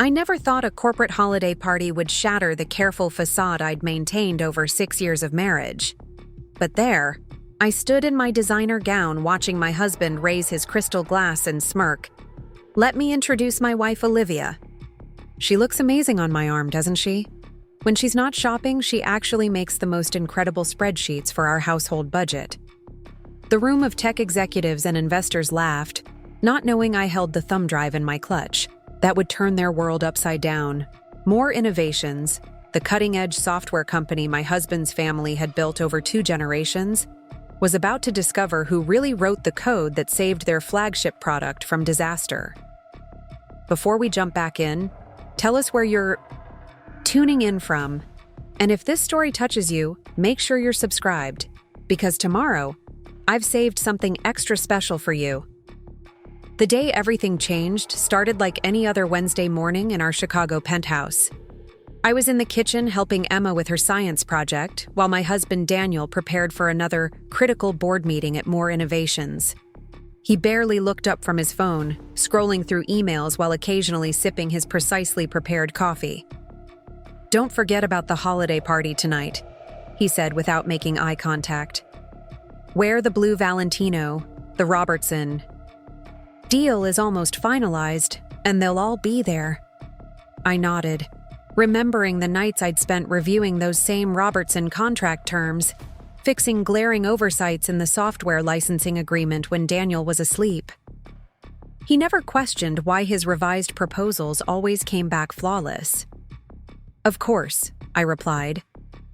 I never thought a corporate holiday party would shatter the careful facade I'd maintained over 6 years of marriage. But there, I stood in my designer gown watching my husband raise his crystal glass and smirk. Let me introduce my wife, Olivia. She looks amazing on my arm, doesn't she? When she's not shopping, she actually makes the most incredible spreadsheets for our household budget. The room of tech executives and investors laughed, not knowing I held the thumb drive in my clutch. That would turn their world upside down. More innovations, the cutting-edge software company my husband's family had built over 2 generations, was about to discover who really wrote the code that saved their flagship product from disaster. Before we jump back in, tell us where you're tuning in from. And if this story touches you, make sure you're subscribed, because tomorrow, I've saved something extra special for you. The day everything changed started like any other Wednesday morning in our Chicago penthouse. I was in the kitchen helping Emma with her science project, while my husband Daniel prepared for another critical board meeting at More Innovations. He barely looked up from his phone, scrolling through emails while occasionally sipping his precisely prepared coffee. "Don't forget about the holiday party tonight," he said without making eye contact. "Wear the blue Valentino, the Robertson. Deal is almost finalized, and they'll all be there." I nodded, remembering the nights I'd spent reviewing those same Robertson contract terms, fixing glaring oversights in the software licensing agreement when Daniel was asleep. He never questioned why his revised proposals always came back flawless. "Of course," I replied,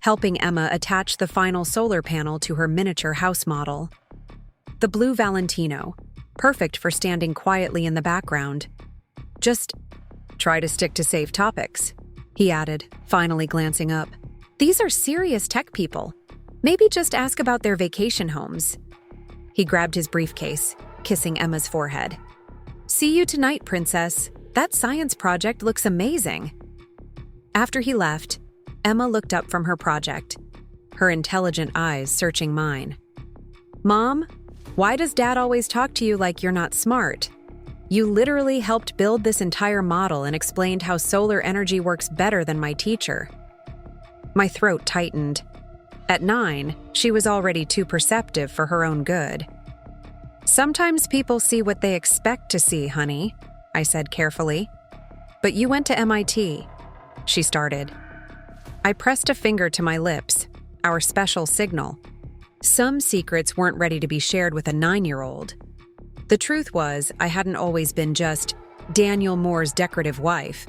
helping Emma attach the final solar panel to her miniature house model. The blue Valentino, perfect for standing quietly in the background. "Just try to stick to safe topics," he added, finally glancing up. "These are serious tech people. Maybe just ask about their vacation homes." He grabbed his briefcase, kissing Emma's forehead. "See you tonight, princess. That science project looks amazing." After he left, Emma looked up from her project, her intelligent eyes searching mine. "Mom, why does Dad always talk to you like you're not smart? You literally helped build this entire model and explained how solar energy works better than my teacher." My throat tightened. At 9, she was already too perceptive for her own good. "Sometimes people see what they expect to see, honey," I said carefully. "But you went to MIT," she started. I pressed a finger to my lips, our special signal. Some secrets weren't ready to be shared with a 9-year-old. The truth was, I hadn't always been just Daniel Moore's decorative wife.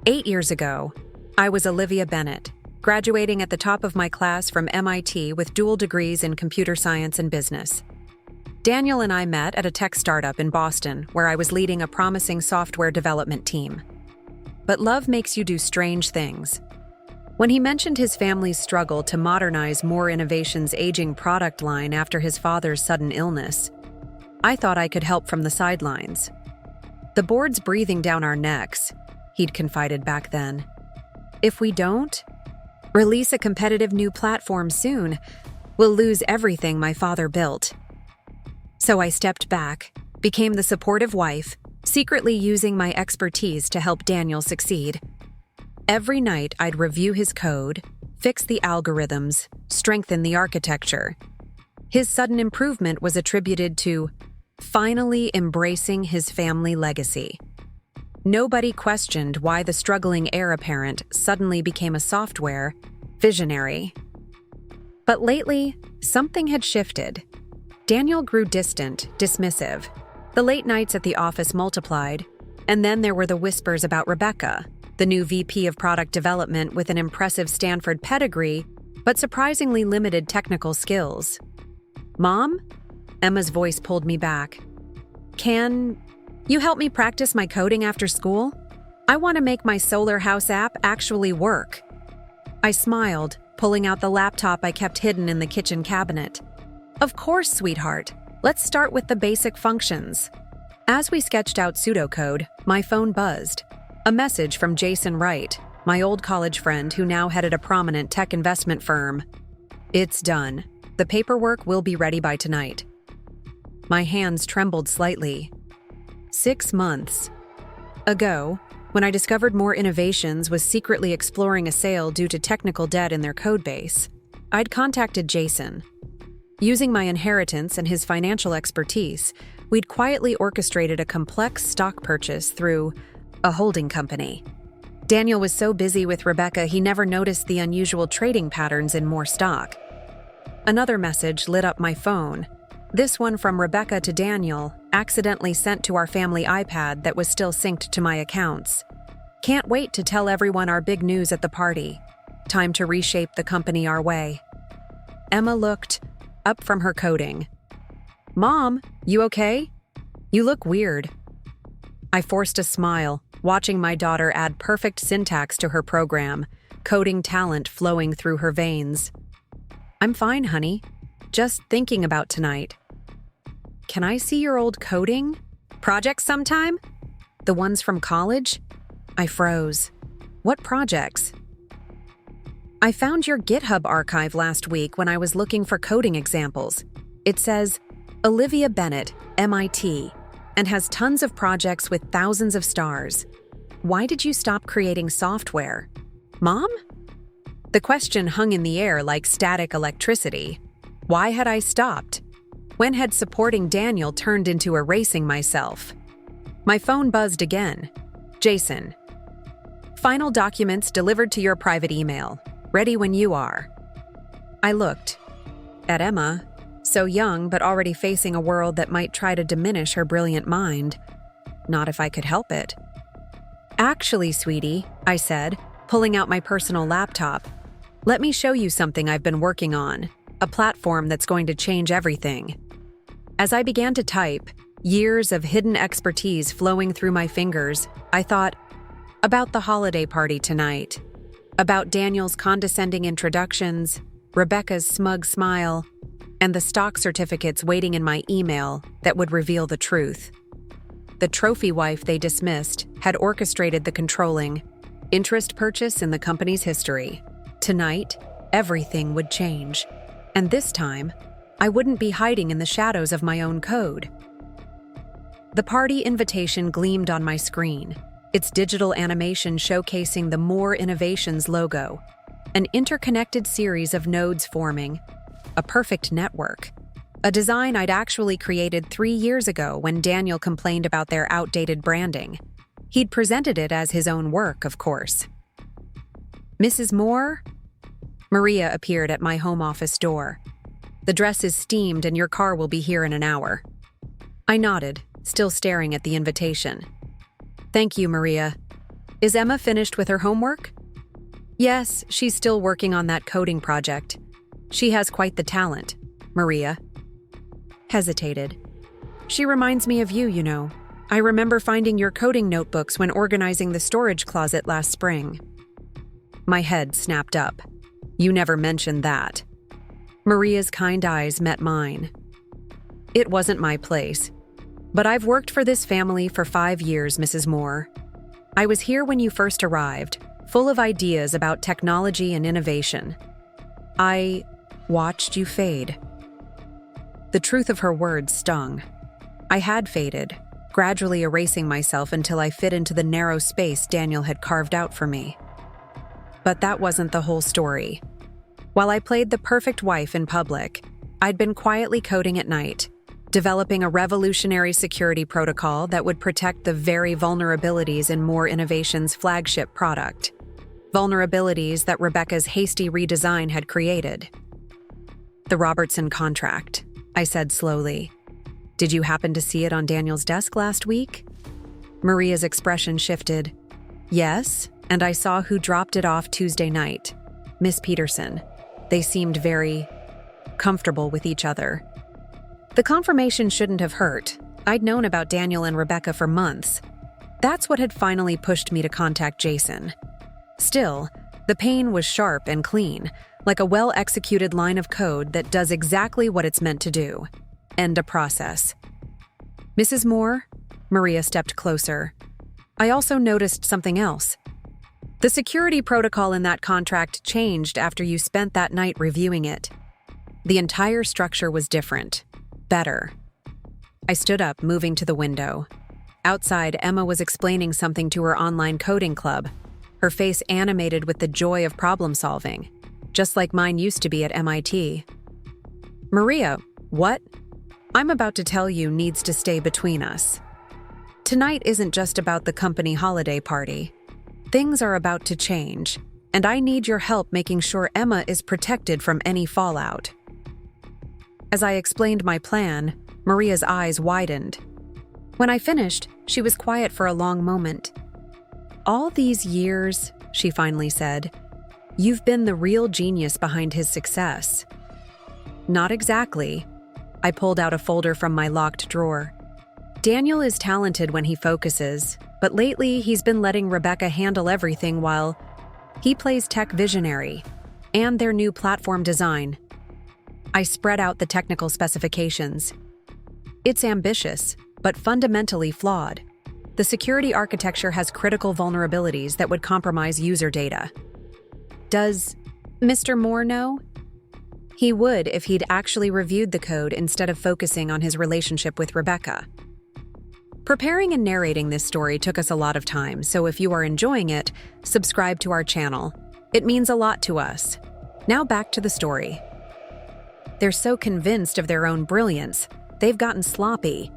8 years ago, I was Olivia Bennett, graduating at the top of my class from MIT with dual degrees in computer science and business. Daniel and I met at a tech startup in Boston, where I was leading a promising software development team. But love makes you do strange things. When he mentioned his family's struggle to modernize More Innovations' aging product line after his father's sudden illness, I thought I could help from the sidelines. "The board's breathing down our necks," he'd confided back then. "If we don't release a competitive new platform soon, we'll lose everything my father built." So I stepped back, became the supportive wife, secretly using my expertise to help Daniel succeed. Every night I'd review his code, fix the algorithms, strengthen the architecture. His sudden improvement was attributed to finally embracing his family legacy. Nobody questioned why the struggling heir apparent suddenly became a software visionary. But lately, something had shifted. Daniel grew distant, dismissive. The late nights at the office multiplied, and then there were the whispers about Rebecca, the new VP of product development with an impressive Stanford pedigree, but surprisingly limited technical skills. "Mom?" Emma's voice pulled me back. "Can you help me practice my coding after school? I want to make my solar house app actually work." I smiled, pulling out the laptop I kept hidden in the kitchen cabinet. "Of course, sweetheart. Let's start with the basic functions." As we sketched out pseudocode, my phone buzzed. A message from Jason Wright, my old college friend who now headed a prominent tech investment firm. "It's done. The paperwork will be ready by tonight." My hands trembled slightly. 6 months ago, when I discovered more innovations was secretly exploring a sale due to technical debt in their codebase, I'd contacted Jason. Using my inheritance and his financial expertise, we'd quietly orchestrated a complex stock purchase through a holding company. Daniel was so busy with Rebecca he never noticed the unusual trading patterns in more stock. Another message lit up my phone. This one from Rebecca to Daniel, accidentally sent to our family iPad that was still synced to my accounts. Can't wait to tell everyone our big news at the party. Time to reshape the company our way. Emma looked up from her coding. Mom, you okay? You look weird. I forced a smile, watching my daughter add perfect syntax to her program, coding talent flowing through her veins. I'm fine, honey. Just thinking about tonight. Can I see your old coding projects sometime? The ones from college? I froze. What projects? I found your GitHub archive last week when I was looking for coding examples. It says, Olivia Bennett, MIT, and has tons of projects with thousands of stars. Why did you stop creating software? Mom? The question hung in the air like static electricity. Why had I stopped? When had supporting Daniel turned into erasing myself? My phone buzzed again. Jason. Final documents delivered to your private email. Ready when you are. I looked at Emma, so young but already facing a world that might try to diminish her brilliant mind. Not if I could help it. Actually, sweetie, I said, pulling out my personal laptop. Let me show you something I've been working on, a platform that's going to change everything. As I began to type, years of hidden expertise flowing through my fingers, I thought about the holiday party tonight, about Daniel's condescending introductions, Rebecca's smug smile, and the stock certificates waiting in my email that would reveal the truth. The trophy wife they dismissed had orchestrated the controlling, interest purchase in the company's history. Tonight, everything would change. And this time, I wouldn't be hiding in the shadows of my own code. The party invitation gleamed on my screen, its digital animation showcasing the More Innovations logo, an interconnected series of nodes forming, a perfect network, a design I'd actually created 3 years ago when Daniel complained about their outdated branding. He'd presented it as his own work, of course. Mrs. Moore? Maria appeared at my home office door. The dress is steamed and your car will be here in an hour. I nodded, still staring at the invitation. Thank you, Maria. Is Emma finished with her homework? Yes, she's still working on that coding project. She has quite the talent, Maria hesitated. She reminds me of you, you know. I remember finding your coding notebooks when organizing the storage closet last spring. My head snapped up. You never mentioned that. Maria's kind eyes met mine. It wasn't my place. But I've worked for this family for 5 years, Mrs. Moore. I was here when you first arrived, full of ideas about technology and innovation. I watched you fade. The truth of her words stung. I had faded, gradually erasing myself until I fit into the narrow space Daniel had carved out for me. But that wasn't the whole story. While I played the perfect wife in public, I'd been quietly coding at night, developing a revolutionary security protocol that would protect the very vulnerabilities in More Innovations' flagship product. Vulnerabilities that Rebecca's hasty redesign had created. The Robertson contract, I said slowly. Did you happen to see it on Daniel's desk last week? Maria's expression shifted. Yes, and I saw who dropped it off Tuesday night. Miss Peterson. They seemed very comfortable with each other. The confirmation shouldn't have hurt. I'd known about Daniel and Rebecca for months. That's what had finally pushed me to contact Jason. Still, the pain was sharp and clean, like a well-executed line of code that does exactly what it's meant to do. End a process. Mrs. Moore? Maria stepped closer. I also noticed something else. The security protocol in that contract changed after you spent that night reviewing it. The entire structure was different. Better. I stood up, moving to the window. Outside, Emma was explaining something to her online coding club, her face animated with the joy of problem solving, just like mine used to be at MIT. Maria, what? I'm about to tell you needs to stay between us. Tonight isn't just about the company holiday party. Things are about to change, and I need your help making sure Emma is protected from any fallout. As I explained my plan, Maria's eyes widened. When I finished, she was quiet for a long moment. All these years, she finally said, you've been the real genius behind his success. Not exactly. I pulled out a folder from my locked drawer. Daniel is talented when he focuses, but lately he's been letting Rebecca handle everything while he plays tech visionary and their new platform design. I spread out the technical specifications. It's ambitious, but fundamentally flawed. The security architecture has critical vulnerabilities that would compromise user data. Does Mr. Moore know? He would if he'd actually reviewed the code instead of focusing on his relationship with Rebecca. Preparing and narrating this story took us a lot of time, so if you are enjoying it, subscribe to our channel. It means a lot to us. Now back to the story. They're so convinced of their own brilliance, they've gotten sloppy.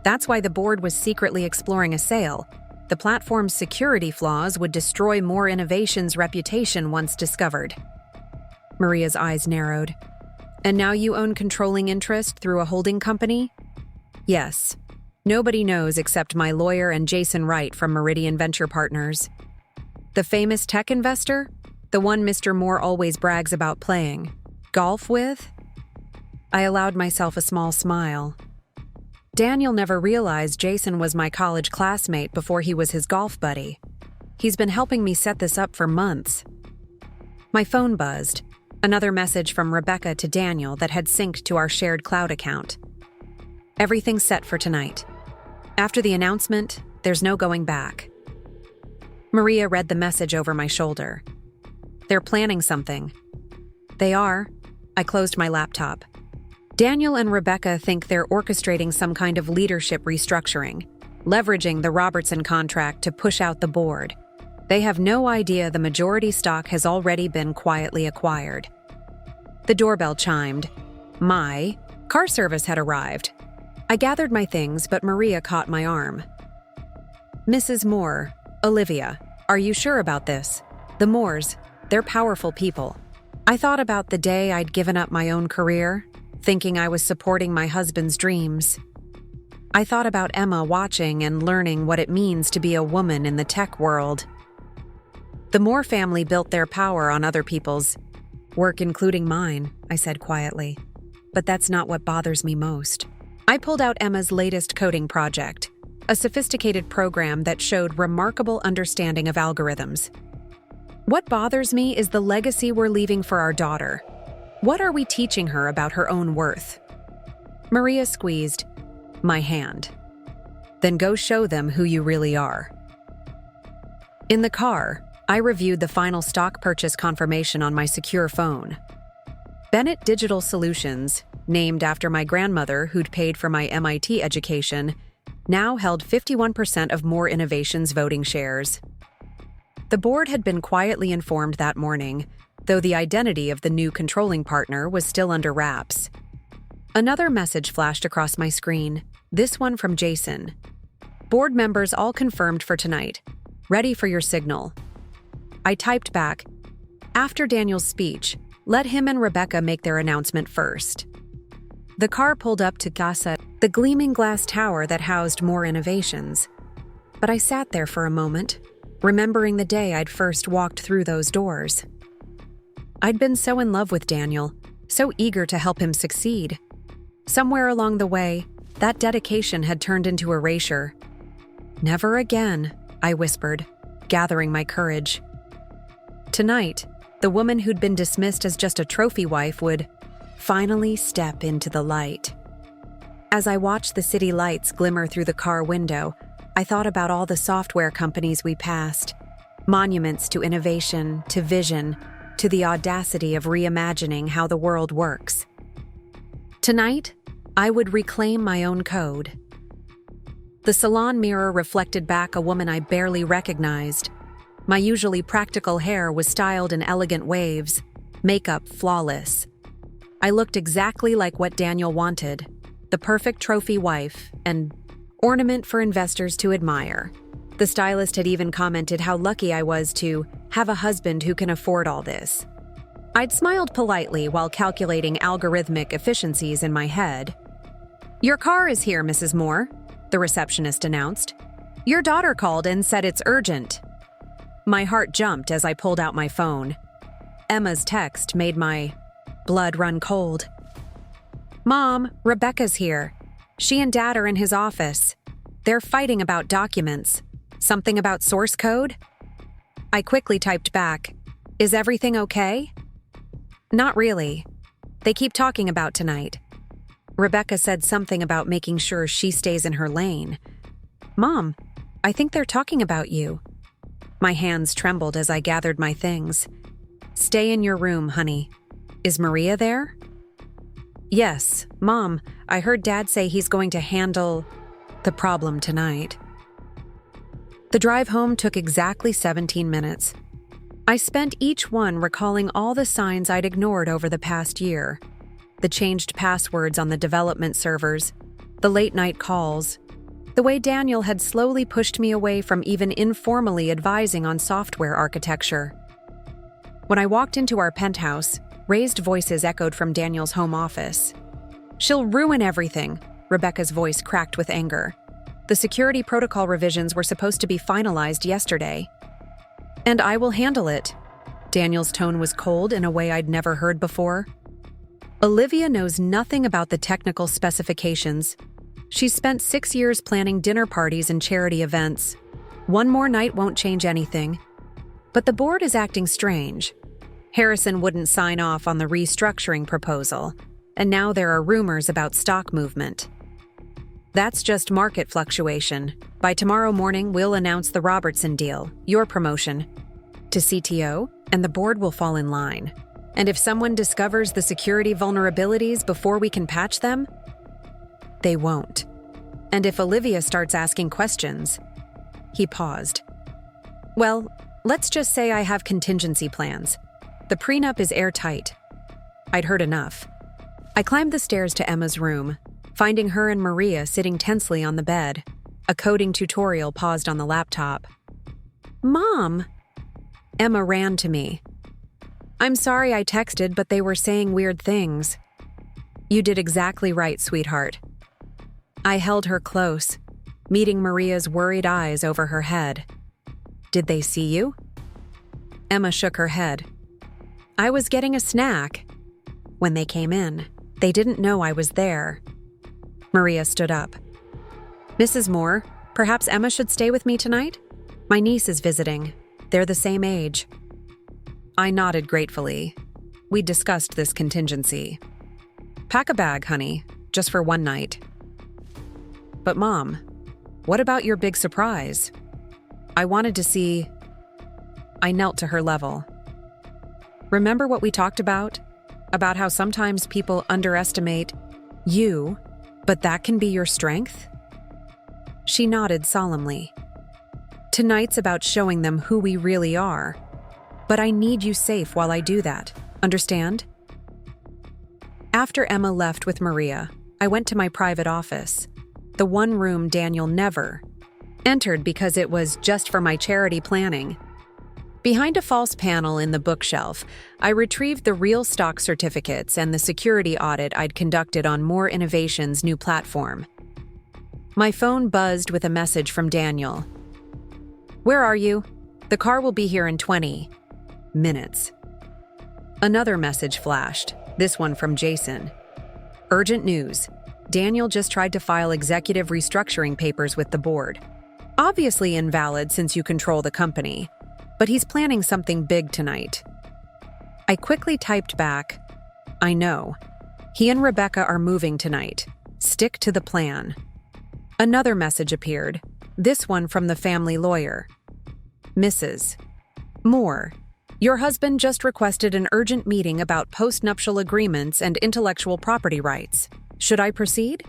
That's why the board was secretly exploring a sale. The platform's security flaws would destroy More Innovation's reputation once discovered. Maria's eyes narrowed. And now you own controlling interest through a holding company? Yes. Nobody knows except my lawyer and Jason Wright from Meridian Venture Partners. The famous tech investor? The one Mr. Moore always brags about playing golf with? I allowed myself a small smile. Daniel never realized Jason was my college classmate before he was his golf buddy. He's been helping me set this up for months. My phone buzzed. Another message from Rebecca to Daniel that had synced to our shared cloud account. Everything's set for tonight. After the announcement, there's no going back. Maria read the message over my shoulder. They're planning something. They are. I closed my laptop. Daniel and Rebecca think they're orchestrating some kind of leadership restructuring, leveraging the Robertson contract to push out the board. They have no idea the majority stock has already been quietly acquired. The doorbell chimed. My car service had arrived. I gathered my things, but Maria caught my arm. Mrs. Moore, Olivia, are you sure about this? The Moores, they're powerful people. I thought about the day I'd given up my own career, thinking I was supporting my husband's dreams. I thought about Emma watching and learning what it means to be a woman in the tech world. The Moore family built their power on other people's work, including mine, I said quietly. But that's not what bothers me most. I pulled out Emma's latest coding project, a sophisticated program that showed remarkable understanding of algorithms. What bothers me is the legacy we're leaving for our daughter. What are we teaching her about her own worth? Maria squeezed my hand. Then go show them who you really are. In the car, I reviewed the final stock purchase confirmation on my secure phone. Bennett Digital Solutions, named after my grandmother who'd paid for my MIT education, now held 51% of More Innovation's voting shares. The board had been quietly informed that morning, though the identity of the new controlling partner was still under wraps. Another message flashed across my screen, this one from Jason. Board members all confirmed for tonight. Ready for your signal. I typed back, after Daniel's speech, let him and Rebecca make their announcement first. The car pulled up to Casa, the gleaming glass tower that housed More Innovations. But I sat there for a moment, remembering the day I'd first walked through those doors. I'd been so in love with Daniel, so eager to help him succeed. Somewhere along the way, that dedication had turned into erasure. Never again, I whispered, gathering my courage. Tonight, the woman who'd been dismissed as just a trophy wife would finally step into the light. As I watched the city lights glimmer through the car window, I thought about all the software companies we passed, monuments to innovation, to vision, to the audacity of reimagining how the world works. Tonight, I would reclaim my own code. The salon mirror reflected back a woman I barely recognized. My usually practical hair was styled in elegant waves, makeup flawless. I looked exactly like what Daniel wanted, the perfect trophy wife and ornament for investors to admire. The stylist had even commented how lucky I was to have a husband who can afford all this. I'd smiled politely while calculating algorithmic efficiencies in my head. "Your car is here, Mrs. Moore," the receptionist announced. "Your daughter called and said it's urgent." My heart jumped as I pulled out my phone. Emma's text made my blood run cold. "Mom, Rebecca's here. She and Dad are in his office. They're fighting about documents. Something about source code?" I quickly typed back, "Is everything okay?" "Not really. They keep talking about tonight. Rebecca said something about making sure she stays in her lane." "Mom, I think they're talking about you." My hands trembled as I gathered my things. "Stay in your room, honey. Is Maria there?" "Yes, Mom, I heard Dad say he's going to handle the problem tonight." The drive home took exactly 17 minutes. I spent each one recalling all the signs I'd ignored over the past year. The changed passwords on the development servers, the late-night calls, the way Daniel had slowly pushed me away from even informally advising on software architecture. When I walked into our penthouse, raised voices echoed from Daniel's home office. "She'll ruin everything," Rebecca's voice cracked with anger. "The security protocol revisions were supposed to be finalized yesterday." "And I will handle it." Daniel's tone was cold in a way I'd never heard before. "Olivia knows nothing about the technical specifications. She's spent 6 years planning dinner parties and charity events. One more night won't change anything. But the board is acting strange. Harrison wouldn't sign off on the restructuring proposal, and now there are rumors about stock movement. That's just market fluctuation. By tomorrow morning, we'll announce the Robertson deal, your promotion, to CTO, and the board will fall in line. And if someone discovers the security vulnerabilities before we can patch them, they won't. And if Olivia starts asking questions..." He paused. "Well, let's just say I have contingency plans. The prenup is airtight." I'd heard enough. I climbed the stairs to Emma's room, finding her and Maria sitting tensely on the bed. A coding tutorial paused on the laptop. "Mom!" Emma ran to me. "I'm sorry I texted, but they were saying weird things." "You did exactly right, sweetheart." I held her close, meeting Maria's worried eyes over her head. "Did they see you?" Emma shook her head. "I was getting a snack when they came in. They didn't know I was there." Maria stood up. "Mrs. Moore, perhaps Emma should stay with me tonight? My niece is visiting. They're the same age." I nodded gratefully. We'd discussed this contingency. "Pack a bag, honey, just for one night." "But Mom, what about your big surprise? I wanted to see..." I knelt to her level. "Remember what we talked about? About how sometimes people underestimate you, but that can be your strength?" She nodded solemnly. "Tonight's about showing them who we really are. But I need you safe while I do that. Understand?" After Emma left with Maria, I went to my private office, the one room Daniel never entered because it was just for my charity planning. Behind a false panel in the bookshelf, I retrieved the real stock certificates and the security audit I'd conducted on More Innovation's new platform. My phone buzzed with a message from Daniel. "Where are you? The car will be here in 20 minutes." Another message flashed, this one from Jason. "Urgent news. Daniel just tried to file executive restructuring papers with the board. Obviously invalid since you control the company, but he's planning something big tonight." I quickly typed back, "I know. He and Rebecca are moving tonight. Stick to the plan." Another message appeared, this one from the family lawyer. "Mrs. Moore, your husband just requested an urgent meeting about postnuptial agreements and intellectual property rights. Should I proceed?"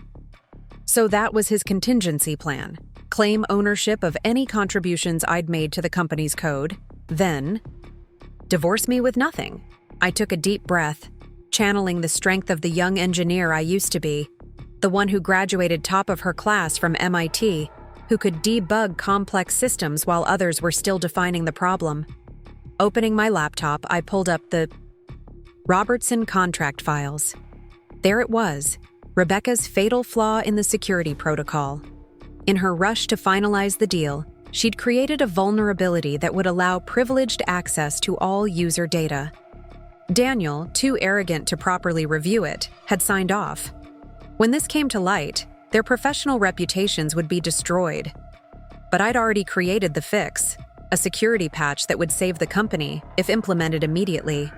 So that was his contingency plan. claim ownership of any contributions I'd made to the company's code, then divorce me with nothing. I took a deep breath, channeling the strength of the young engineer I used to be, the one who graduated top of her class from MIT, who could debug complex systems while others were still defining the problem. Opening my laptop, I pulled up the Robertson contract files. There it was, Rebecca's fatal flaw in the security protocol. In her rush to finalize the deal, she'd created a vulnerability that would allow privileged access to all user data. Daniel, too arrogant to properly review it, had signed off. When this came to light, their professional reputations would be destroyed. But I'd already created the fix, a security patch that would save the company if implemented immediately.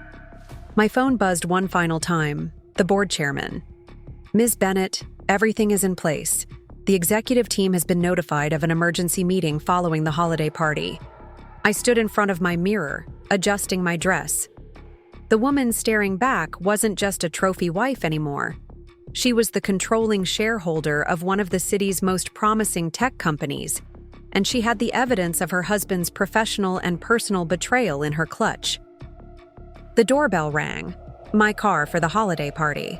My phone buzzed one final time, the board chairman. Ms. Bennett, everything is in place. The executive team has been notified of an emergency meeting following the holiday party. I stood in front of my mirror, adjusting my dress. The woman staring back wasn't just a trophy wife anymore. She was the controlling shareholder of one of the city's most promising tech companies, and she had the evidence of her husband's professional and personal betrayal in her clutch. The doorbell rang, my car for the holiday party.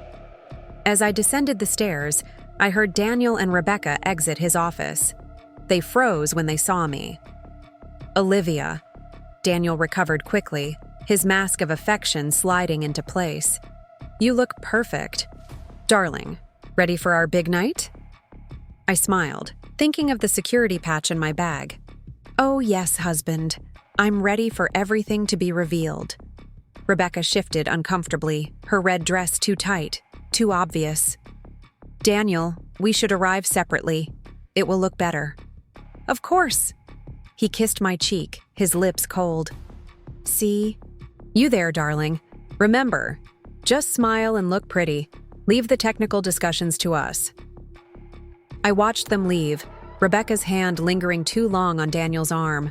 As I descended the stairs, I heard Daniel and Rebecca exit his office. They froze when they saw me. Olivia. Daniel recovered quickly, his mask of affection sliding into place. You look perfect. Darling, ready for our big night? I smiled, thinking of the security patch in my bag. Oh yes, husband. I'm ready for everything to be revealed. Rebecca shifted uncomfortably, her red dress too tight, too obvious. Daniel, we should arrive separately. It will look better. Of course. He kissed my cheek, his lips cold. See? You there, darling. Remember, just smile and look pretty. Leave the technical discussions to us. I watched them leave, Rebecca's hand lingering too long on Daniel's arm.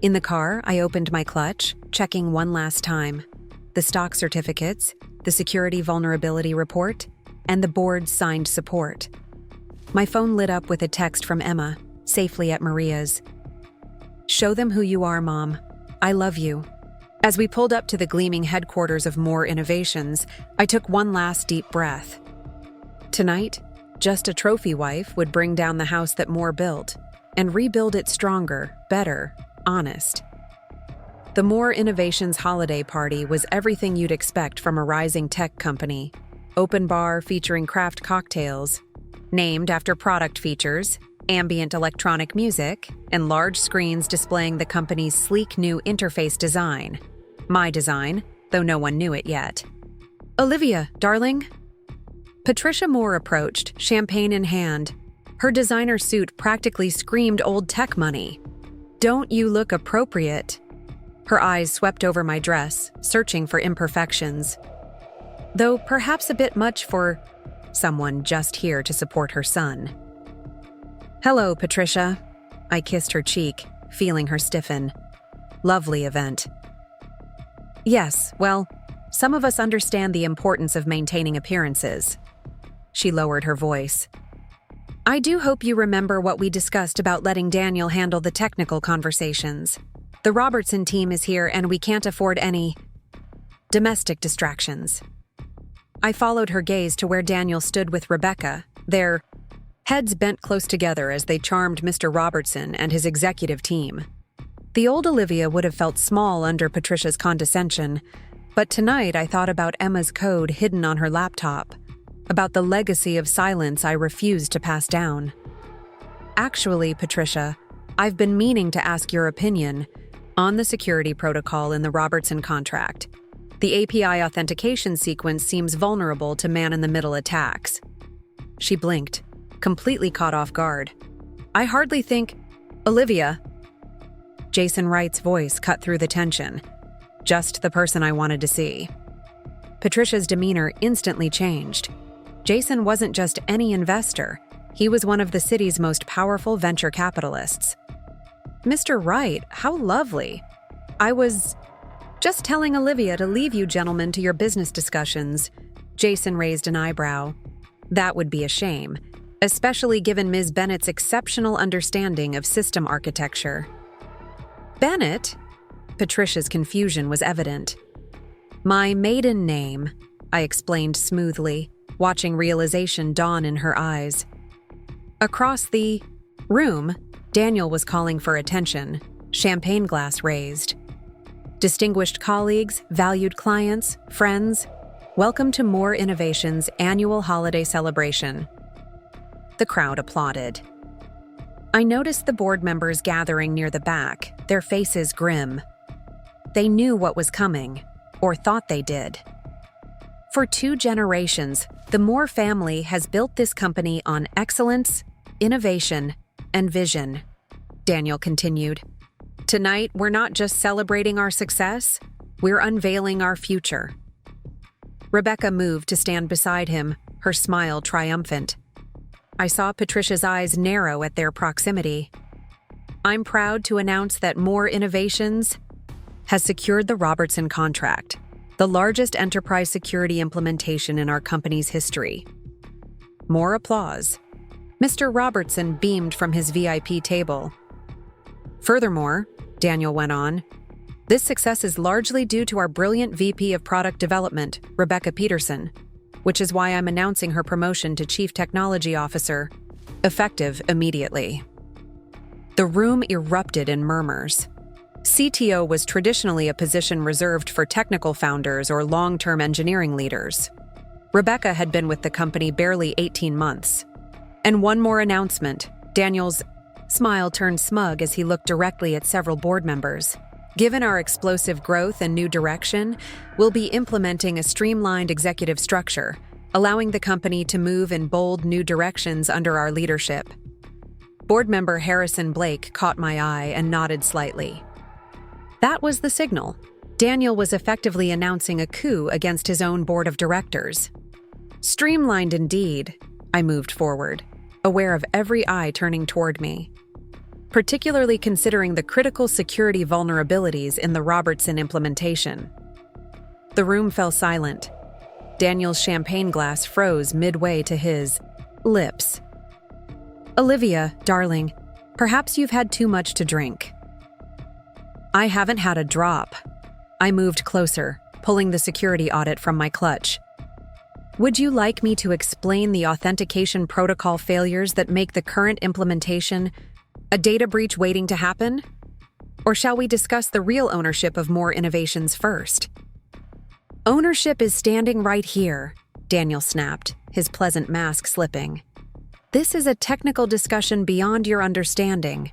In the car, I opened my clutch, checking one last time. The stock certificates, the security vulnerability report, and the board's signed support. My phone lit up with a text from Emma, safely at Maria's. Show them who you are, Mom. I love you. As we pulled up to the gleaming headquarters of More Innovations, I took one last deep breath. Tonight, just a trophy wife would bring down the house that More built and rebuild it stronger, better, honest. The More Innovations holiday party was everything you'd expect from a rising tech company. Open bar featuring craft cocktails, named after product features, ambient electronic music, and large screens displaying the company's sleek new interface design. My design, though no one knew it yet. Olivia, darling. Patricia Moore approached, champagne in hand. Her designer suit practically screamed old tech money. Don't you look appropriate? Her eyes swept over my dress, searching for imperfections. Though perhaps a bit much for someone just here to support her son. Hello, Patricia. I kissed her cheek, feeling her stiffen. Lovely event. Yes, well, some of us understand the importance of maintaining appearances. She lowered her voice. I do hope you remember what we discussed about letting Daniel handle the technical conversations. The Robertson team is here and we can't afford any domestic distractions. I followed her gaze to where Daniel stood with Rebecca, their heads bent close together as they charmed Mr. Robertson and his executive team. The old Olivia would have felt small under Patricia's condescension, but tonight I thought about Emma's code hidden on her laptop, about the legacy of silence I refused to pass down. Actually, Patricia, I've been meaning to ask your opinion on the security protocol in the Robertson contract. The API authentication sequence seems vulnerable to man-in-the-middle attacks. She blinked, completely caught off guard. I hardly think... Olivia. Jason Wright's voice cut through the tension. Just the person I wanted to see. Patricia's demeanor instantly changed. Jason wasn't just any investor. He was one of the city's most powerful venture capitalists. Mr. Wright, how lovely. I was just telling Olivia to leave you gentlemen to your business discussions. Jason raised an eyebrow. That would be a shame. especially given Ms. Bennett's exceptional understanding of system architecture. Bennett? Patricia's confusion was evident. My maiden name, I explained smoothly, watching realization dawn in her eyes. Across the room, Daniel was calling for attention, champagne glass raised. Distinguished colleagues, valued clients, friends, welcome to More Innovation's annual holiday celebration. The crowd applauded. I noticed the board members gathering near the back, their faces grim. They knew what was coming, or thought they did. For 2 generations, the Moore family has built this company on excellence, innovation, and vision, Daniel continued. Tonight, we're not just celebrating our success, we're unveiling our future. Rebecca moved to stand beside him, her smile triumphant. I saw Patricia's eyes narrow at their proximity. I'm proud to announce that More Innovations has secured the Robertson contract, the largest enterprise security implementation in our company's history. More applause. Mr. Robertson beamed from his VIP table. Furthermore, Daniel went on, this success is largely due to our brilliant VP of Product Development, Rebecca Peterson, which is why I'm announcing her promotion to Chief Technology Officer, effective immediately. The room erupted in murmurs. CTO was traditionally a position reserved for technical founders or long-term engineering leaders. Rebecca had been with the company barely 18 months. And one more announcement. Daniel's smile turned smug as he looked directly at several board members. Given our explosive growth and new direction, we'll be implementing a streamlined executive structure, allowing the company to move in bold new directions under our leadership. Board member Harrison Blake caught my eye and nodded slightly. That was the signal. Daniel was effectively announcing a coup against his own board of directors. Streamlined indeed, I moved forward, aware of every eye turning toward me, particularly considering the critical security vulnerabilities in the Robertson implementation. The room fell silent. Daniel's champagne glass froze midway to his lips. Olivia, darling, perhaps you've had too much to drink. I haven't had a drop. I moved closer, pulling the security audit from my clutch. Would you like me to explain the authentication protocol failures that make the current implementation a data breach waiting to happen? Or shall we discuss the real ownership of More Innovations first? Ownership is standing right here, Daniel snapped, his pleasant mask slipping. This is a technical discussion beyond your understanding.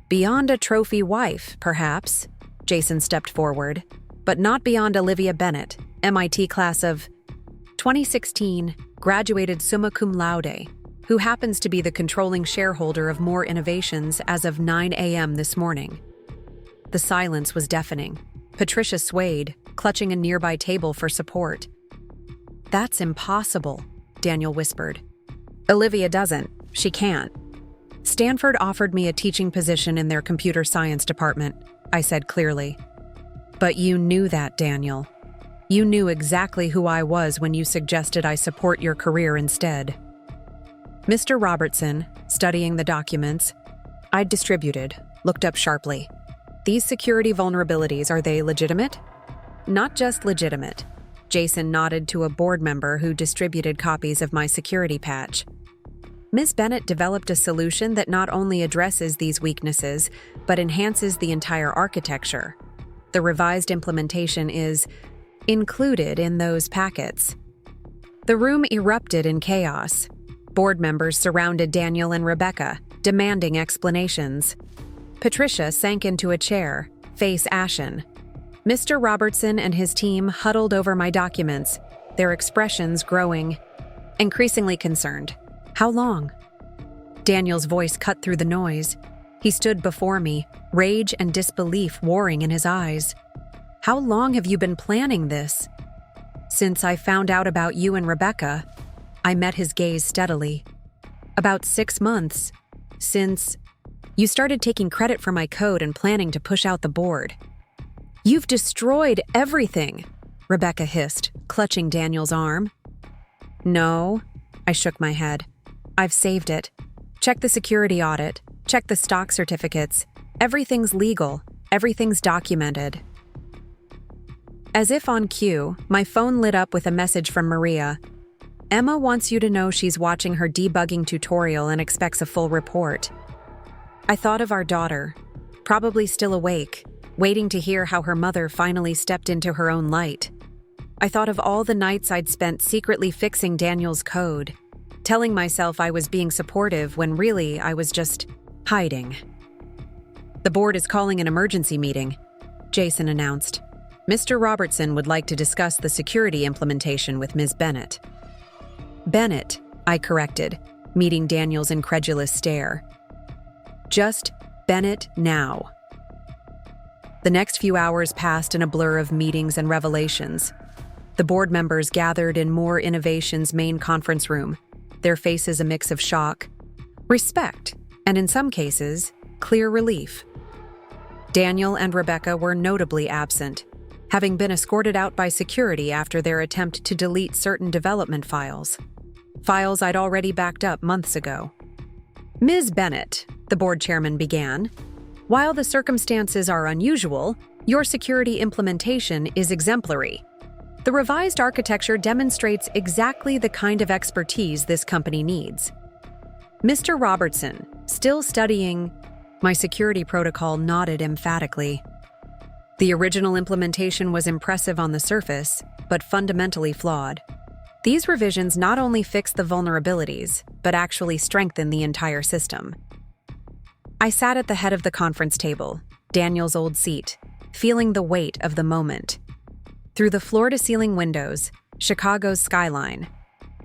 Beyond a trophy wife, perhaps, Jason stepped forward, but not beyond Olivia Bennett, MIT class of 2016, graduated summa cum laude, who happens to be the controlling shareholder of More Innovations as of 9 a.m. this morning. The silence was deafening. Patricia swayed, clutching a nearby table for support. That's impossible, Daniel whispered. Olivia doesn't. She can't. Stanford offered me a teaching position in their computer science department, I said clearly. But you knew that, Daniel. You knew exactly who I was when you suggested I support your career instead. Mr. Robertson, studying the documents I'd distributed, looked up sharply. These security vulnerabilities, are they legitimate? Not just legitimate. Jason nodded to a board member who distributed copies of my security patch. Ms. Bennett developed a solution that not only addresses these weaknesses, but enhances the entire architecture. The revised implementation is included in those packets. The room erupted in chaos. Board members surrounded Daniel and Rebecca, demanding explanations. Patricia sank into a chair, face ashen. Mr. Robertson and his team huddled over my documents, their expressions growing increasingly concerned. How long? Daniel's voice cut through the noise. He stood before me, rage and disbelief warring in his eyes. How long have you been planning this? Since I found out about you and Rebecca. I met his gaze steadily. About 6 months. Since you started taking credit for my code and planning to push out the board. You've destroyed everything, Rebecca hissed, clutching Daniel's arm. No, I shook my head. I've saved it. Check the security audit. Check the stock certificates. Everything's legal. Everything's documented. As if on cue, my phone lit up with a message from Maria. Emma wants you to know she's watching her debugging tutorial and expects a full report. I thought of our daughter, probably still awake, waiting to hear how her mother finally stepped into her own light. I thought of all the nights I'd spent secretly fixing Daniel's code, telling myself I was being supportive when really I was just hiding. The board is calling an emergency meeting, Jason announced. Mr. Robertson would like to discuss the security implementation with Ms. Bennett. Bennett, I corrected, meeting Daniel's incredulous stare. Just Bennett now. The next few hours passed in a blur of meetings and revelations. The board members gathered in More Innovation's main conference room, their faces a mix of shock, respect, and in some cases, clear relief. Daniel and Rebecca were notably absent, having been escorted out by security after their attempt to delete certain development files I'd already backed up months ago. Ms. Bennett, the board chairman began, while the circumstances are unusual, your security implementation is exemplary. The revised architecture demonstrates exactly the kind of expertise this company needs. Mr. Robertson, still studying, my security protocol nodded emphatically. The original implementation was impressive on the surface, but fundamentally flawed. These revisions not only fix the vulnerabilities, but actually strengthen the entire system. I sat at the head of the conference table, Daniel's old seat, feeling the weight of the moment. Through the floor-to-ceiling windows, Chicago's skyline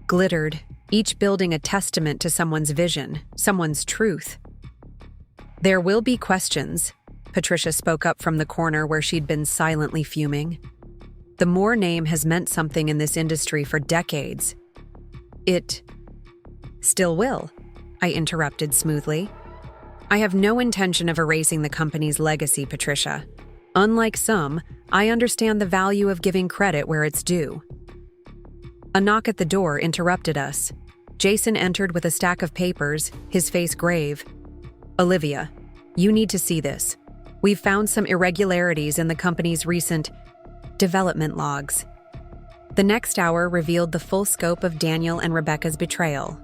glittered, each building a testament to someone's vision, someone's truth. There will be questions, Patricia spoke up from the corner where she'd been silently fuming. The Moore name has meant something in this industry for decades. It still will, I interrupted smoothly. I have no intention of erasing the company's legacy, Patricia. Unlike some, I understand the value of giving credit where it's due. A knock at the door interrupted us. Jason entered with a stack of papers, his face grave. Olivia, you need to see this. We've found some irregularities in the company's recent development logs. The next hour revealed the full scope of Daniel and Rebecca's betrayal.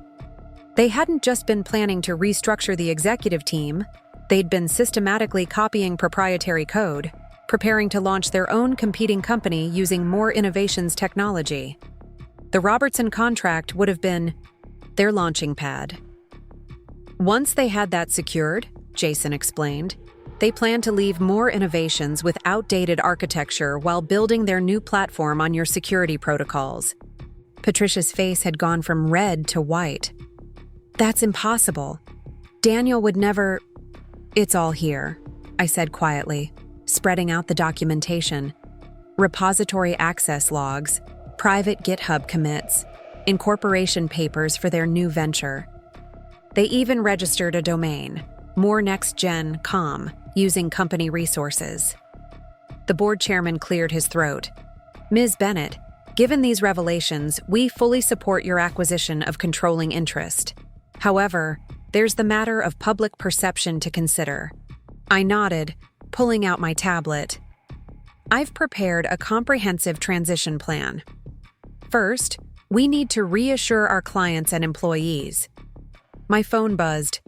They hadn't just been planning to restructure the executive team, they'd been systematically copying proprietary code, preparing to launch their own competing company using More Innovation's technology. The Robertson contract would have been their launching pad. Once they had that secured, Jason explained, they planned to leave More Innovations with outdated architecture while building their new platform on your security protocols. Patricia's face had gone from red to white. That's impossible. Daniel would never... It's all here, I said quietly, spreading out the documentation. Repository access logs, private GitHub commits, incorporation papers for their new venture. They even registered a domain, morenextgen.com, using company resources. The board chairman cleared his throat. Ms. Bennett, given these revelations, we fully support your acquisition of controlling interest. However, there's the matter of public perception to consider. I nodded, pulling out my tablet. I've prepared a comprehensive transition plan. First, we need to reassure our clients and employees. My phone buzzed.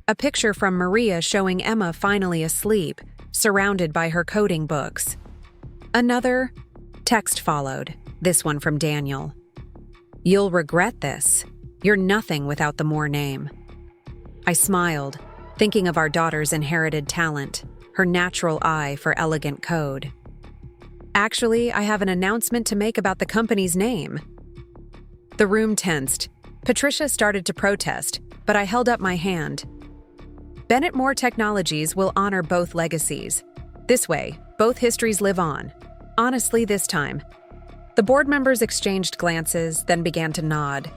A picture from Maria showing Emma finally asleep, surrounded by her coding books. Another text followed, this one from Daniel. You'll regret this. You're nothing without the Moore name. I smiled, thinking of our daughter's inherited talent, her natural eye for elegant code. Actually, I have an announcement to make about the company's name. The room tensed. Patricia started to protest, but I held up my hand. Bennett Moore Technologies will honor both legacies. This way, both histories live on. Honestly, this time. The board members exchanged glances, then began to nod.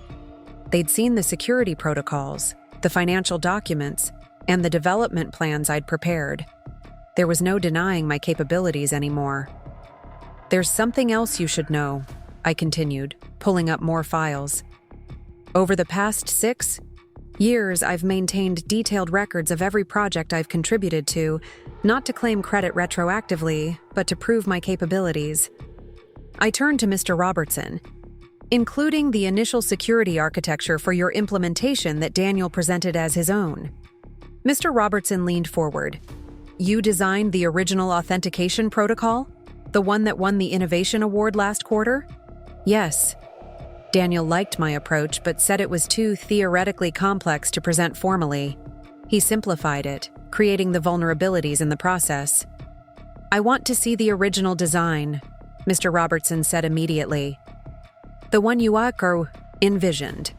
They'd seen the security protocols, the financial documents, and the development plans I'd prepared. There was no denying my capabilities anymore. There's something else you should know, I continued, pulling up more files. Over the past 6, Years I've maintained detailed records of every project I've contributed to, not to claim credit retroactively, but to prove my capabilities. I turned to Mr. Robertson. Including the initial security architecture for your implementation that Daniel presented as his own. Mr. Robertson leaned forward. You designed the original authentication protocol? The one that won the Innovation Award last quarter? Yes. Daniel liked my approach, but said it was too theoretically complex to present formally. He simplified it, creating the vulnerabilities in the process. I want to see the original design, Mr. Robertson said immediately. The one you envisioned.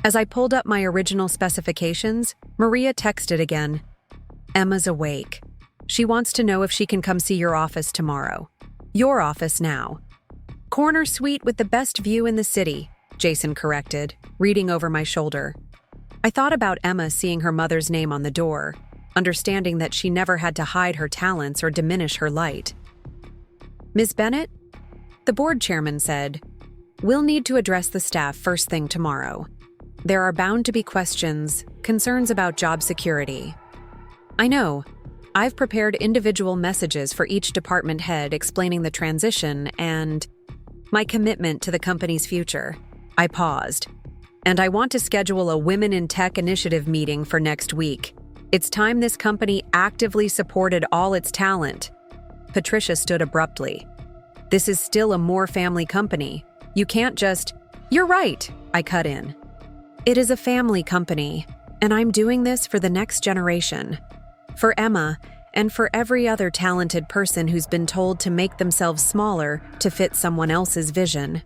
As I pulled up my original specifications, Maria texted again. Emma's awake. She wants to know if she can come see your office tomorrow. Your office now. Corner suite with the best view in the city, Jason corrected, reading over my shoulder. I thought about Emma seeing her mother's name on the door, understanding that she never had to hide her talents or diminish her light. Ms. Bennett? The board chairman said, we'll need to address the staff first thing tomorrow. There are bound to be questions, concerns about job security. I know. I've prepared individual messages for each department head explaining the transition and my commitment to the company's future. I paused. And I want to schedule a Women in Tech Initiative meeting for next week. It's time this company actively supported all its talent. Patricia stood abruptly. This is still a Moore family company. You can't just... You're right, I cut in. It is a family company, and I'm doing this for the next generation. For Emma, and for every other talented person who's been told to make themselves smaller to fit someone else's vision.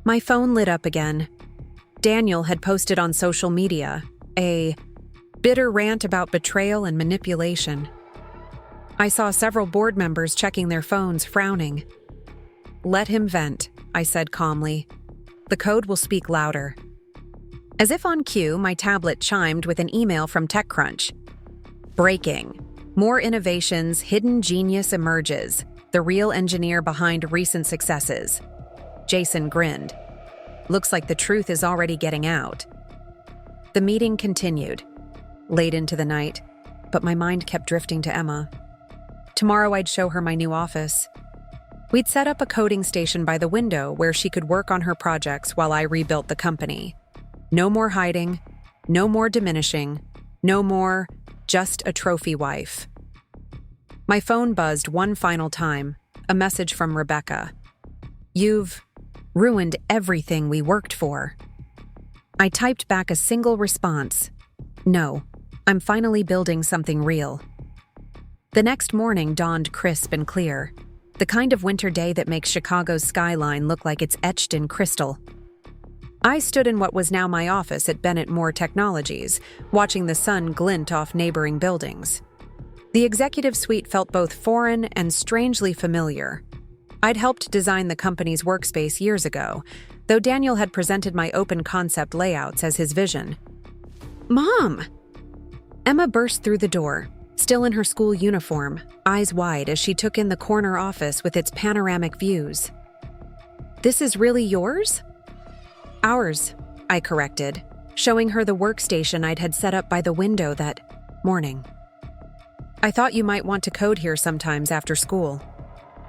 My phone lit up again. Daniel had posted on social media a bitter rant about betrayal and manipulation. I saw several board members checking their phones, frowning. Let him vent, I said calmly. The code will speak louder. As if on cue, my tablet chimed with an email from TechCrunch. Breaking. More innovations, hidden genius emerges. The real engineer behind recent successes. Jason grinned. Looks like the truth is already getting out. The meeting continued, late into the night, but my mind kept drifting to Emma. Tomorrow I'd show her my new office. We'd set up a coding station by the window where she could work on her projects while I rebuilt the company. No more hiding, no more diminishing, no more just a trophy wife. My phone buzzed one final time, a message from Rebecca. You've ruined everything we worked for. I typed back a single response. No, I'm finally building something real. The next morning dawned crisp and clear, the kind of winter day that makes Chicago's skyline look like it's etched in crystal. I stood in what was now my office at Bennett Moore Technologies, watching the sun glint off neighboring buildings. The executive suite felt both foreign and strangely familiar. I'd helped design the company's workspace years ago, though Daniel had presented my open concept layouts as his vision. Mom! Emma burst through the door, still in her school uniform, eyes wide as she took in the corner office with its panoramic views. This is really yours? Ours, I corrected, showing her the workstation I'd had set up by the window that morning. I thought you might want to code here sometimes after school.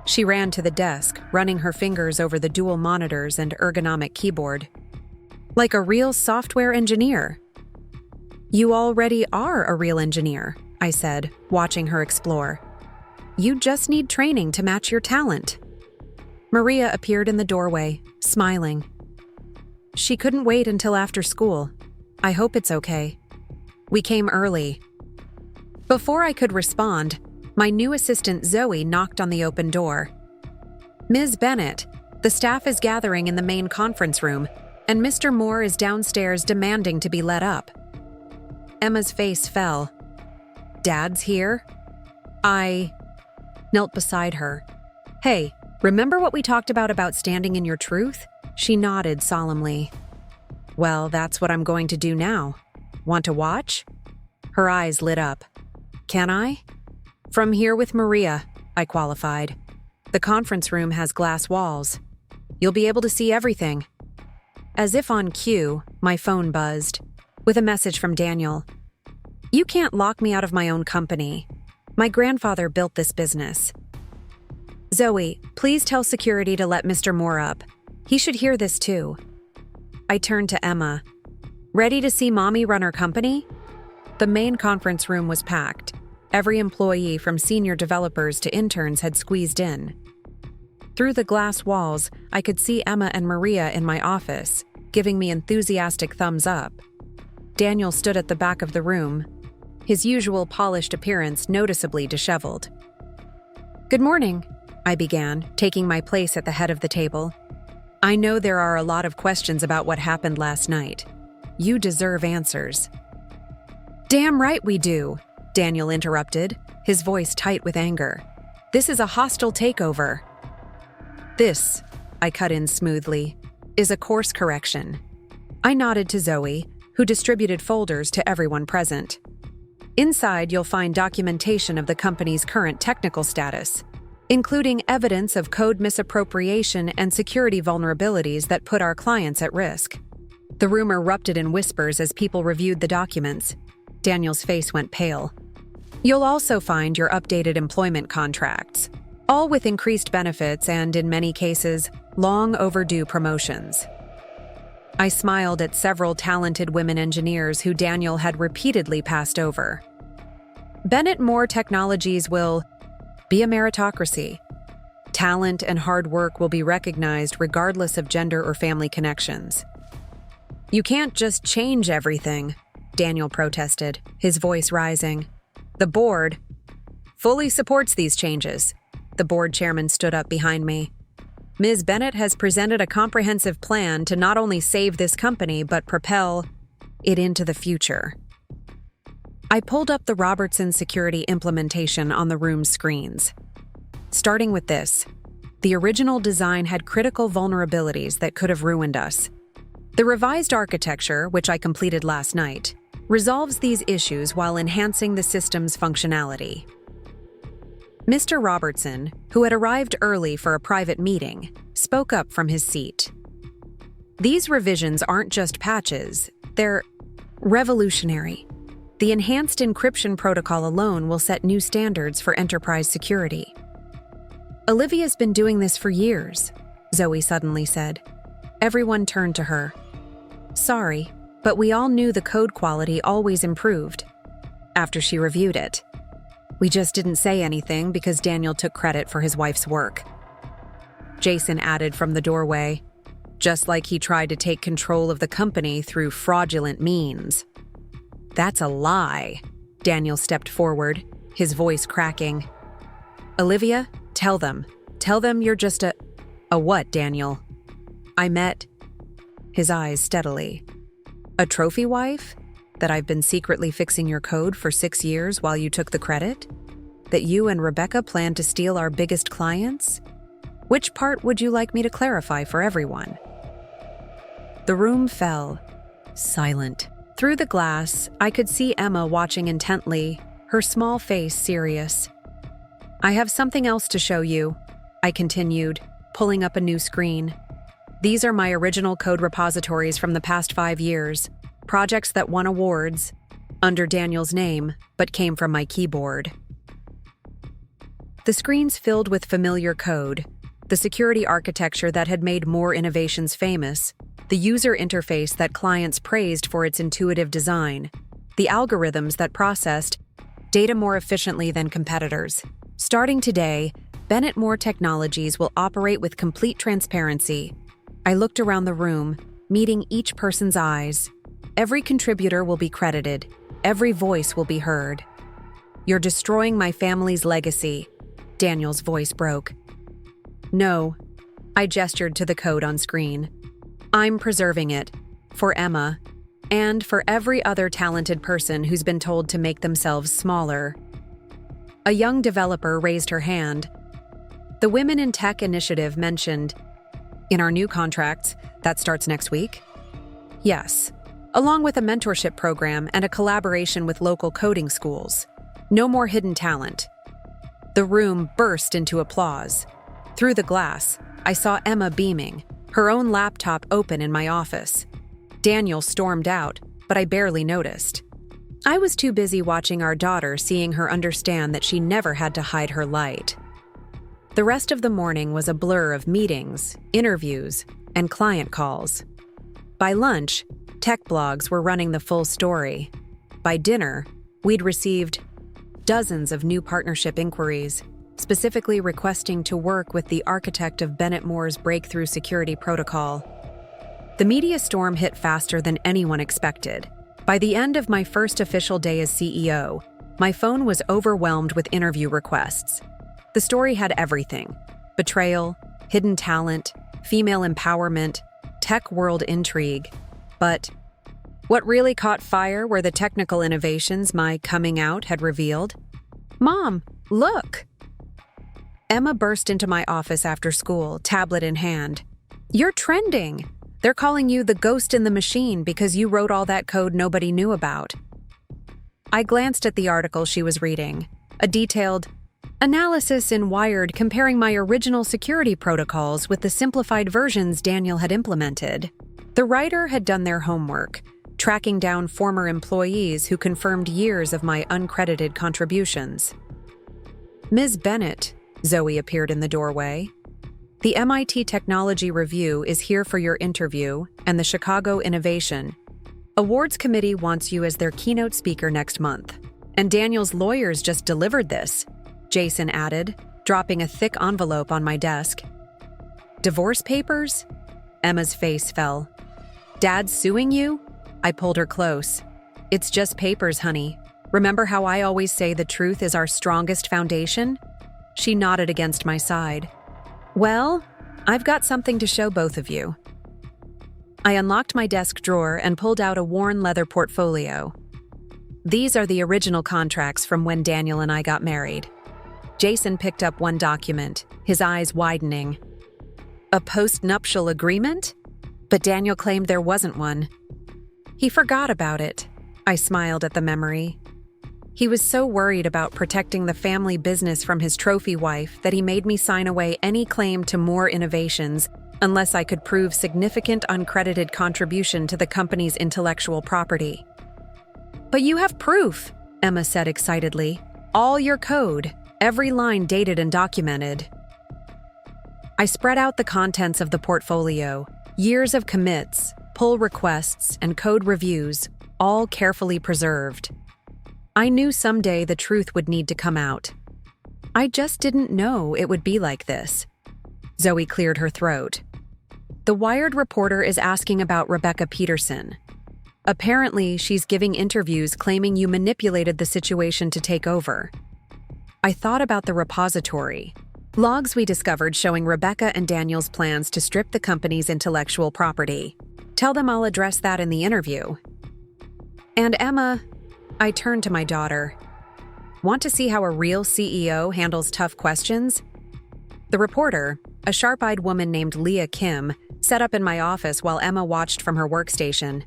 She ran to the desk, running her fingers over the dual monitors and ergonomic keyboard. Like a real software engineer. You already are a real engineer, I said, watching her explore. You just need training to match your talent. Maria appeared in the doorway, smiling. She couldn't wait until after school. I hope it's okay. We came early. Before I could respond, my new assistant Zoe knocked on the open door. Ms. Bennett, the staff is gathering in the main conference room, and Mr. Moore is downstairs demanding to be let up. Emma's face fell. Dad's here? I knelt beside her. Hey, remember what we talked about standing in your truth? She nodded solemnly. Well, that's what I'm going to do now. Want to watch? Her eyes lit up. Can I? From here with Maria, I qualified. The conference room has glass walls. You'll be able to see everything. As if on cue, My phone buzzed, with a message from Daniel. "You can't lock me out of my own company. My grandfather built this business." "Zoe, please tell security to let Mr. Moore up. He should hear this too." I turned to Emma. "Ready to see Mommy run her company?" The main conference room was packed. Every employee, from senior developers to interns, had squeezed in. Through the glass walls, I could see Emma and Maria in my office, giving me enthusiastic thumbs up. Daniel stood at the back of the room, his usual polished appearance noticeably disheveled. "Good morning," I began, taking my place at the head of the table. "I know there are a lot of questions about what happened last night. You deserve answers." "Damn right we do," Daniel interrupted, his voice tight with anger. "This is a hostile takeover." "This," I cut in smoothly, "is a course correction." I nodded to Zoe, who distributed folders to everyone present. Inside, you'll find documentation of the company's current technical status, including evidence of code misappropriation and security vulnerabilities that put our clients at risk. The room erupted in whispers as people reviewed the documents. Daniel's face went pale. "You'll also find your updated employment contracts, all with increased benefits and, in many cases, long overdue promotions." I smiled at several talented women engineers who Daniel had repeatedly passed over. "Bennett Moore Technologies will be a meritocracy. Talent and hard work will be recognized regardless of gender or family connections." "You can't just change everything," Daniel protested, his voice rising. "The board fully supports these changes." The board chairman stood up behind me. "Ms. Bennett has presented a comprehensive plan to not only save this company but propel it into the future." I pulled up the Robertson security implementation on the room's screens. Starting with this, the original design had critical vulnerabilities that could have ruined us. The revised architecture, which I completed last night, resolves these issues while enhancing the system's functionality. Mr. Robertson, who had arrived early for a private meeting, spoke up from his seat. "These revisions aren't just patches, they're revolutionary. The enhanced encryption protocol alone will set new standards for enterprise security." "Olivia's been doing this for years," Zoe suddenly said. Everyone turned to her. "Sorry, but we all knew the code quality always improved." After she reviewed it, "We just didn't say anything because Daniel took credit for his wife's work." Jason added from the doorway, "Just like he tried to take control of the company through fraudulent means." "That's a lie." Daniel stepped forward, his voice cracking. "Olivia, tell them. Tell them you're just a what, Daniel?" I met his eyes steadily. "A trophy wife? That I've been secretly fixing your code for 6 years while you took the credit? That you and Rebecca planned to steal our biggest clients? Which part would you like me to clarify for everyone?" The room fell, silent. Through the glass, I could see Emma watching intently, her small face serious. "I have something else to show you," I continued, pulling up a new screen. "These are my original code repositories from the past 5 years. Projects that won awards, under Daniel's name, but came from my keyboard." The screens filled with familiar code, the security architecture that had made Moore innovations famous, the user interface that clients praised for its intuitive design, the algorithms that processed data more efficiently than competitors. Starting today, Bennett Moore Technologies will operate with complete transparency. I looked around the room, meeting each person's eyes. Every contributor will be credited. Every voice will be heard. "You're destroying my family's legacy," Daniel's voice broke. "No," I gestured to the code on screen. "I'm preserving it, for Emma, and for every other talented person who's been told to make themselves smaller." A young developer raised her hand. "The Women in Tech initiative mentioned in our new contracts that starts next week?" "Yes, along with a mentorship program and a collaboration with local coding schools. No more hidden talent." The room burst into applause. Through the glass, I saw Emma beaming, her own laptop open in my office. Daniel stormed out, but I barely noticed. I was too busy watching our daughter, seeing her understand that she never had to hide her light. The rest of the morning was a blur of meetings, interviews, and client calls. By lunch, tech blogs were running the full story. By dinner, we'd received dozens of new partnership inquiries, specifically requesting to work with the architect of Bennett Moore's breakthrough security protocol. The media storm hit faster than anyone expected. By the end of my first official day as CEO, my phone was overwhelmed with interview requests. The story had everything: betrayal, hidden talent, female empowerment, tech world intrigue. But what really caught fire were the technical innovations my coming out had revealed. "Mom, look!" Emma burst into my office after school, tablet in hand. "You're trending! They're calling you the ghost in the machine because you wrote all that code nobody knew about." I glanced at the article she was reading, a detailed analysis in Wired comparing my original security protocols with the simplified versions Daniel had implemented. The writer had done their homework, tracking down former employees who confirmed years of my uncredited contributions. "Ms. Bennett," Zoe appeared in the doorway. "The MIT Technology Review is here for your interview, and the Chicago Innovation Awards Committee wants you as their keynote speaker next month. And Daniel's lawyers just delivered this," Jason added, dropping a thick envelope on my desk. "Divorce papers?" Emma's face fell. "Dad's suing you?" I pulled her close. "It's just papers, honey. Remember how I always say the truth is our strongest foundation?" She nodded against my side. "Well, I've got something to show both of you." I unlocked my desk drawer and pulled out a worn leather portfolio. "These are the original contracts from when Daniel and I got married." Jason picked up one document, his eyes widening. "A post-nuptial agreement?" But Daniel claimed there wasn't one. "He forgot about it." I smiled at the memory. He was so worried about protecting the family business from his trophy wife that he made me sign away any claim to more innovations unless I could prove significant uncredited contribution to the company's intellectual property. "But you have proof," Emma said excitedly. "All your code, every line dated and documented." I spread out the contents of the portfolio, years of commits, pull requests, and code reviews, all carefully preserved. I knew someday the truth would need to come out. I just didn't know it would be like this. Zoe cleared her throat. "The Wired reporter is asking about Rebecca Peterson. Apparently, she's giving interviews claiming you manipulated the situation to take over." I thought about the repository. Logs we discovered showing Rebecca and Daniel's plans to strip the company's intellectual property. "Tell them I'll address that in the interview." "And Emma," I turned to my daughter, "want to see how a real CEO handles tough questions?" The reporter, a sharp-eyed woman named Leah Kim, sat up in my office while Emma watched from her workstation.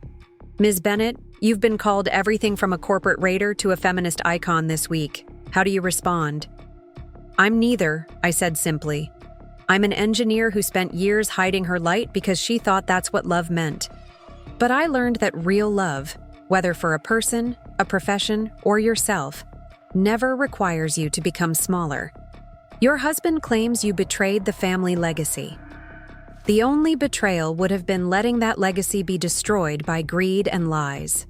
"Ms. Bennett, you've been called everything from a corporate raider to a feminist icon this week. How do you respond?" "I'm neither," I said simply. "I'm an engineer who spent years hiding her light because she thought that's what love meant. But I learned that real love, whether for a person, a profession, or yourself, never requires you to become smaller. Your husband claims you betrayed the family legacy. The only betrayal would have been letting that legacy be destroyed by greed and lies."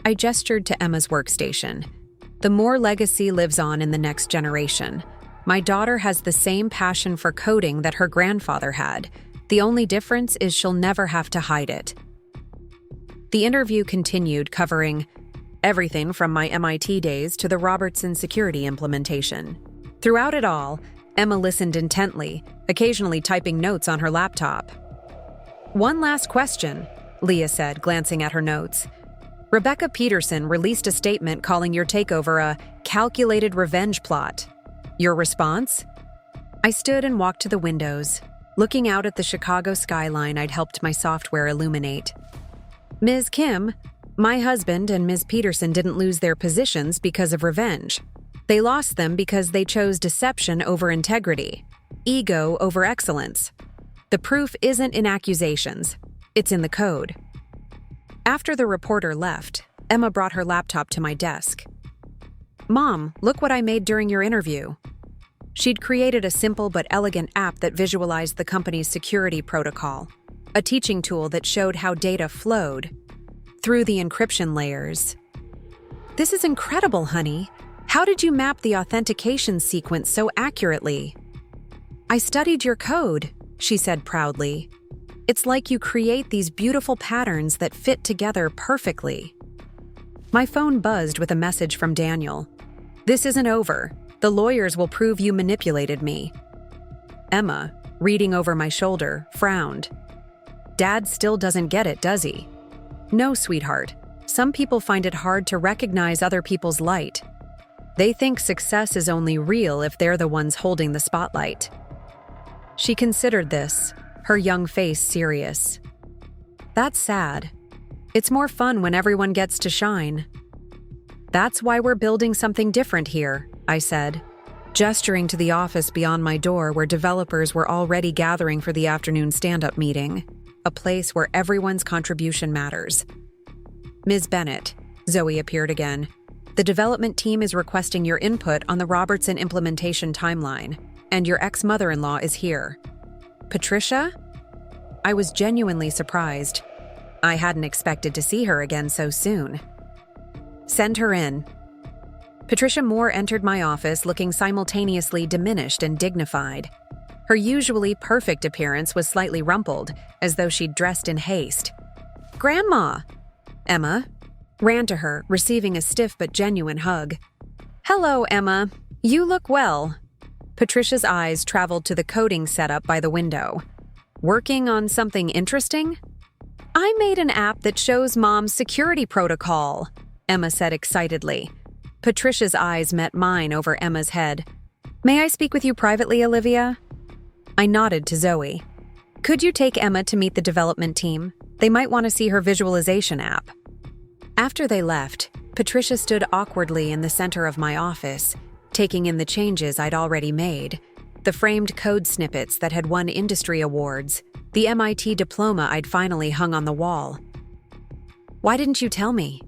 I gestured to Emma's workstation. "The Moore legacy lives on in the next generation. My daughter has the same passion for coding that her grandfather had. The only difference is she'll never have to hide it." The interview continued, covering everything from my MIT days to the Robertson security implementation. Throughout it all, Emma listened intently, occasionally typing notes on her laptop. "One last question," Leah said, glancing at her notes. "Rebecca Peterson released a statement calling your takeover a calculated revenge plot. Your response?" I stood and walked to the windows, looking out at the Chicago skyline I'd helped my software illuminate. "Ms. Kim, my husband and Ms. Peterson didn't lose their positions because of revenge. They lost them because they chose deception over integrity, ego over excellence. The proof isn't in accusations, it's in the code." After the reporter left, Emma brought her laptop to my desk. "Mom, look what I made during your interview." She'd created a simple but elegant app that visualized the company's security protocol, a teaching tool that showed how data flowed through the encryption layers. "This is incredible, honey. How did you map the authentication sequence so accurately?" "I studied your code," she said proudly. "It's like you create these beautiful patterns that fit together perfectly." My phone buzzed with a message from Daniel. "This isn't over. The lawyers will prove you manipulated me." Emma, reading over my shoulder, frowned. "Dad still doesn't get it, does he?" "No, sweetheart. Some people find it hard to recognize other people's light. They think success is only real if they're the ones holding the spotlight." She considered this, her young face serious. "That's sad. It's more fun when everyone gets to shine." "That's why we're building something different here," I said, gesturing to the office beyond my door where developers were already gathering for the afternoon stand-up meeting, a place where everyone's contribution matters. "Ms. Bennett," Zoe appeared again, "the development team is requesting your input on the Robertson implementation timeline, and your ex-mother-in-law is here." "Patricia?" I was genuinely surprised. I hadn't expected to see her again so soon. "Send her in." Patricia Moore entered my office looking simultaneously diminished and dignified. Her usually perfect appearance was slightly rumpled, as though she'd dressed in haste. "Grandma!" Emma ran to her, receiving a stiff but genuine hug. "Hello, Emma. You look well." Patricia's eyes traveled to the coding setup by the window. "Working on something interesting?" "I made an app that shows Mom's security protocol," Emma said excitedly. Patricia's eyes met mine over Emma's head. "May I speak with you privately, Olivia?" I nodded to Zoe. "Could you take Emma to meet the development team? They might want to see her visualization app." After they left, Patricia stood awkwardly in the center of my office, taking in the changes I'd already made, the framed code snippets that had won industry awards, the MIT diploma I'd finally hung on the wall. "Why didn't you tell me?"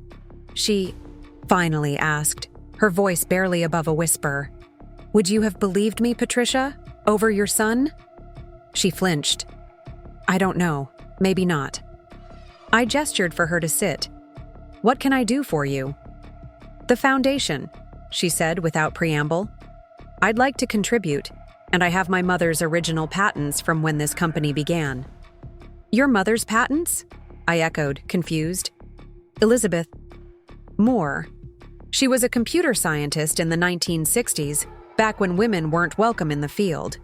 she finally asked, her voice barely above a whisper. "Would you have believed me, Patricia, over your son?" She flinched. "I don't know. Maybe not." I gestured for her to sit. "What can I do for you?" "The foundation," she said without preamble. "I'd like to contribute, and I have my mother's original patents from when this company began." "Your mother's patents?" I echoed, confused. "Elizabeth Moore. She was a computer scientist in the 1960s, back when women weren't welcome in the field."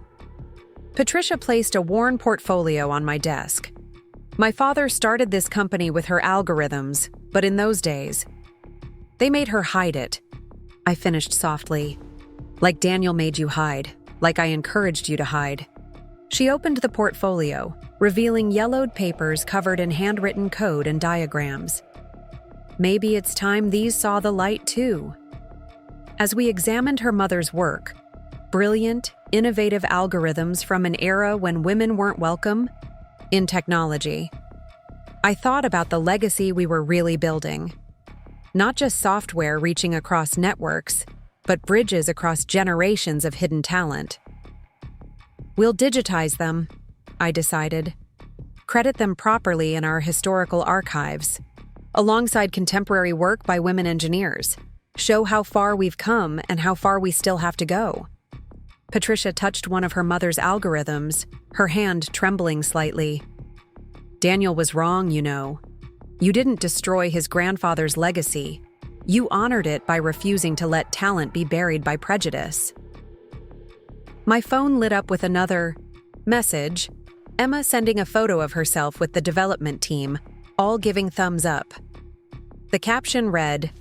Patricia placed a worn portfolio on my desk. "My father started this company with her algorithms, but in those days, they made her hide it." I finished softly. "Like Daniel made you hide, like I encouraged you to hide." She opened the portfolio, revealing yellowed papers covered in handwritten code and diagrams. Maybe it's time these saw the light too. As we examined her mother's work, brilliant, innovative algorithms from an era when women weren't welcome in technology, I thought about the legacy we were really building. Not just software reaching across networks, but bridges across generations of hidden talent. "We'll digitize them," I decided. "Credit them properly in our historical archives, alongside contemporary work by women engineers. Show how far we've come and how far we still have to go." Patricia touched one of her mother's algorithms, her hand trembling slightly. "Daniel was wrong, you know. You didn't destroy his grandfather's legacy. You honored it by refusing to let talent be buried by prejudice." My phone lit up with another message, Emma sending a photo of herself with the development team, all giving thumbs up. The caption read,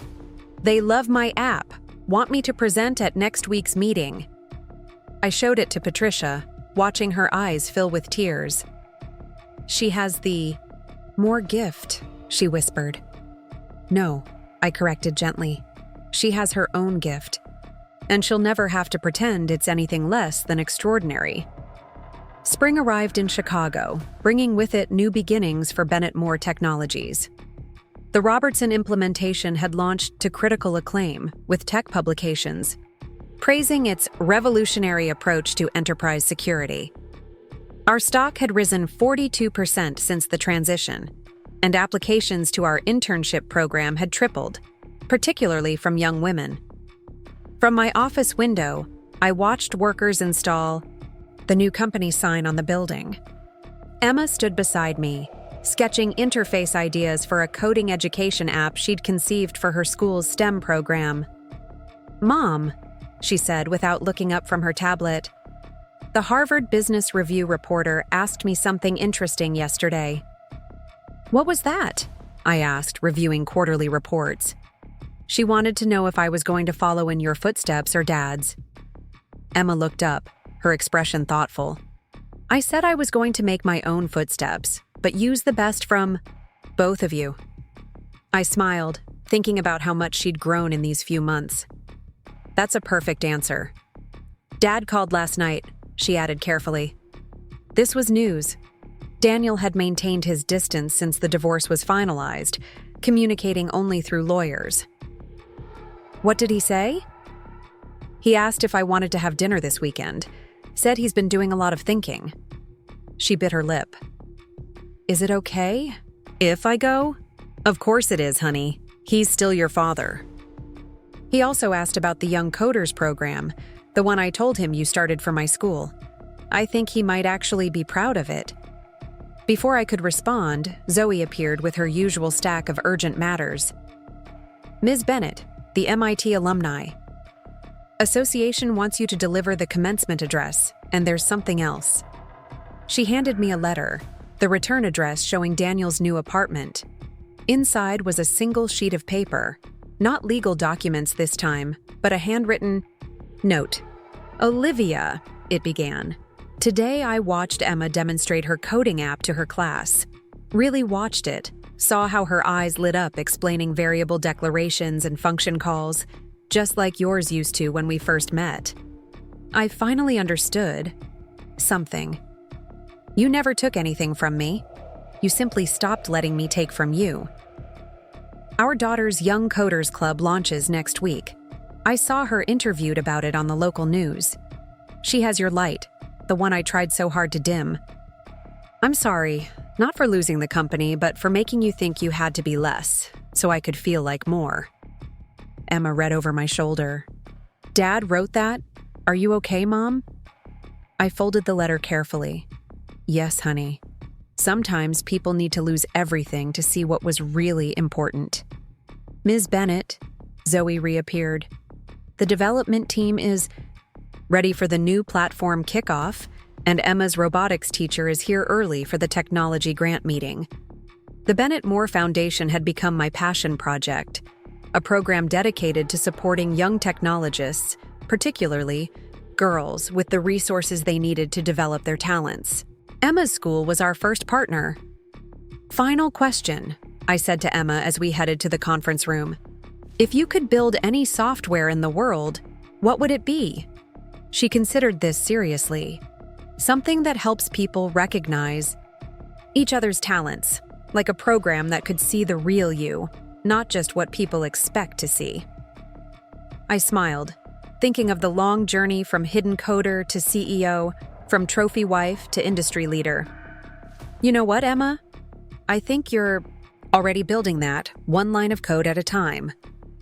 "They love my app. Want me to present at next week's meeting." I showed it to Patricia, watching her eyes fill with tears. "She has the more gift," she whispered. "No," I corrected gently. "She has her own gift, and she'll never have to pretend it's anything less than extraordinary." Spring arrived in Chicago, bringing with it new beginnings for Bennett Moore Technologies. The Robertson implementation had launched to critical acclaim with tech publications, praising its revolutionary approach to enterprise security. Our stock had risen 42% since the transition, and applications to our internship program had tripled, particularly from young women. From my office window, I watched workers install the new company sign on the building. Emma stood beside me, sketching interface ideas for a coding education app she'd conceived for her school's STEM program. "Mom," she said without looking up from her tablet, "the Harvard Business Review reporter asked me something interesting yesterday." "What was that?" I asked, reviewing quarterly reports. "She wanted to know if I was going to follow in your footsteps or Dad's." Emma looked up, her expression thoughtful. "I said I was going to make my own footsteps, but use the best from both of you." I smiled, thinking about how much she'd grown in these few months. "That's a perfect answer." "Dad called last night," she added carefully. This was news. Daniel had maintained his distance since the divorce was finalized, communicating only through lawyers. "What did he say?" "He asked if I wanted to have dinner this weekend. Said he's been doing a lot of thinking." She bit her lip. "Is it okay if I go?" "Of course it is, honey. He's still your father." He also asked about the Young Coders program, the one I told him you started for my school. I think he might actually be proud of it. Before I could respond, Zoe appeared with her usual stack of urgent matters. "Ms. Bennett, the MIT alumni. Association wants you to deliver the commencement address, and there's something else." She handed me a letter, the return address showing Daniel's new apartment. Inside was a single sheet of paper, not legal documents this time, but a handwritten note. "Olivia," it began. "Today I watched Emma demonstrate her coding app to her class. Really watched it, saw how her eyes lit up explaining variable declarations and function calls, just like yours used to when we first met. I finally understood something. You never took anything from me. You simply stopped letting me take from you. Our daughter's Young Coders Club launches next week. I saw her interviewed about it on the local news. She has your light, the one I tried so hard to dim. I'm sorry, not for losing the company, but for making you think you had to be less, so I could feel like more." Emma read over my shoulder. "Dad wrote that? Are you okay, Mom?" I folded the letter carefully. "Yes, honey. Sometimes people need to lose everything to see what was really important." "Ms. Bennett," Zoe reappeared. "The development team is ready for the new platform kickoff, and Emma's robotics teacher is here early for the technology grant meeting." The Bennett Moore Foundation had become my passion project, a program dedicated to supporting young technologists, particularly girls, with the resources they needed to develop their talents. Emma's school was our first partner. "Final question," I said to Emma as we headed to the conference room. "If you could build any software in the world, what would it be?" She considered this seriously. "Something that helps people recognize each other's talents, like a program that could see the real you, not just what people expect to see." I smiled, thinking of the long journey from hidden coder to CEO, from trophy wife to industry leader. "You know what, Emma? I think you're already building that, one line of code at a time."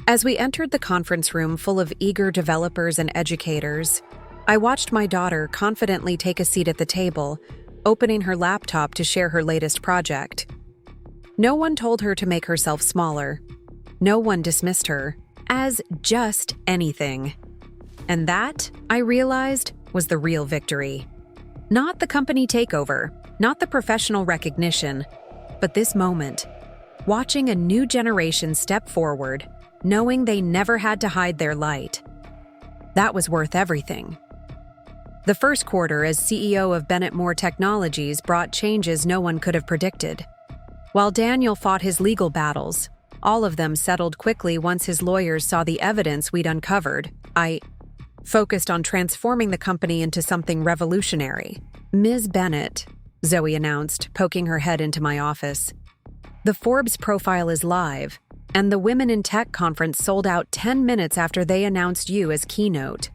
As we entered the conference room full of eager developers and educators, I watched my daughter confidently take a seat at the table, opening her laptop to share her latest project. No one told her to make herself smaller. No one dismissed her as just anything. And that, I realized, was the real victory. Not the company takeover, not the professional recognition, but this moment, watching a new generation step forward, knowing they never had to hide their light. That was worth everything. The first quarter as CEO of Bennett Moore Technologies brought changes no one could have predicted. While Daniel fought his legal battles, all of them settled quickly once his lawyers saw the evidence we'd uncovered. I focused on transforming the company into something revolutionary. "Ms. Bennett," Zoe announced, poking her head into my office. The Forbes profile is live, and the Women in Tech conference sold out 10 minutes after they announced you as keynote.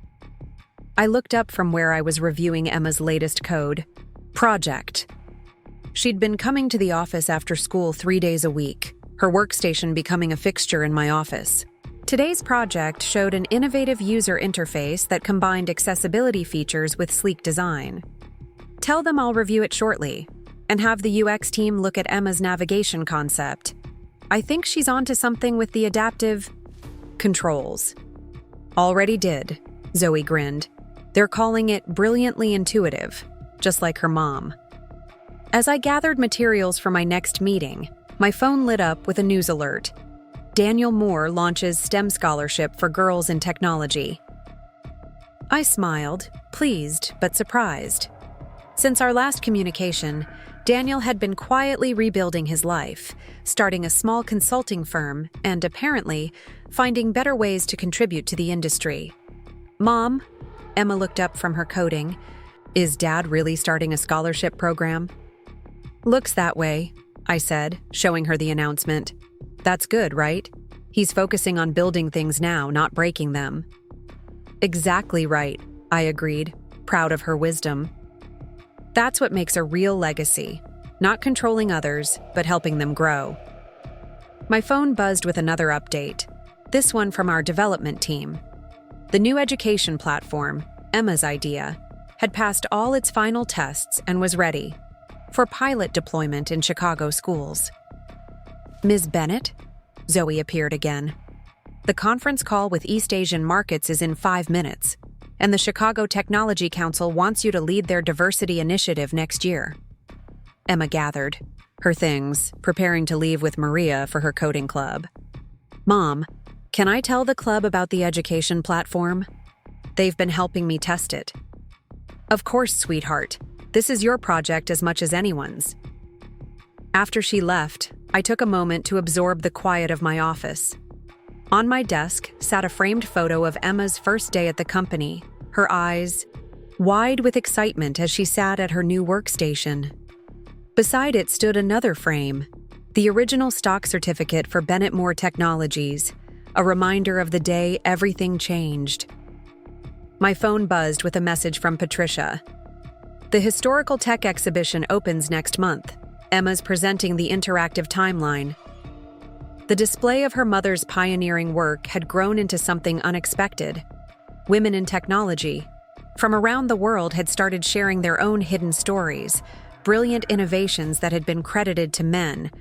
I looked up from where I was reviewing Emma's latest code, project. She'd been coming to the office after school 3 days a week, her workstation becoming a fixture in my office. Today's project showed an innovative user interface that combined accessibility features with sleek design. Tell them I'll review it shortly, and have the UX team look at Emma's navigation concept. I think she's onto something with the adaptive controls. Already did, Zoe grinned. They're calling it brilliantly intuitive, just like her mom. As I gathered materials for my next meeting, my phone lit up with a news alert. Daniel Moore launches STEM scholarship for girls in technology. I smiled, pleased but surprised. Since our last communication, Daniel had been quietly rebuilding his life, starting a small consulting firm and, apparently, finding better ways to contribute to the industry. Mom, Emma looked up from her coding, is Dad really starting a scholarship program? Looks that way, I said, showing her the announcement. That's good, right? He's focusing on building things now, not breaking them. Exactly right, I agreed, proud of her wisdom. That's what makes a real legacy, not controlling others, but helping them grow. My phone buzzed with another update, this one from our development team. The new education platform, Emma's idea, had passed all its final tests and was ready for pilot deployment in Chicago schools. Ms. Bennett? Zoe appeared again. The conference call with East Asian markets is in 5 minutes, and the Chicago Technology Council wants you to lead their diversity initiative next year. Emma gathered her things, preparing to leave with Maria for her coding club. Mom, can I tell the club about the education platform? They've been helping me test it. Of course, sweetheart. This is your project as much as anyone's. After she left, I took a moment to absorb the quiet of my office. On my desk sat a framed photo of Emma's first day at the company, her eyes wide with excitement as she sat at her new workstation. Beside it stood another frame, the original stock certificate for Bennett Moore Technologies, a reminder of the day everything changed. My phone buzzed with a message from Patricia. The Historical Tech exhibition opens next month. Emma's presenting the interactive timeline. The display of her mother's pioneering work had grown into something unexpected. Women in technology from around the world had started sharing their own hidden stories, brilliant innovations that had been credited to men,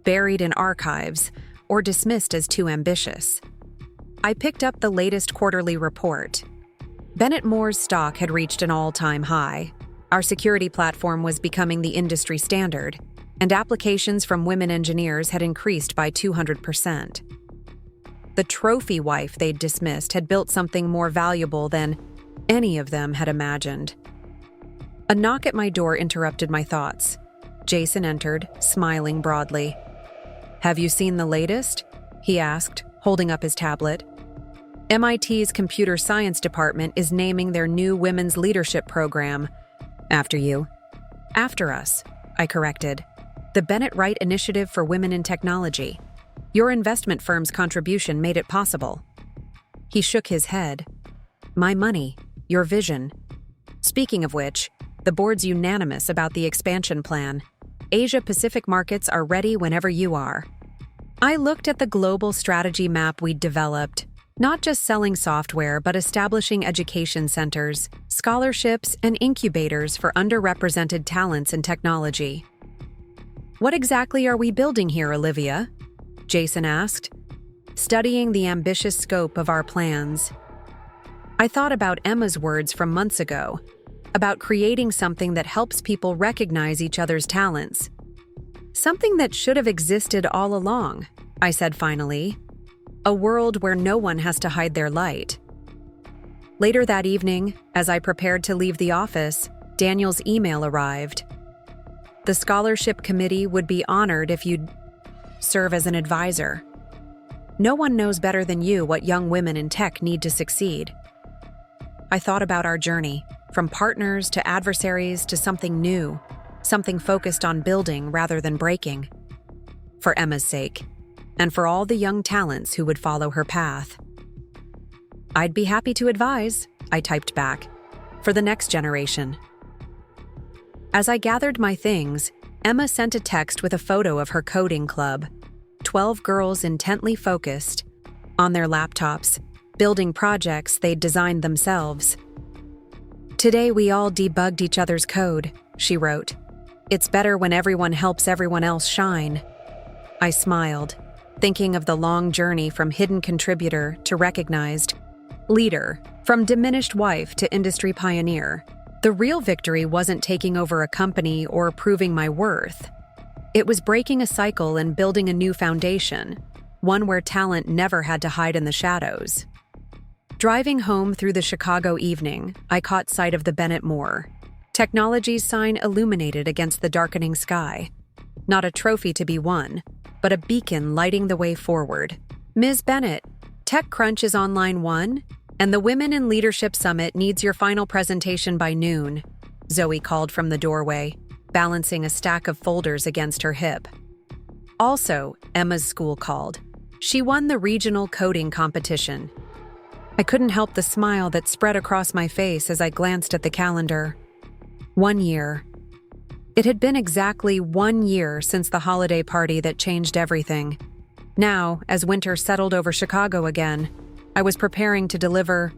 buried in archives, or dismissed as too ambitious. I picked up the latest quarterly report. Bennett Moore's stock had reached an all-time high. Our security platform was becoming the industry standard, and applications from women engineers had increased by 200%. The trophy wife they'd dismissed had built something more valuable than any of them had imagined. A knock at my door interrupted my thoughts. Jason entered, smiling broadly. "Have you seen the latest?" he asked, holding up his tablet. MIT's computer science department is naming their new women's leadership program. After you. After us, I corrected. The Bennett Wright Initiative for Women in Technology. Your investment firm's contribution made it possible. He shook his head. My money, your vision. Speaking of which, the board's unanimous about the expansion plan. Asia-Pacific markets are ready whenever you are. I looked at the global strategy map we'd developed, not just selling software, but establishing education centers, scholarships, and incubators for underrepresented talents in technology. What exactly are we building here, Olivia? Jason asked, studying the ambitious scope of our plans. I thought about Emma's words from months ago, about creating something that helps people recognize each other's talents. Something that should have existed all along, I said finally. A world where no one has to hide their light. Later that evening, as I prepared to leave the office, Daniel's email arrived. The scholarship committee would be honored if you'd serve as an advisor. No one knows better than you what young women in tech need to succeed. I thought about our journey, from partners to adversaries to something new, something focused on building rather than breaking. for Emma's sake, and for all the young talents who would follow her path. "I'd be happy to advise," I typed back, "for the next generation." As I gathered my things, Emma sent a text with a photo of her coding club, 12 girls intently focused, on their laptops, building projects they'd designed themselves. "Today we all debugged each other's code," she wrote. "It's better when everyone helps everyone else shine." I smiled, thinking of the long journey from hidden contributor to recognized leader, from diminished wife to industry pioneer. The real victory wasn't taking over a company or proving my worth. It was breaking a cycle and building a new foundation, one where talent never had to hide in the shadows. Driving home through the Chicago evening, I caught sight of the Bennett Moore Technologies sign illuminated against the darkening sky. Not a trophy to be won, but a beacon lighting the way forward. "Ms. Bennett, TechCrunch is on line 1, and the Women in Leadership Summit needs your final presentation by noon," Zoe called from the doorway, balancing a stack of folders against her hip. Also, Emma's school called. She won the regional coding competition. I couldn't help the smile that spread across my face as I glanced at the calendar. 1 year. It had been exactly 1 year since the holiday party that changed everything. Now, as winter settled over Chicago again, I was preparing to deliver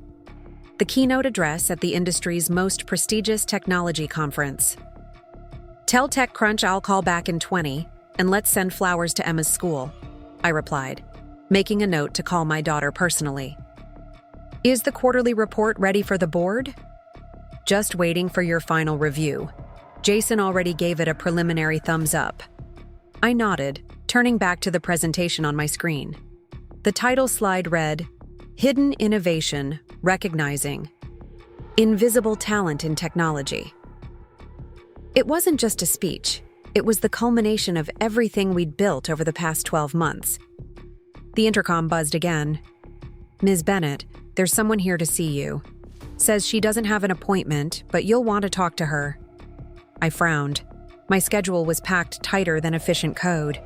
the keynote address at the industry's most prestigious technology conference. "Tell TechCrunch I'll call back in 20, and let's send flowers to Emma's school," I replied, making a note to call my daughter personally. "Is the quarterly report ready for the board?" "Just waiting for your final review. Jason already gave it a preliminary thumbs up." I nodded, turning back to the presentation on my screen. The title slide read, "Hidden Innovation, Recognizing Invisible Talent in Technology." It wasn't just a speech. It was the culmination of everything we'd built over the past 12 months. The intercom buzzed again. "Ms. Bennett, there's someone here to see you. Says she doesn't have an appointment, but you'll want to talk to her." I frowned. My schedule was packed tighter than efficient code.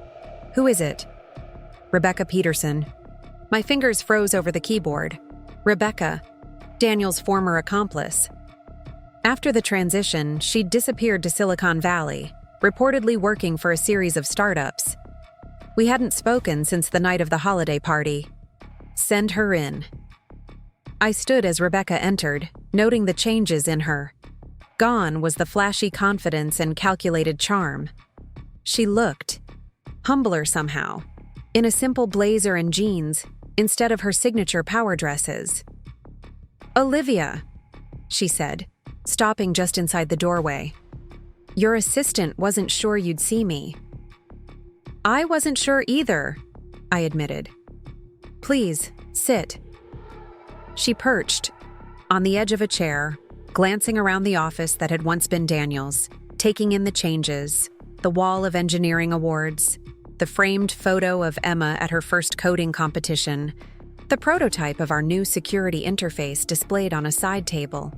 "Who is it?" "Rebecca Peterson." My fingers froze over the keyboard. Rebecca, Daniel's former accomplice. After the transition, she'd disappeared to Silicon Valley, reportedly working for a series of startups. We hadn't spoken since the night of the holiday party. "Send her in." I stood as Rebecca entered, noting the changes in her. Gone was the flashy confidence and calculated charm. She looked humbler somehow, in a simple blazer and jeans, instead of her signature power dresses. "Olivia," she said, stopping just inside the doorway. "Your assistant wasn't sure you'd see me." "I wasn't sure either," I admitted. "Please, sit." She perched on the edge of a chair, glancing around the office that had once been Daniel's, taking in the changes, the wall of engineering awards, the framed photo of Emma at her first coding competition, the prototype of our new security interface displayed on a side table.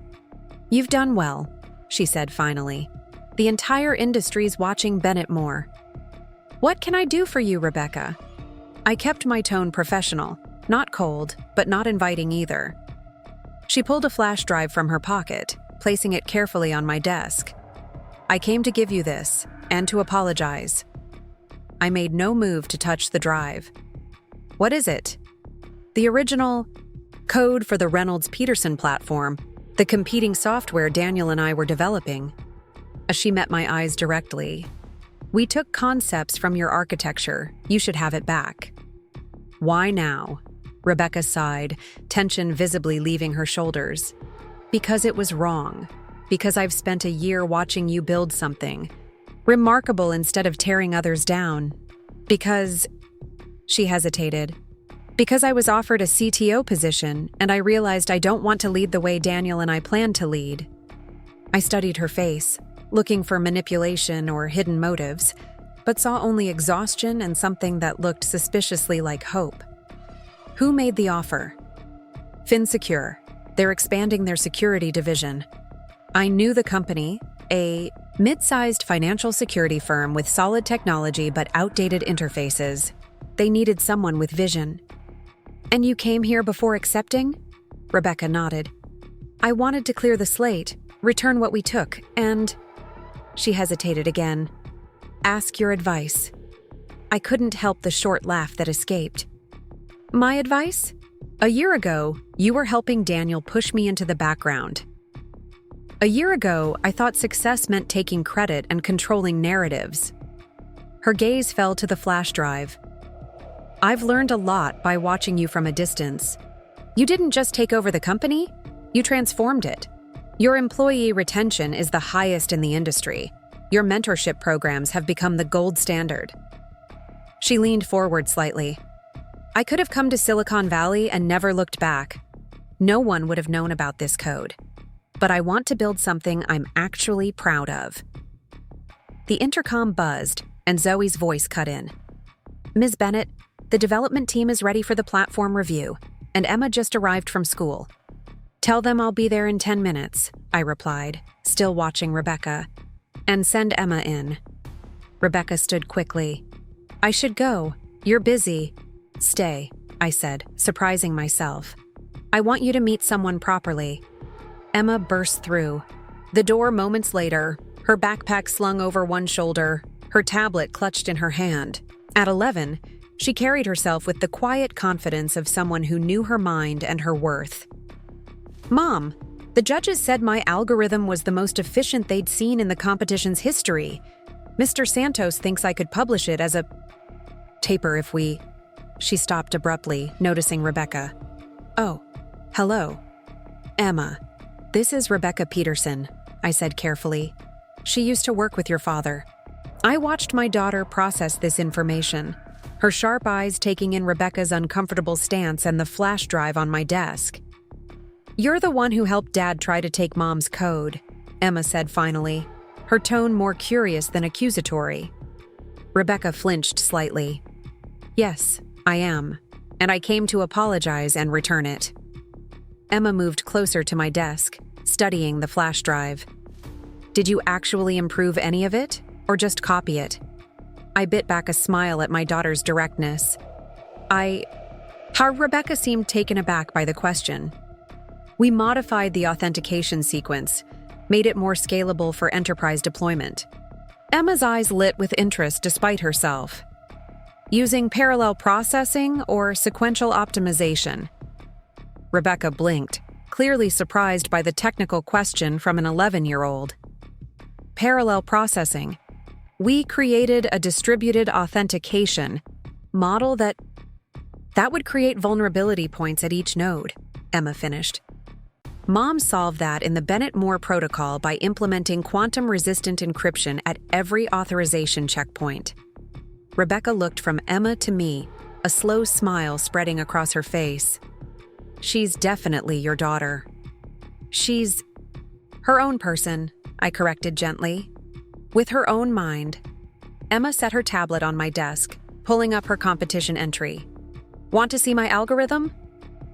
"You've done well," she said finally. "The entire industry's watching Bennett Moore." "What can I do for you, Rebecca?" I kept my tone professional, not cold, but not inviting either. She pulled a flash drive from her pocket, placing it carefully on my desk. "I came to give you this, and to apologize." I made no move to touch the drive. "What is it?" "The original code for the Reynolds-Peterson platform, the competing software Daniel and I were developing." As she met my eyes directly, "We took concepts from your architecture. You should have it back." "Why now?" Rebecca sighed, tension visibly leaving her shoulders. "Because it was wrong. Because I've spent a year watching you build something remarkable instead of tearing others down. Because..." She hesitated. "Because I was offered a CTO position, and I realized I don't want to lead the way Daniel and I plan to lead." I studied her face, looking for manipulation or hidden motives, but saw only exhaustion and something that looked suspiciously like hope. "Who made the offer?" "FinSecure. They're expanding their security division." I knew the company, a Mid-sized financial security firm with solid technology but outdated interfaces. They needed someone with vision. And you came here before accepting? Rebecca nodded. I wanted to clear the slate, return what we took, and... She hesitated again. Ask your advice. I couldn't help the short laugh that escaped. My advice? A year ago, you were helping Daniel push me into the background. A year ago, I thought success meant taking credit and controlling narratives. Her gaze fell to the flash drive. I've learned a lot by watching you from a distance. You didn't just take over the company, you transformed it. Your employee retention is the highest in the industry. Your mentorship programs have become the gold standard. She leaned forward slightly. I could have come to Silicon Valley and never looked back. No one would have known about this code. But I want to build something I'm actually proud of. The intercom buzzed, and Zoe's voice cut in. Ms. Bennett, the development team is ready for the platform review, and Emma just arrived from school. Tell them I'll be there in 10 minutes, I replied, still watching Rebecca. And send Emma in. Rebecca stood quickly. I should go. You're busy. Stay, I said, surprising myself. I want you to meet someone properly. Emma burst through. The door moments later, her backpack slung over one shoulder, her tablet clutched in her hand. At 11, she carried herself with the quiet confidence of someone who knew her mind and her worth. Mom, the judges said my algorithm was the most efficient they'd seen in the competition's history. Mr. Santos thinks I could publish it as a taper if we... She stopped abruptly, noticing Rebecca. Oh, hello. Emma. This is Rebecca Peterson, I said carefully. She used to work with your father. I watched my daughter process this information, her sharp eyes taking in Rebecca's uncomfortable stance and the flash drive on my desk. You're the one who helped Dad try to take Mom's code, Emma said finally, her tone more curious than accusatory. Rebecca flinched slightly. Yes, I am, and I came to apologize and return it. Emma moved closer to my desk, studying the flash drive. Did you actually improve any of it, or just copy it? I bit back a smile at my daughter's directness. How Rebecca seemed taken aback by the question. We modified the authentication sequence, made it more scalable for enterprise deployment. Emma's eyes lit with interest despite herself. Using parallel processing or sequential optimization? Rebecca blinked, clearly surprised by the technical question from an 11-year-old. Parallel processing. We created a distributed authentication model that would create vulnerability points at each node, Emma finished. Mom solved that in the Bennett-Moore protocol by implementing quantum-resistant encryption at every authorization checkpoint. Rebecca looked from Emma to me, a slow smile spreading across her face. She's definitely your daughter. She's her own person, I corrected gently. With her own mind. Emma set her tablet on my desk, pulling up her competition entry. Want to see my algorithm?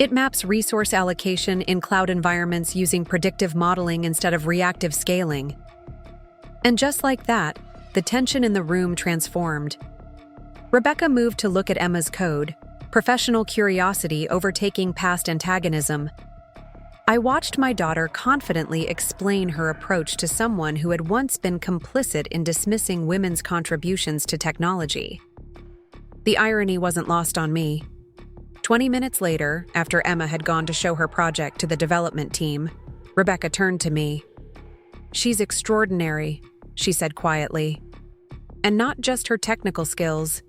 It maps resource allocation in cloud environments using predictive modeling instead of reactive scaling. And just like that, the tension in the room transformed. Rebecca moved to look at Emma's code, professional curiosity overtaking past antagonism. I watched my daughter confidently explain her approach to someone who had once been complicit in dismissing women's contributions to technology. The irony wasn't lost on me. 20 minutes later, after Emma had gone to show her project to the development team, Rebecca turned to me. She's extraordinary, she said quietly. And not just her technical skills,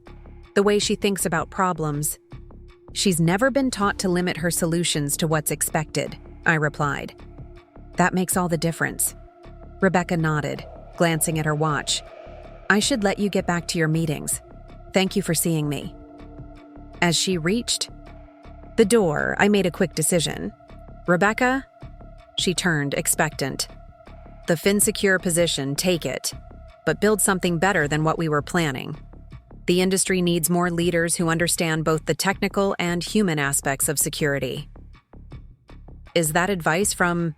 the way she thinks about problems. She's never been taught to limit her solutions to what's expected, I replied. That makes all the difference. Rebecca nodded, glancing at her watch. I should let you get back to your meetings. Thank you for seeing me. As she reached the door, I made a quick decision. Rebecca? She turned, expectant. The FinSecure position, take it. But build something better than what we were planning. The industry needs more leaders who understand both the technical and human aspects of security. Is that advice from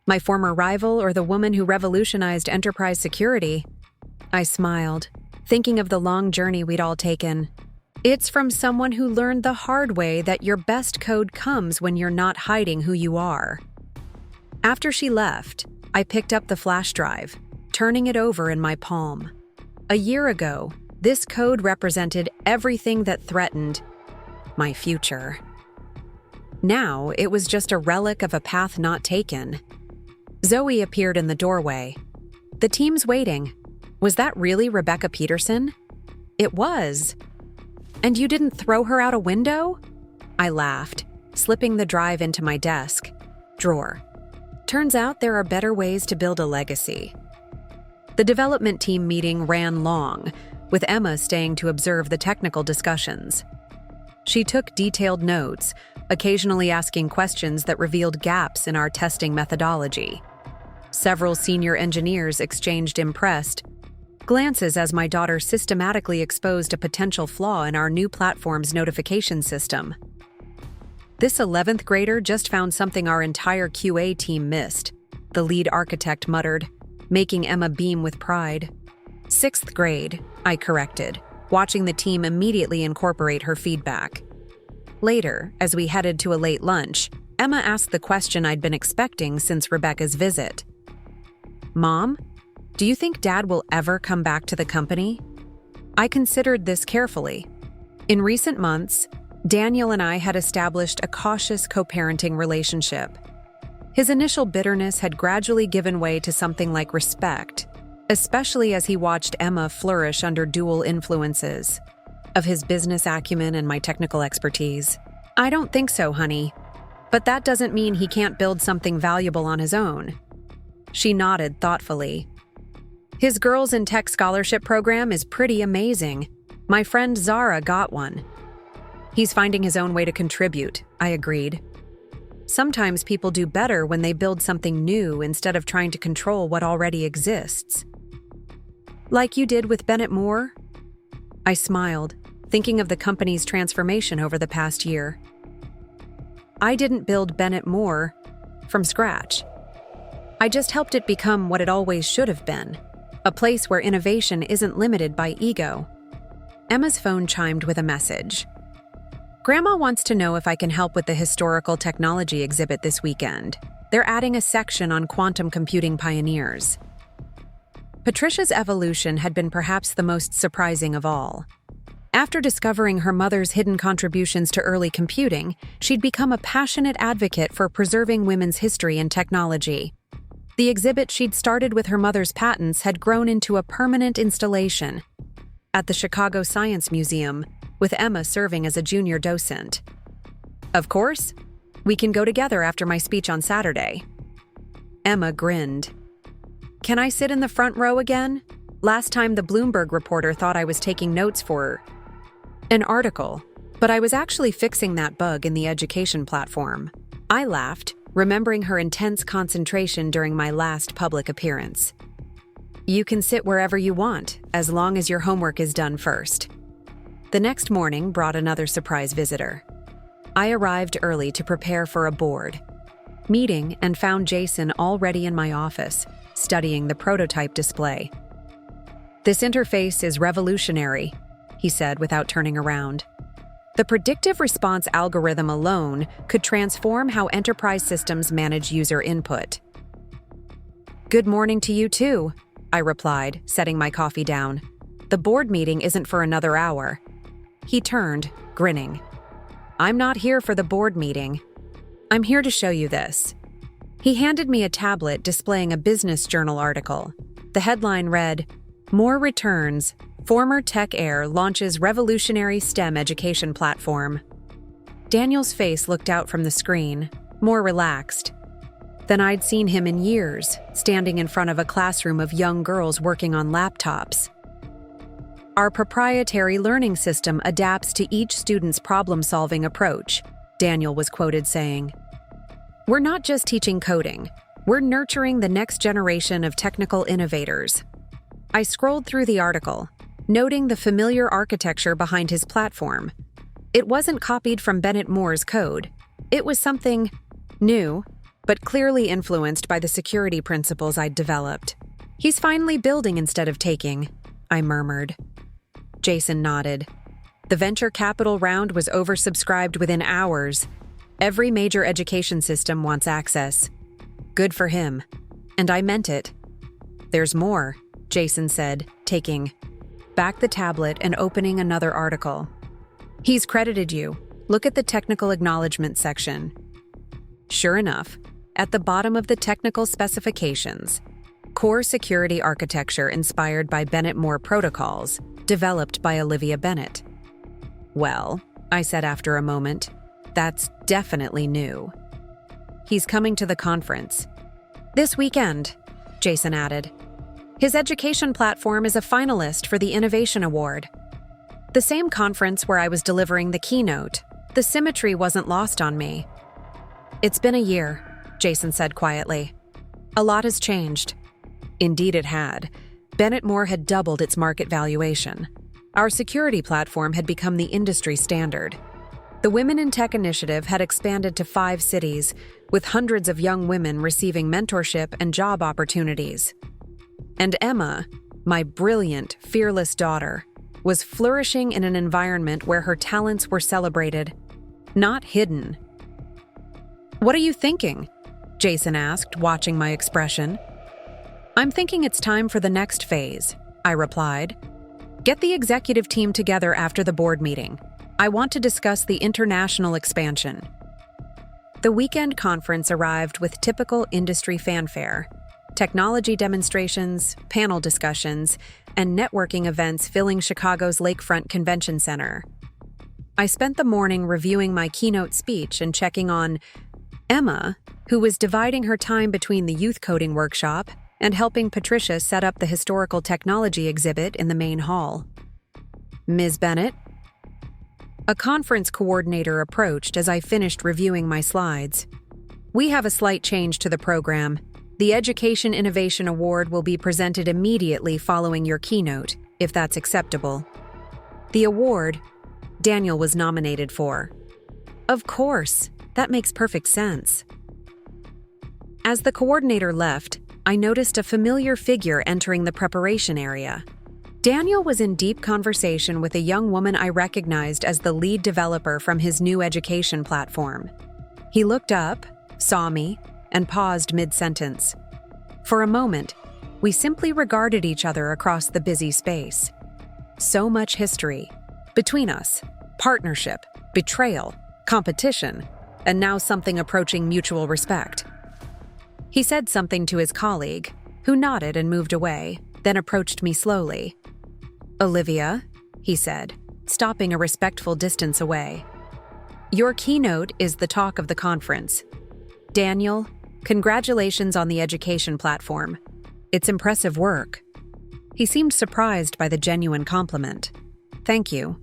My former rival or the woman who revolutionized enterprise security? I smiled, thinking of the long journey we'd all taken. It's from someone who learned the hard way that your best code comes when you're not hiding who you are. After she left, I picked up the flash drive, turning it over in my palm. A year ago, this code represented everything that threatened my future. Now, it was just a relic of a path not taken. Zoe appeared in the doorway. The team's waiting. Was that really Rebecca Peterson? It was. And you didn't throw her out a window? I laughed, slipping the drive into my desk drawer. Turns out there are better ways to build a legacy. The development team meeting ran long, with Emma staying to observe the technical discussions. She took detailed notes, occasionally asking questions that revealed gaps in our testing methodology. Several senior engineers exchanged impressed glances as my daughter systematically exposed a potential flaw in our new platform's notification system. This 11th grader just found something our entire QA team missed, the lead architect muttered, making Emma beam with pride. 6th grade, I corrected, watching the team immediately incorporate her feedback. Later, as we headed to a late lunch, Emma asked the question I'd been expecting since Rebecca's visit. Mom, do you think Dad will ever come back to the company? I considered this carefully. In recent months, Daniel and I had established a cautious co-parenting relationship. His initial bitterness had gradually given way to something like respect, especially as he watched Emma flourish under dual influences of his business acumen and my technical expertise. I don't think so, honey. But that doesn't mean he can't build something valuable on his own. She nodded thoughtfully. His Girls in Tech scholarship program is pretty amazing. My friend Zara got one. He's finding his own way to contribute, I agreed. Sometimes people do better when they build something new instead of trying to control what already exists. Like you did with Bennett Moore? I smiled, thinking of the company's transformation over the past year. I didn't build Bennett Moore from scratch. I just helped it become what it always should have been, a place where innovation isn't limited by ego. Emma's phone chimed with a message. Grandma wants to know if I can help with the historical technology exhibit this weekend. They're adding a section on quantum computing pioneers. Patricia's evolution had been perhaps the most surprising of all. After discovering her mother's hidden contributions to early computing, she'd become a passionate advocate for preserving women's history and technology. The exhibit she'd started with her mother's patents had grown into a permanent installation at the Chicago Science Museum, with Emma serving as a junior docent. Of course, we can go together after my speech on Saturday. Emma grinned. Can I sit in the front row again? Last time the Bloomberg reporter thought I was taking notes for an article, but I was actually fixing that bug in the education platform. I laughed, remembering her intense concentration during my last public appearance. You can sit wherever you want, as long as your homework is done first. The next morning brought another surprise visitor. I arrived early to prepare for a board meeting and found Jason already in my office, studying the prototype display. This interface is revolutionary, he said without turning around. The predictive response algorithm alone could transform how enterprise systems manage user input. Good morning to you too, I replied, setting my coffee down. The board meeting isn't for another hour. He turned, grinning. I'm not here for the board meeting. I'm here to show you this. He handed me a tablet displaying a business journal article. The headline read, More Returns, Former Tech Heir Launches Revolutionary STEM Education Platform. Daniel's face looked out from the screen, more relaxed than I'd seen him in years, standing in front of a classroom of young girls working on laptops. Our proprietary learning system adapts to each student's problem-solving approach, Daniel was quoted saying. We're not just teaching coding, we're nurturing the next generation of technical innovators. I scrolled through the article, noting the familiar architecture behind his platform. It wasn't copied from Bennett Moore's code. It was something new, but clearly influenced by the security principles I'd developed. "He's finally building instead of taking," I murmured. Jason nodded. The venture capital round was oversubscribed within hours. Every major education system wants access. Good for him. And I meant it. "There's more," Jason said, taking back the tablet and opening another article. "He's credited you. Look at the technical acknowledgement section." Sure enough, at the bottom of the technical specifications, core security architecture inspired by Bennett Moore protocols, developed by Olivia Bennett. "Well," I said after a moment, "that's definitely new." "He's coming to the conference this weekend," Jason added. "His education platform is a finalist for the Innovation Award." The same conference where I was delivering the keynote. The symmetry wasn't lost on me. "It's been a year," Jason said quietly. "A lot has changed." Indeed it had. Bennett Moore had doubled its market valuation. Our security platform had become the industry standard. The Women in Tech initiative had expanded to 5 cities, with hundreds of young women receiving mentorship and job opportunities. And Emma, my brilliant, fearless daughter, was flourishing in an environment where her talents were celebrated, not hidden. "What are you thinking?" Jason asked, watching my expression. "I'm thinking it's time for the next phase," I replied. "Get the executive team together after the board meeting. I want to discuss the international expansion." The weekend conference arrived with typical industry fanfare. Technology demonstrations, panel discussions, and networking events filling Chicago's Lakefront Convention Center. I spent the morning reviewing my keynote speech and checking on Emma, who was dividing her time between the youth coding workshop and helping Patricia set up the historical technology exhibit in the main hall. "Ms. Bennett?" A conference coordinator approached as I finished reviewing my slides. "We have a slight change to the program. The Education Innovation Award will be presented immediately following your keynote, if that's acceptable." The award Daniel was nominated for. Of course, that makes perfect sense. As the coordinator left, I noticed a familiar figure entering the preparation area. Daniel was in deep conversation with a young woman I recognized as the lead developer from his new education platform. He looked up, saw me, and paused mid-sentence. For a moment, we simply regarded each other across the busy space. So much history between us: partnership, betrayal, competition, and now something approaching mutual respect. He said something to his colleague, who nodded and moved away, then approached me slowly. "Olivia," he said, stopping a respectful distance away. "Your keynote is the talk of the conference. Daniel, congratulations on the education platform. It's impressive work." He seemed surprised by the genuine compliment. "Thank you.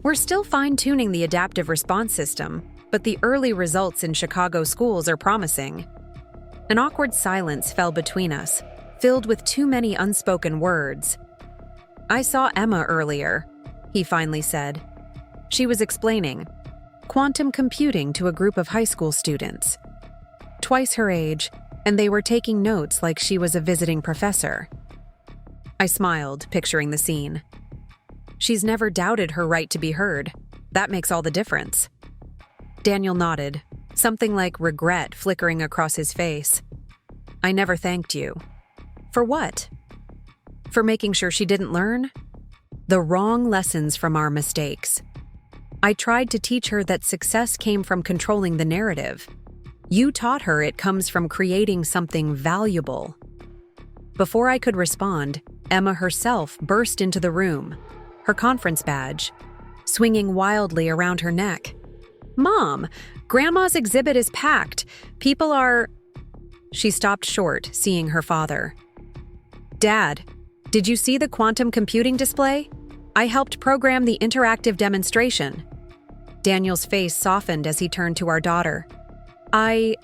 We're still fine-tuning the adaptive response system, but the early results in Chicago schools are promising." An awkward silence fell between us, filled with too many unspoken words. "I saw Emma earlier," he finally said. She was explaining quantum computing to a group of high school students. Twice her age, and they were taking notes like she was a visiting professor. I smiled, picturing the scene. "She's never doubted her right to be heard. That makes all the difference." Daniel nodded, something like regret flickering across his face. "I never thanked you." "For what?" "For making sure she didn't learn the wrong lessons from our mistakes. I tried to teach her that success came from controlling the narrative. You taught her it comes from creating something valuable." Before I could respond, Emma herself burst into the room, her conference badge swinging wildly around her neck. "Mom, Grandma's exhibit is packed. People are..." She stopped short, seeing her father. "Dad, did you see the quantum computing display? I helped program the interactive demonstration." Daniel's face softened as he turned to our daughter. "I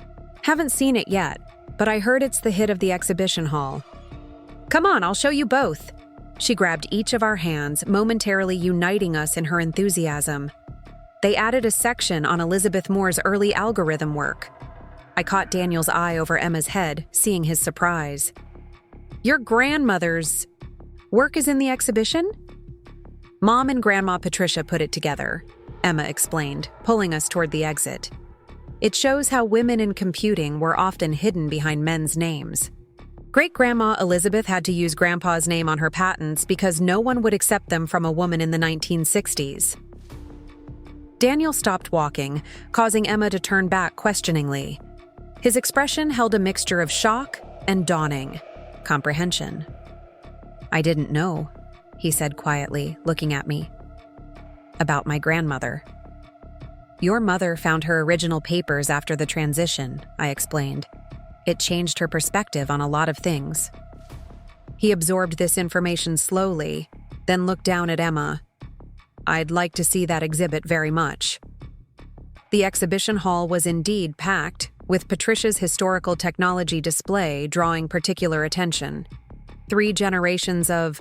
haven't seen it yet, but I heard it's the hit of the exhibition hall." "Come on, I'll show you both." She grabbed each of our hands, momentarily uniting us in her enthusiasm. They added a section on Elizabeth Moore's early algorithm work. I caught Daniel's eye over Emma's head, seeing his surprise. Your grandmother's work is in the exhibition? Mom and Grandma Patricia put it together, Emma explained, pulling us toward the exit. It shows how women in computing were often hidden behind men's names. Great-Grandma Elizabeth had to use Grandpa's name on her patents because no one would accept them from a woman in the 1960s. Daniel stopped walking, causing Emma to turn back questioningly. His expression held a mixture of shock and dawning comprehension. I didn't know, he said quietly, looking at me. About my grandmother. Your mother found her original papers after the transition, I explained. It changed her perspective on a lot of things. He absorbed this information slowly, then looked down at Emma. I'd like to see that exhibit very much. The exhibition hall was indeed packed, with Patricia's historical technology display drawing particular attention. 3 generations of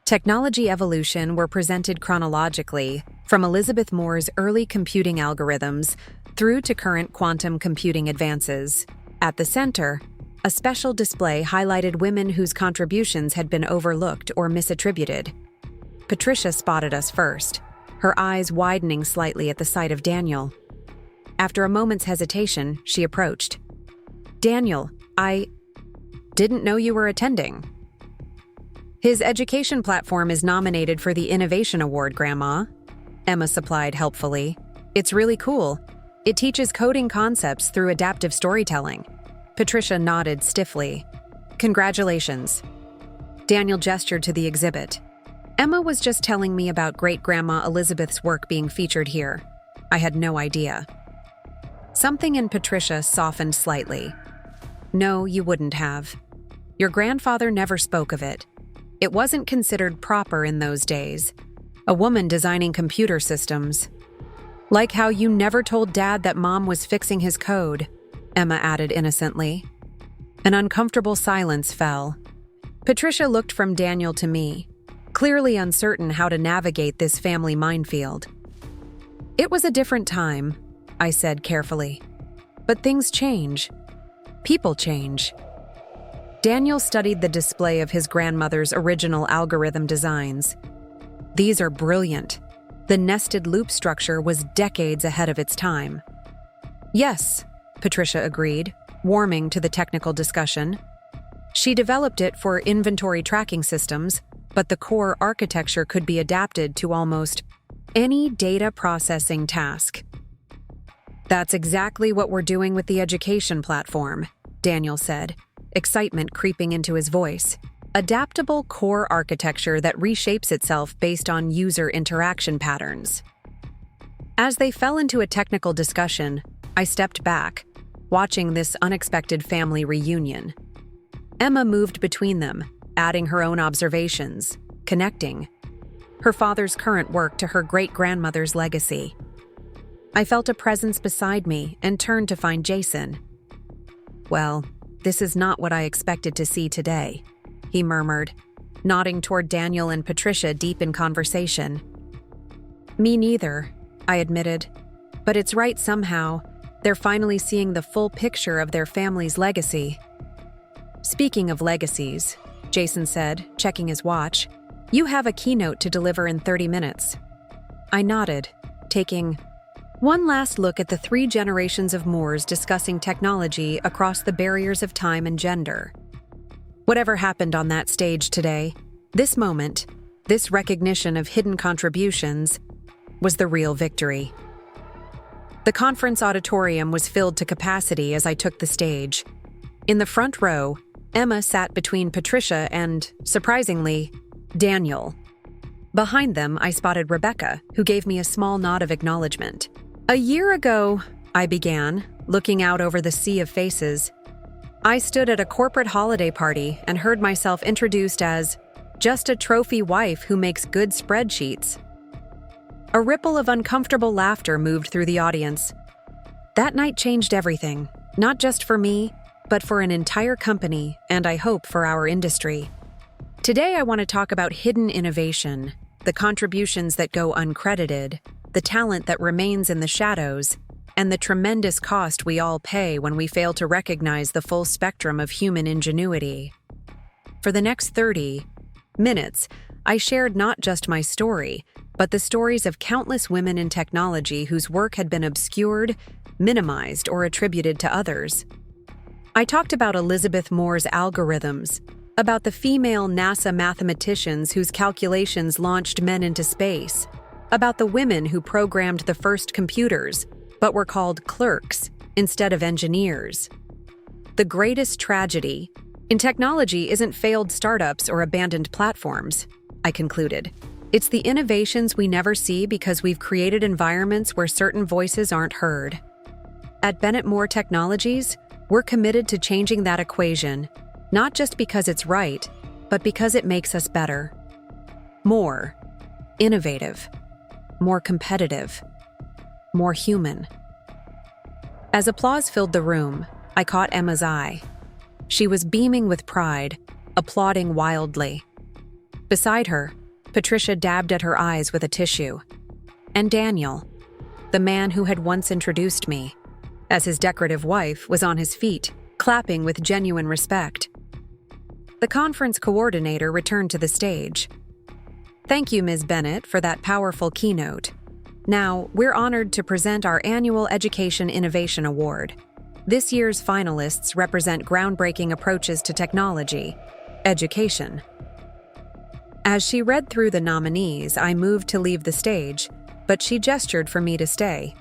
technology evolution were presented chronologically, from Elizabeth Moore's early computing algorithms through to current quantum computing advances. At the center, a special display highlighted women whose contributions had been overlooked or misattributed. Patricia spotted us first, her eyes widening slightly at the sight of Daniel. After a moment's hesitation, she approached. Daniel, I didn't know you were attending. His education platform is nominated for the Innovation Award, Grandma, Emma supplied helpfully. It's really cool. It teaches coding concepts through adaptive storytelling. Patricia nodded stiffly. Congratulations. Daniel gestured to the exhibit. Emma was just telling me about Great-Grandma Elizabeth's work being featured here. I had no idea. Something in Patricia softened slightly. No, you wouldn't have. Your grandfather never spoke of it. It wasn't considered proper in those days. A woman designing computer systems. Like how you never told Dad that Mom was fixing his code, Emma added innocently. An uncomfortable silence fell. Patricia looked from Daniel to me, clearly uncertain how to navigate this family minefield. It was a different time, I said carefully. But things change. People change. Daniel studied the display of his grandmother's original algorithm designs. These are brilliant. The nested loop structure was decades ahead of its time. Yes, Patricia agreed, warming to the technical discussion. She developed it for inventory tracking systems, but the core architecture could be adapted to almost any data processing task. That's exactly what we're doing with the education platform, Daniel said, excitement creeping into his voice. Adaptable core architecture that reshapes itself based on user interaction patterns. As they fell into a technical discussion, I stepped back, watching this unexpected family reunion. Emma moved between them, adding her own observations, connecting her father's current work to her great-grandmother's legacy. I felt a presence beside me and turned to find Jason. Well, this is not what I expected to see today, he murmured, nodding toward Daniel and Patricia deep in conversation. Me neither, I admitted. But it's right somehow. They're finally seeing the full picture of their family's legacy. Speaking of legacies, Jason said, checking his watch, you have a keynote to deliver in 30 minutes. I nodded, taking one last look at the 3 generations of Moores discussing technology across the barriers of time and gender. Whatever happened on that stage today, this moment, this recognition of hidden contributions, was the real victory. The conference auditorium was filled to capacity as I took the stage. In the front row, Emma sat between Patricia and, surprisingly, Daniel. Behind them, I spotted Rebecca, who gave me a small nod of acknowledgement. A year ago, I began, looking out over the sea of faces. I stood at a corporate holiday party and heard myself introduced as just a trophy wife who makes good spreadsheets. A ripple of uncomfortable laughter moved through the audience. That night changed everything, not just for me, but for an entire company, and I hope for our industry. Today I want to talk about hidden innovation, the contributions that go uncredited, the talent that remains in the shadows, and the tremendous cost we all pay when we fail to recognize the full spectrum of human ingenuity. For the next 30 minutes, I shared not just my story, but the stories of countless women in technology whose work had been obscured, minimized, or attributed to others. I talked about Elizabeth Moore's algorithms, about the female NASA mathematicians whose calculations launched men into space, about the women who programmed the first computers, but were called clerks instead of engineers. The greatest tragedy in technology isn't failed startups or abandoned platforms, I concluded. It's the innovations we never see because we've created environments where certain voices aren't heard. At Bennett Moore Technologies, we're committed to changing that equation, not just because it's right, but because it makes us better. More innovative, more competitive, more human. As applause filled the room, I caught Emma's eye. She was beaming with pride, applauding wildly. Beside her, Patricia dabbed at her eyes with a tissue. And Daniel, the man who had once introduced me, as his decorative wife, was on his feet, clapping with genuine respect. The conference coordinator returned to the stage. Thank you, Ms. Bennett, for that powerful keynote. Now, we're honored to present our annual Education Innovation Award. This year's finalists represent groundbreaking approaches to technology, education. As she read through the nominees, I moved to leave the stage, but she gestured for me to stay.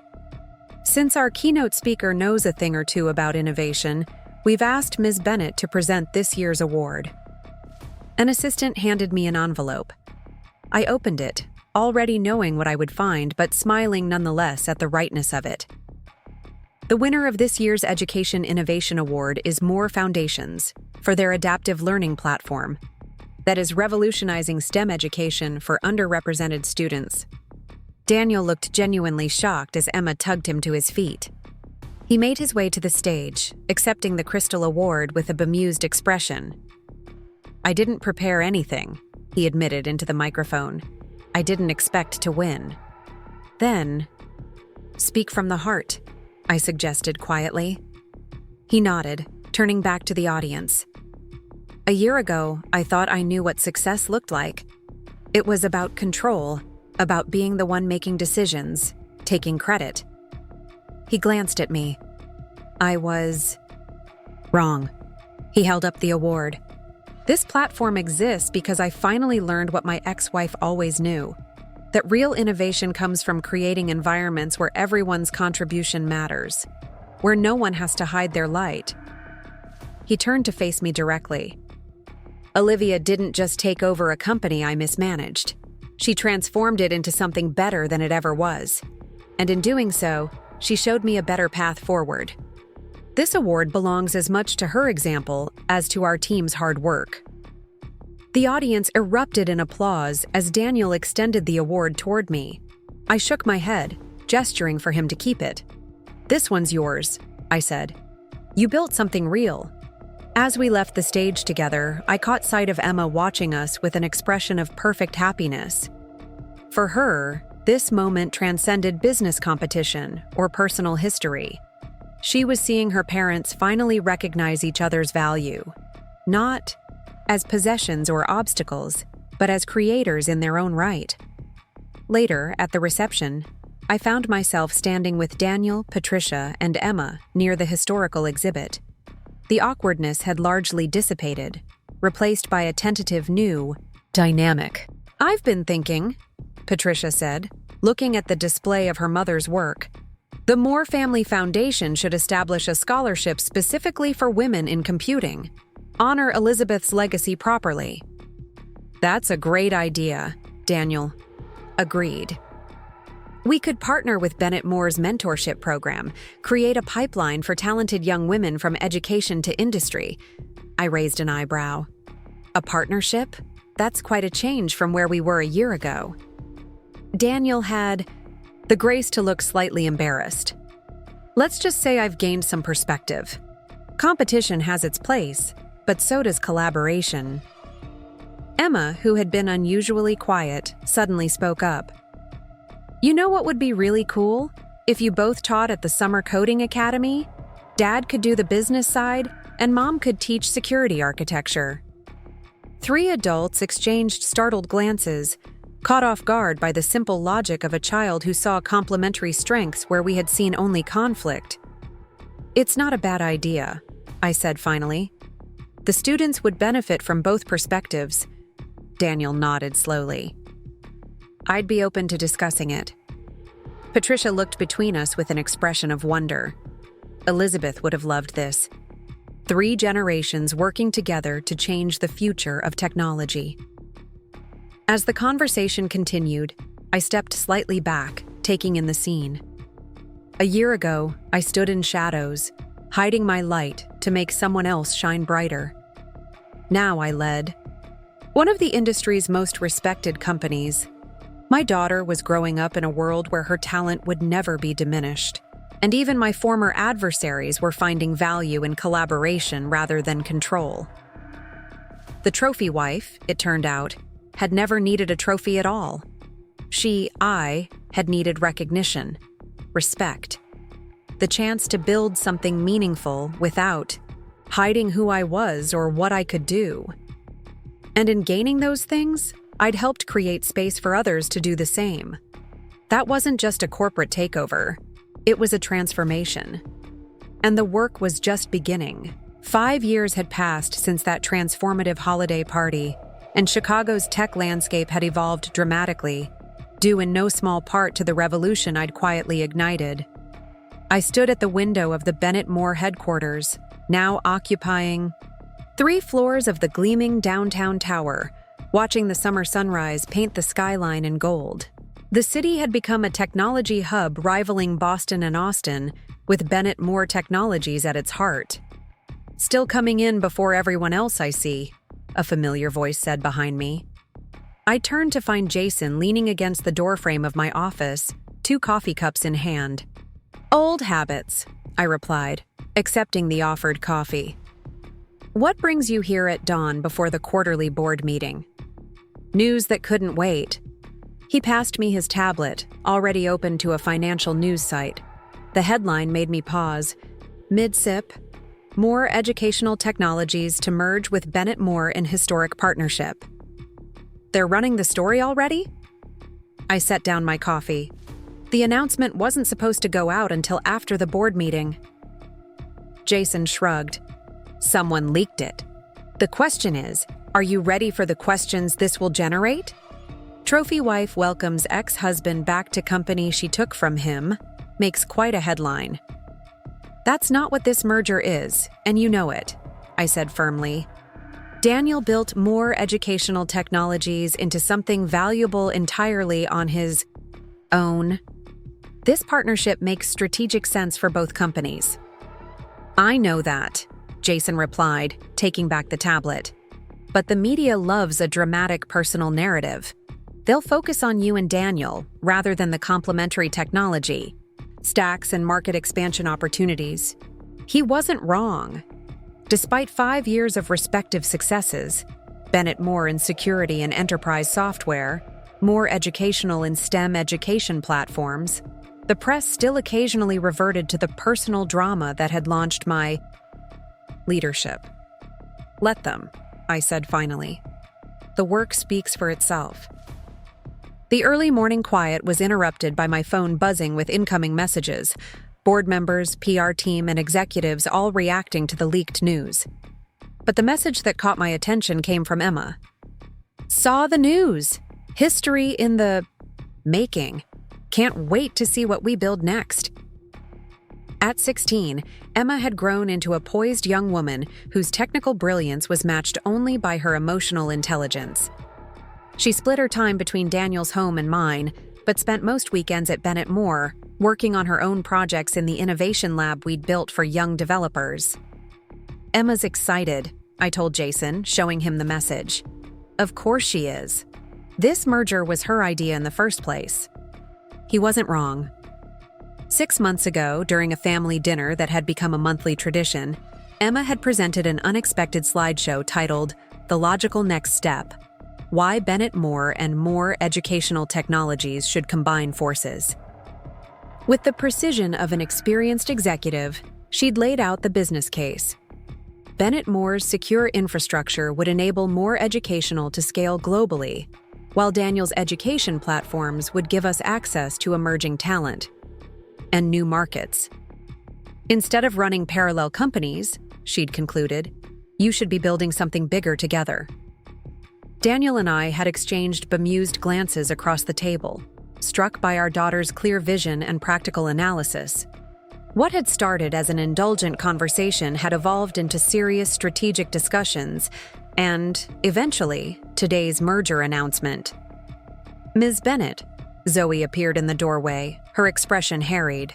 Since our keynote speaker knows a thing or two about innovation, we've asked Ms. Bennett to present this year's award. An assistant handed me an envelope. I opened it, already knowing what I would find, but smiling nonetheless at the rightness of it. The winner of this year's Education Innovation Award is Moore Foundations for their adaptive learning platform that is revolutionizing STEM education for underrepresented students. Daniel looked genuinely shocked as Emma tugged him to his feet. He made his way to the stage, accepting the Crystal Award with a bemused expression. I didn't prepare anything, he admitted into the microphone. I didn't expect to win. Then, speak from the heart, I suggested quietly. He nodded, turning back to the audience. A year ago, I thought I knew what success looked like. It was about control, about being the one making decisions, taking credit. He glanced at me. I was wrong. He held up the award. This platform exists because I finally learned what my ex-wife always knew, that real innovation comes from creating environments where everyone's contribution matters, where no one has to hide their light. He turned to face me directly. Olivia didn't just take over a company I mismanaged. She transformed it into something better than it ever was. And in doing so, she showed me a better path forward. This award belongs as much to her example as to our team's hard work. The audience erupted in applause as Daniel extended the award toward me. I shook my head, gesturing for him to keep it. This one's yours, I said. You built something real. As we left the stage together, I caught sight of Emma watching us with an expression of perfect happiness. For her, this moment transcended business competition or personal history. She was seeing her parents finally recognize each other's value, not as possessions or obstacles, but as creators in their own right. Later, at the reception, I found myself standing with Daniel, Patricia, and Emma near the historical exhibit. The awkwardness had largely dissipated, replaced by a tentative new dynamic. I've been thinking, Patricia said, looking at the display of her mother's work. The Moore Family Foundation should establish a scholarship specifically for women in computing. Honor Elizabeth's legacy properly. That's a great idea, Daniel. Agreed. We could partner with Bennett Moore's mentorship program, create a pipeline for talented young women from education to industry. I raised an eyebrow. A partnership? That's quite a change from where we were a year ago. Daniel had the grace to look slightly embarrassed. Let's just say I've gained some perspective. Competition has its place, but so does collaboration. Emma, who had been unusually quiet, suddenly spoke up. You know what would be really cool? If you both taught at the Summer Coding Academy, Dad could do the business side and Mom could teach security architecture. 3 adults exchanged startled glances, caught off guard by the simple logic of a child who saw complementary strengths where we had seen only conflict. "It's not a bad idea," I said finally. "The students would benefit from both perspectives." Daniel nodded slowly. "I'd be open to discussing it." Patricia looked between us with an expression of wonder. Elizabeth would have loved this. 3 generations working together to change the future of technology. As the conversation continued, I stepped slightly back, taking in the scene. A year ago, I stood in shadows, hiding my light to make someone else shine brighter. Now I led one of the industry's most respected companies. My daughter was growing up in a world where her talent would never be diminished, and even my former adversaries were finding value in collaboration rather than control. The trophy wife, it turned out, had never needed a trophy at all. I had needed recognition, respect, the chance to build something meaningful without hiding who I was or what I could do. And in gaining those things, I'd helped create space for others to do the same. That wasn't just a corporate takeover, it was a transformation. And the work was just beginning. 5 years had passed since that transformative holiday party, and Chicago's tech landscape had evolved dramatically, due in no small part to the revolution I'd quietly ignited. I stood at the window of the Bennett Moore headquarters, now occupying 3 floors of the gleaming downtown tower, watching the summer sunrise paint the skyline in gold. The city had become a technology hub rivaling Boston and Austin, with Bennett Moore Technologies at its heart. "Still coming in before everyone else, I see," a familiar voice said behind me. I turned to find Jason leaning against the doorframe of my office, 2 coffee cups in hand. "Old habits," I replied, accepting the offered coffee. "What brings you here at dawn before the quarterly board meeting?" "News that couldn't wait." He passed me his tablet, already open to a financial news site. The headline made me pause. Mid-sip, "More educational technologies to merge with Bennett Moore in historic partnership." "They're running the story already?" I set down my coffee. The announcement wasn't supposed to go out until after the board meeting. Jason shrugged. "Someone leaked it. The question is, are you ready for the questions this will generate?" "Trophy wife welcomes ex-husband back to company she took from him," makes quite a headline. "That's not what this merger is, and you know it," I said firmly. Daniel built More Educational Technologies into something valuable entirely on his own. This partnership makes strategic sense for both companies. "I know that," Jason replied, taking back the tablet. "But the media loves a dramatic personal narrative. They'll focus on you and Daniel, rather than the complementary technology, stacks and market expansion opportunities." He wasn't wrong. Despite 5 years of respective successes, Bennett Moore in security and enterprise software, More Educational in STEM education platforms, the press still occasionally reverted to the personal drama that had launched my leadership. "Let them," I said finally. "The work speaks for itself." The early morning quiet was interrupted by my phone buzzing with incoming messages, board members, PR team, and executives all reacting to the leaked news. But the message that caught my attention came from Emma. "Saw the news! History in the making. Can't wait to see what we build next." At 16, Emma had grown into a poised young woman whose technical brilliance was matched only by her emotional intelligence. She split her time between Daniel's home and mine, but spent most weekends at Bennett Moore, working on her own projects in the innovation lab we'd built for young developers. "Emma's excited," I told Jason, showing him the message. "Of course she is. This merger was her idea in the first place." He wasn't wrong. 6 months ago, during a family dinner that had become a monthly tradition, Emma had presented an unexpected slideshow titled "The Logical Next Step: Why Bennett Moore and More Educational Technologies Should Combine Forces." With the precision of an experienced executive, she'd laid out the business case. Bennett Moore's secure infrastructure would enable more educational to scale globally, while Daniel's education platforms would give us access to emerging talent and new markets. Instead of running parallel companies, she'd concluded, you should be building something bigger together. Daniel and I had exchanged bemused glances across the table, struck by our daughter's clear vision and practical analysis. What had started as an indulgent conversation had evolved into serious strategic discussions and, eventually, today's merger announcement. Ms. Bennett, Zoe appeared in the doorway, her expression harried.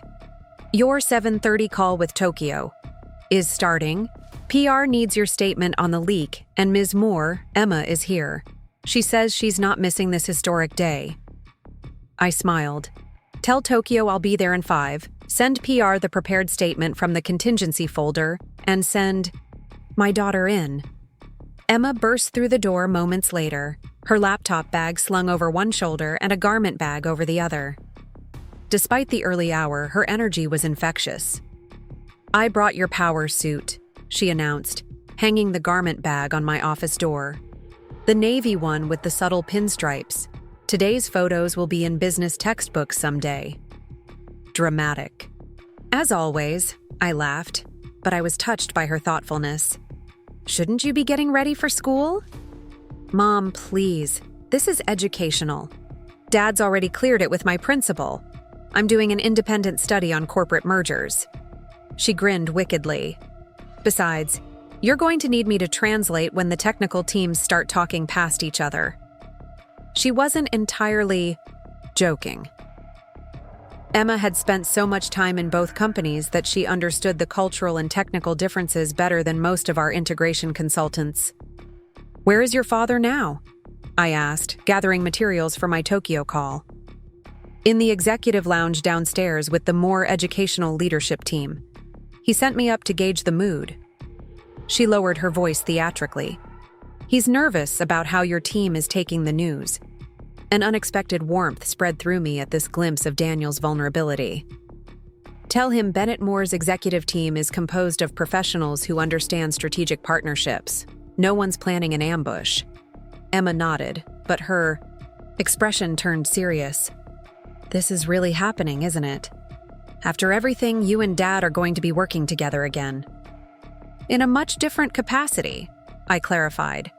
Your 7:30 call with Tokyo is starting. PR needs your statement on the leak, and Ms. Moore, Emma, is here. She says she's not missing this historic day. I smiled. Tell Tokyo I'll be there in 5. Send PR the prepared statement from the contingency folder, and send my daughter in. Emma burst through the door moments later, her laptop bag slung over one shoulder and a garment bag over the other. Despite the early hour, her energy was infectious. I brought your power suit, she announced, hanging the garment bag on my office door. The navy one with the subtle pinstripes. Today's photos will be in business textbooks someday. Dramatic. As always, I laughed, but I was touched by her thoughtfulness. Shouldn't you be getting ready for school? Mom, please. This is educational. Dad's already cleared it with my principal. I'm doing an independent study on corporate mergers. She grinned wickedly. Besides, you're going to need me to translate when the technical teams start talking past each other. She wasn't entirely joking. Emma had spent so much time in both companies that she understood the cultural and technical differences better than most of our integration consultants. Where is your father now? I asked, gathering materials for my Tokyo call. In the executive lounge downstairs with the more educational leadership team. He sent me up to gauge the mood. She lowered her voice theatrically. He's nervous about how your team is taking the news. An unexpected warmth spread through me at this glimpse of Daniel's vulnerability. Tell him Bennett Moore's executive team is composed of professionals who understand strategic partnerships. No one's planning an ambush. Emma nodded, but her expression turned serious. This is really happening, isn't it? After everything, you and Dad are going to be working together again. In a much different capacity, I clarified.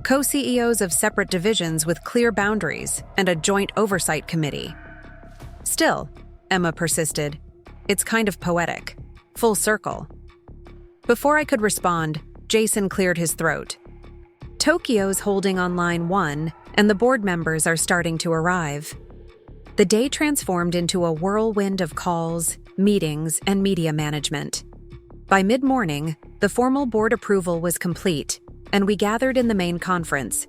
Co-CEOs of separate divisions with clear boundaries and a joint oversight committee. Still, Emma persisted, it's kind of poetic. Full circle. Before I could respond, Jason cleared his throat. Tokyo's holding on line 1, and the board members are starting to arrive. The day transformed into a whirlwind of calls, meetings, and media management. By mid-morning, the formal board approval was complete, and we gathered in the main conference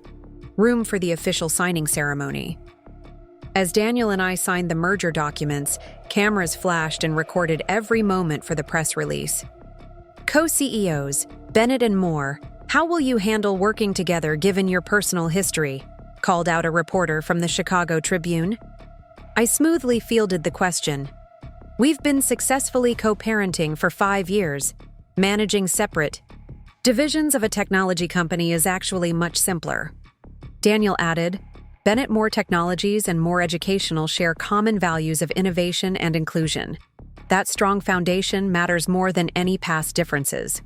room for the official signing ceremony. As Daniel and I signed the merger documents, cameras flashed and recorded every moment for the press release. Co-CEOs, Bennett and Moore, how will you handle working together given your personal history? Called out a reporter from the Chicago Tribune. I smoothly fielded the question. We've been successfully co-parenting for 5 years, managing separate divisions of a technology company is actually much simpler. Daniel added, Bennett Moore Technologies and Moore Educational share common values of innovation and inclusion. That strong foundation matters more than any past differences.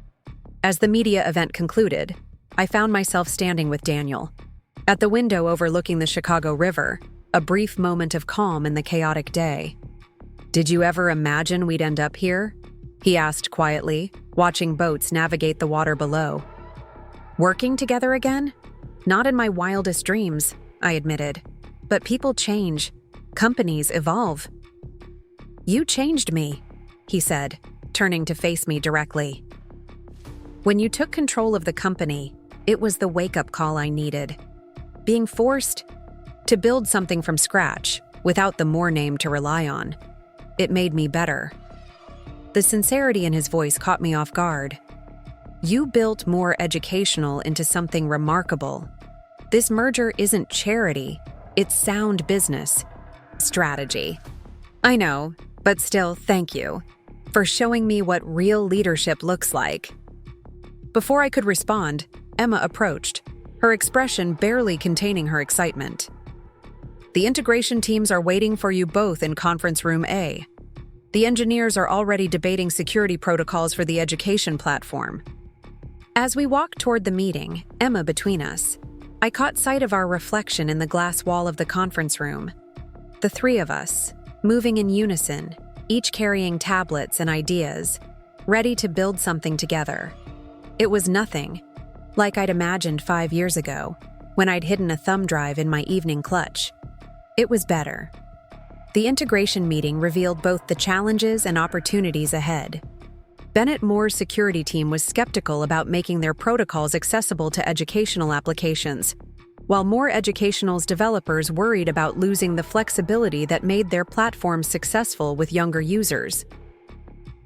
As the media event concluded, I found myself standing with Daniel. At the window overlooking the Chicago River, a brief moment of calm in the chaotic day. Did you ever imagine we'd end up here? He asked quietly, watching boats navigate the water below. Working together again? Not in my wildest dreams, I admitted. But people change. Companies evolve. You changed me, he said, turning to face me directly. When you took control of the company, it was the wake-up call I needed. Being forced to build something from scratch, without the Moore name to rely on. It made me better. The sincerity in his voice caught me off guard. You built Moore Educational into something remarkable. This merger isn't charity, it's sound business strategy. I know, But still, thank you for showing me what real leadership looks like. Before I could respond, Emma approached, her expression barely containing her excitement. The integration teams are waiting for you both in conference room A. The engineers are already debating security protocols for the education platform. As we walked toward the meeting, Emma between us, I caught sight of our reflection in the glass wall of the conference room. The three of us, moving in unison, each carrying tablets and ideas, ready to build something together. It was nothing like I'd imagined 5 years ago, when I'd hidden a thumb drive in my evening clutch. It was better. The integration meeting revealed both the challenges and opportunities ahead. Bennett Moore's security team was skeptical about making their protocols accessible to educational applications, while Moore Educational's developers worried about losing the flexibility that made their platform successful with younger users.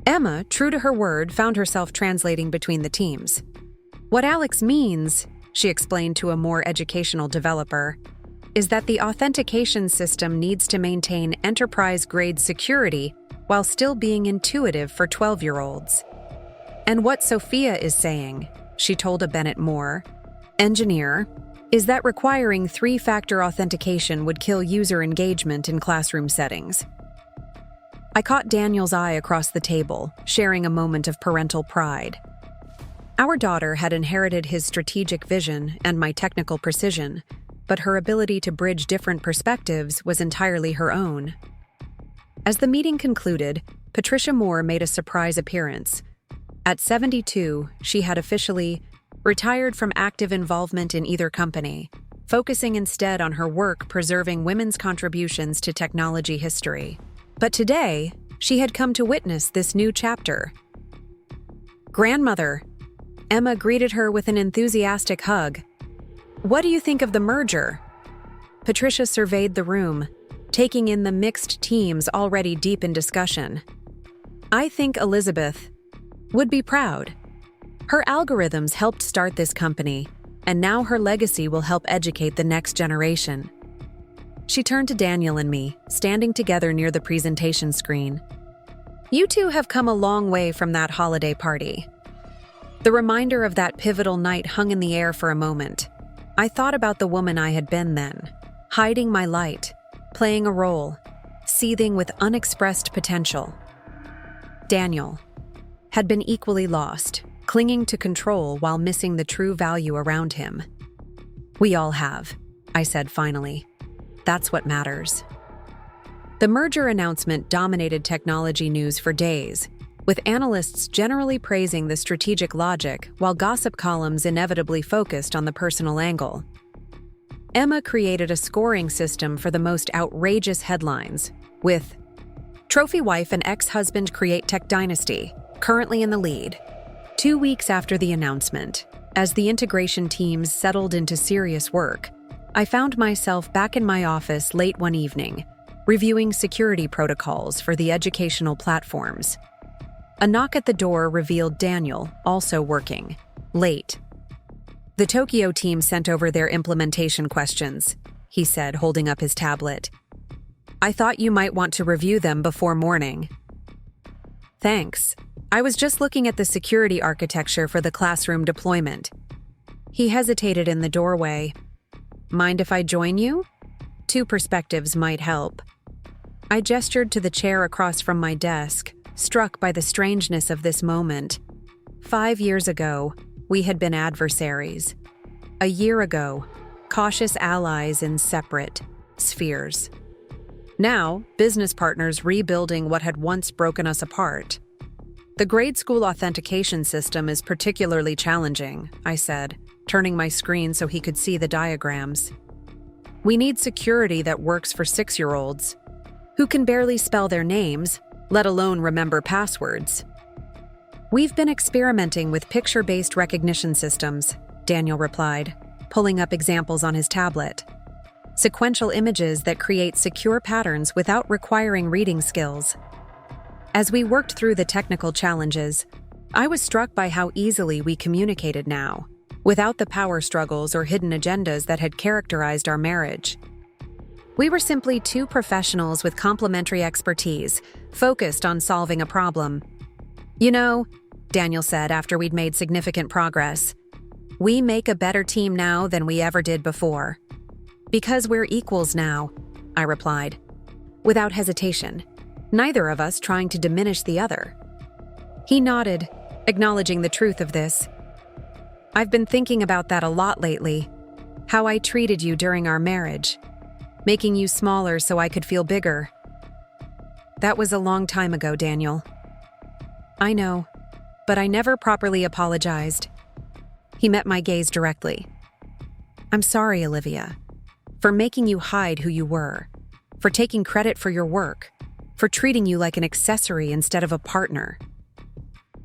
Emma, true to her word, found herself translating between the teams. What Alex means, she explained to a Moore Educational developer, is that the authentication system needs to maintain enterprise-grade security while still being intuitive for 12-year-olds. And what Sophia is saying, she told a Bennett Moore engineer, is that requiring 3-factor authentication would kill user engagement in classroom settings. I caught Daniel's eye across the table, sharing a moment of parental pride. Our daughter had inherited his strategic vision and my technical precision, but her ability to bridge different perspectives was entirely her own. As the meeting concluded, Patricia Moore made a surprise appearance. At 72, she had officially retired from active involvement in either company, focusing instead on her work preserving women's contributions to technology history. But today, she had come to witness this new chapter. "Grandmother," Emma greeted her with an enthusiastic hug. "What do you think of the merger?" Patricia surveyed the room, taking in the mixed teams already deep in discussion. "I think Elizabeth would be proud. Her algorithms helped start this company, and now her legacy will help educate the next generation." She turned to Daniel and me, standing together near the presentation screen. "You two have come a long way from that holiday party." The reminder of that pivotal night hung in the air for a moment. I thought about the woman I had been then, hiding my light, playing a role, seething with unexpressed potential. Daniel had been equally lost, clinging to control while missing the true value around him. "We all have," I said finally. "That's what matters." The merger announcement dominated technology news for days, with analysts generally praising the strategic logic while gossip columns inevitably focused on the personal angle. Emma created a scoring system for the most outrageous headlines, with "Trophy wife and ex-husband create tech dynasty, currently in the lead." 2 weeks after the announcement, as the integration teams settled into serious work, I found myself back in my office late one evening, reviewing security protocols for the educational platforms. A knock at the door revealed Daniel, also working, late. "The Tokyo team sent over their implementation questions," he said, holding up his tablet. "I thought you might want to review them before morning." "Thanks. I was just looking at the security architecture for the classroom deployment." He hesitated in the doorway. "Mind if I join you? 2 perspectives might help." I gestured to the chair across from my desk, struck by the strangeness of this moment. 5 years ago, we had been adversaries. A year ago, cautious allies in separate spheres. Now, business partners rebuilding what had once broken us apart. "The grade school authentication system is particularly challenging," I said, turning my screen so he could see the diagrams. "We need security that works for 6-year-olds, who can barely spell their names, let alone remember passwords." "We've been experimenting with picture-based recognition systems," Daniel replied, pulling up examples on his tablet. "Sequential images that create secure patterns without requiring reading skills." As we worked through the technical challenges, I was struck by how easily we communicated now, without the power struggles or hidden agendas that had characterized our marriage. We were simply two professionals with complementary expertise, focused on solving a problem. You know, Daniel said after we'd made significant progress, we make a better team now than we ever did before. Because we're equals now, I replied, without hesitation, neither of us trying to diminish the other. He nodded, acknowledging the truth of this. I've been thinking about that a lot lately, how I treated you during our marriage, making you smaller so I could feel bigger. That was a long time ago, Daniel. I know, but I never properly apologized. He met my gaze directly. I'm sorry, Olivia, for making you hide who you were, for taking credit for your work, for treating you like an accessory instead of a partner.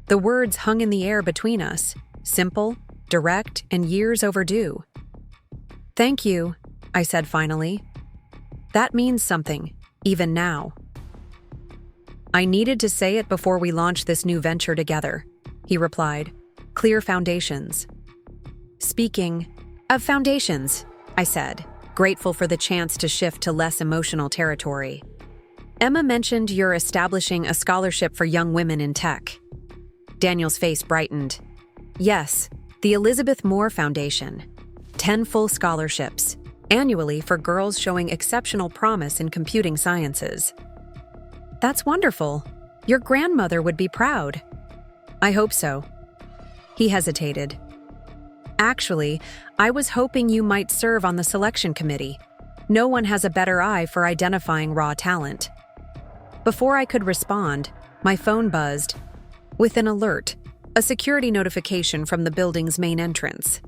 The words hung in the air between us, simple, direct, and years overdue. Thank you, I said finally. That means something, even now. I needed to say it before we launched this new venture together, he replied. Clear foundations. Speaking of foundations, I said, grateful for the chance to shift to less emotional territory. Emma mentioned you're establishing a scholarship for young women in tech. Daniel's face brightened. Yes, the Elizabeth Moore Foundation. 10 full scholarships, annually for girls showing exceptional promise in computing sciences. That's wonderful. Your grandmother would be proud. I hope so. He hesitated. Actually, I was hoping you might serve on the selection committee. No one has a better eye for identifying raw talent. Before I could respond, my phone buzzed. With an alert, a security notification from the building's main entrance.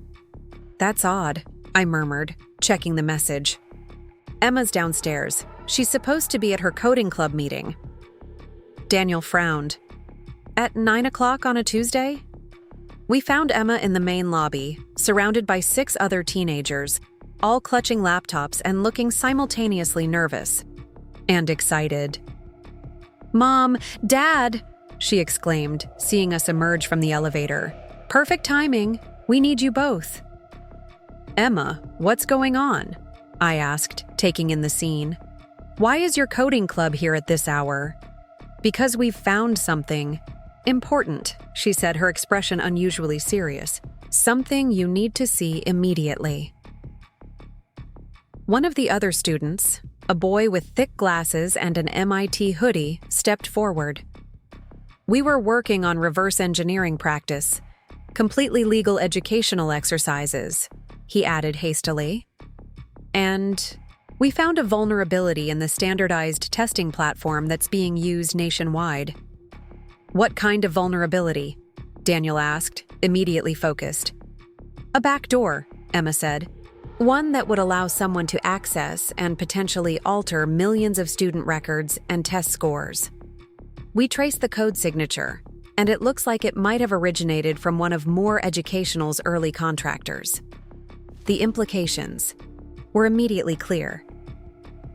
That's odd, I murmured, checking the message. Emma's downstairs. She's supposed to be at her coding club meeting. Daniel frowned. At 9 o'clock on a Tuesday? We found Emma in the main lobby, surrounded by 6 other teenagers, all clutching laptops and looking simultaneously nervous and excited. Mom, Dad, she exclaimed, seeing us emerge from the elevator. Perfect timing. We need you both. Emma, what's going on? I asked, taking in the scene. Why is your coding club here at this hour? Because we've found something important, she said, her expression unusually serious. Something you need to see immediately. One of the other students, a boy with thick glasses and an MIT hoodie, stepped forward. We were working on reverse engineering practice, completely legal educational exercises, he added hastily. And we found a vulnerability in the standardized testing platform that's being used nationwide. What kind of vulnerability? Daniel asked, immediately focused. A backdoor, Emma said. One that would allow someone to access and potentially alter millions of student records and test scores. We traced the code signature, and it looks like it might have originated from one of Moore Educational's early contractors. The implications were immediately clear.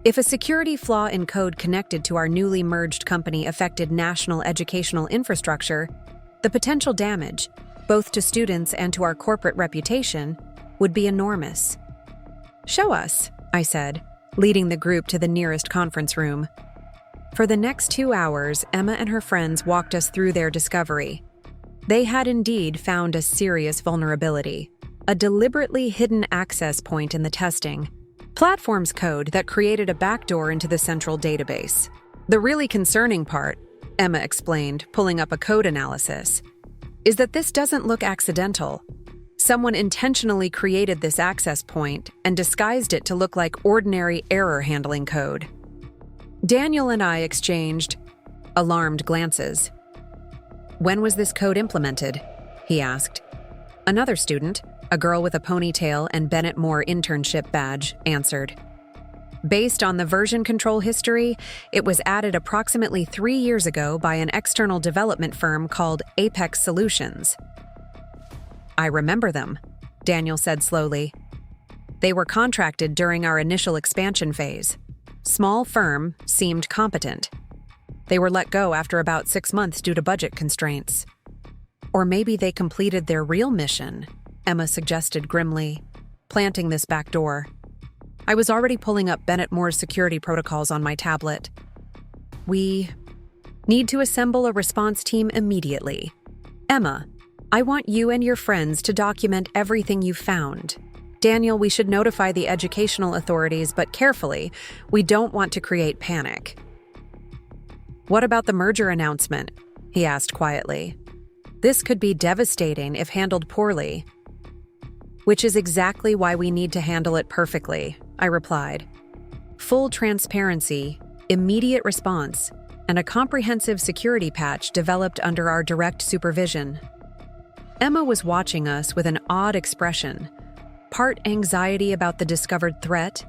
If a security flaw in code connected to our newly merged company affected national educational infrastructure, the potential damage, both to students and to our corporate reputation, would be enormous. Show us, I said, leading the group to the nearest conference room. For the next 2 hours, Emma and her friends walked us through their discovery. They had indeed found a serious vulnerability, a deliberately hidden access point in the testing platform's code that created a backdoor into the central database. The really concerning part, Emma explained, pulling up a code analysis, is that this doesn't look accidental. Someone intentionally created this access point and disguised it to look like ordinary error-handling code. Daniel and I exchanged alarmed glances. When was this code implemented? He asked. Another student, a girl with a ponytail and Bennett Moore internship badge, answered. Based on the version control history, it was added approximately 3 years ago by an external development firm called Apex Solutions. I remember them, Daniel said slowly. They were contracted during our initial expansion phase. Small firm, seemed competent. They were let go after about 6 months due to budget constraints. Or maybe they completed their real mission, Emma suggested grimly, planting this back door. I was already pulling up Bennett Moore's security protocols on my tablet. We need to assemble a response team immediately. Emma, I want you and your friends to document everything you found. Daniel, we should notify the educational authorities, but carefully. We don't want to create panic. What about the merger announcement? He asked quietly. This could be devastating if handled poorly. Which is exactly why we need to handle it perfectly, I replied. Full transparency, immediate response, and a comprehensive security patch developed under our direct supervision. Emma was watching us with an odd expression, part anxiety about the discovered threat,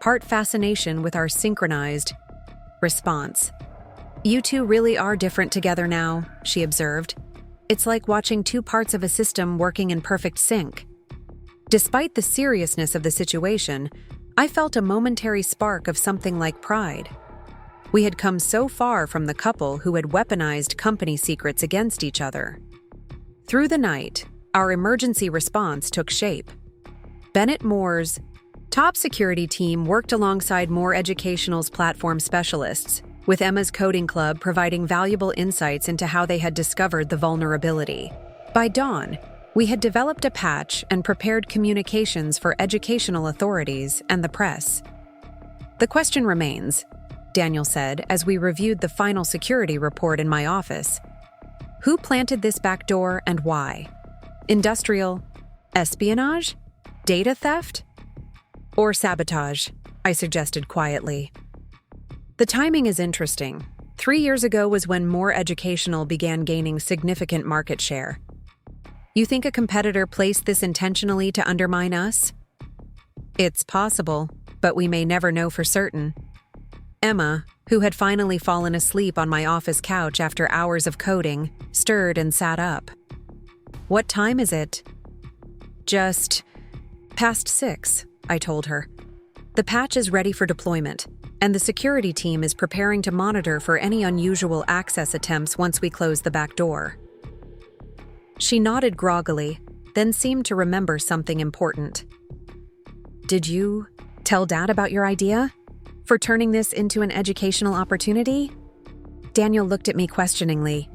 part fascination with our synchronized response. You two really are different together now, she observed. It's like watching two parts of a system working in perfect sync. Despite the seriousness of the situation, I felt a momentary spark of something like pride. We had come so far from the couple who had weaponized company secrets against each other. Through the night, our emergency response took shape. Bennett Moore's top security team worked alongside Moore Educational's platform specialists, with Emma's coding club providing valuable insights into how they had discovered the vulnerability. By dawn, we had developed a patch and prepared communications for educational authorities and the press. The question remains, Daniel said as we reviewed the final security report in my office. Who planted this backdoor and why? Industrial espionage? Data theft? Or sabotage? I suggested quietly. The timing is interesting. 3 years ago was when Moore Educational began gaining significant market share. You think a competitor placed this intentionally to undermine us? It's possible, but we may never know for certain. Emma, who had finally fallen asleep on my office couch after hours of coding, stirred and sat up. What time is it? Just past 6, I told her. The patch is ready for deployment, and the security team is preparing to monitor for any unusual access attempts once we close the back door. She nodded groggily, then seemed to remember something important. Did you tell Dad about your idea? For turning this into an educational opportunity? Daniel looked at me questioningly.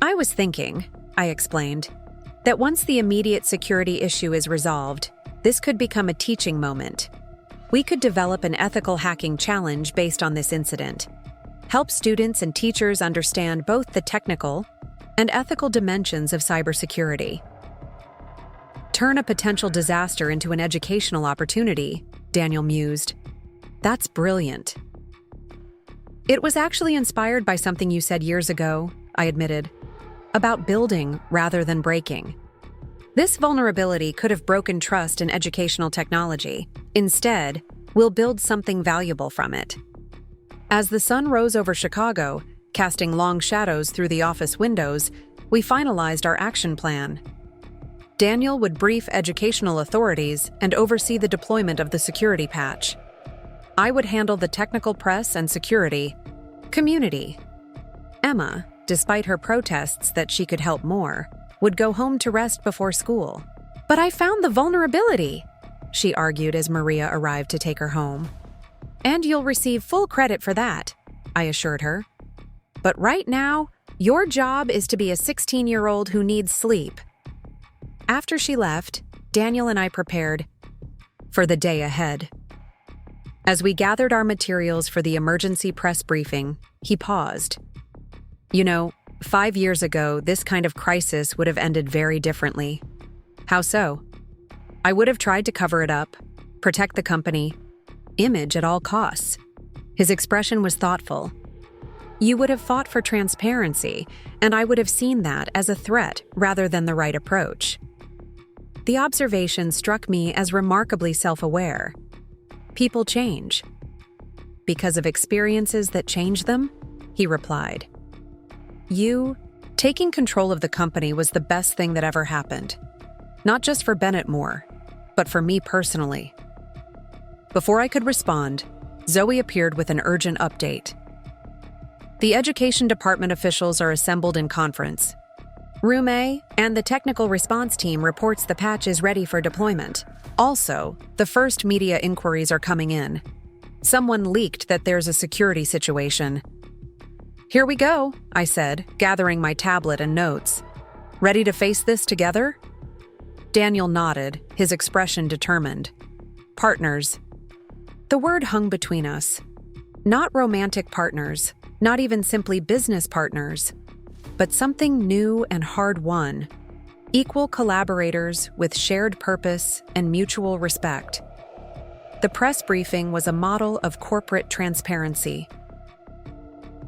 I was thinking, I explained, that once the immediate security issue is resolved, this could become a teaching moment. We could develop an ethical hacking challenge based on this incident, help students and teachers understand both the technical and ethical dimensions of cybersecurity. Turn a potential disaster into an educational opportunity, Daniel mused. That's brilliant. It was actually inspired by something you said years ago, I admitted, about building rather than breaking. This vulnerability could have broken trust in educational technology. Instead, we'll build something valuable from it. As the sun rose over Chicago, casting long shadows through the office windows, we finalized our action plan. Daniel would brief educational authorities and oversee the deployment of the security patch. I would handle the technical press and security community. Emma, despite her protests that she could help more, would go home to rest before school. But I found the vulnerability, she argued as Maria arrived to take her home. And you'll receive full credit for that, I assured her. But right now, your job is to be a 16-year-old who needs sleep. After she left, Daniel and I prepared for the day ahead. As we gathered our materials for the emergency press briefing, he paused. 5 years ago, this kind of crisis would have ended very differently. How so? I would have tried to cover it up, protect the company, image at all costs. His expression was thoughtful. You would have fought for transparency, and I would have seen that as a threat rather than the right approach. The observation struck me as remarkably self-aware. People change. Because of experiences that change them? He replied. Taking control of the company was the best thing that ever happened. Not just for Bennett Moore, but for me personally. Before I could respond, Zoe appeared with an urgent update. The education department officials are assembled in conference. Room A and the technical response team reports the patch is ready for deployment. Also, the first media inquiries are coming in. Someone leaked that there's a security situation. Here we go, I said, gathering my tablet and notes. Ready to face this together? Daniel nodded, his expression determined. Partners. The word hung between us. Not romantic partners, not even simply business partners, but something new and hard-won. Equal collaborators with shared purpose and mutual respect. The press briefing was a model of corporate transparency.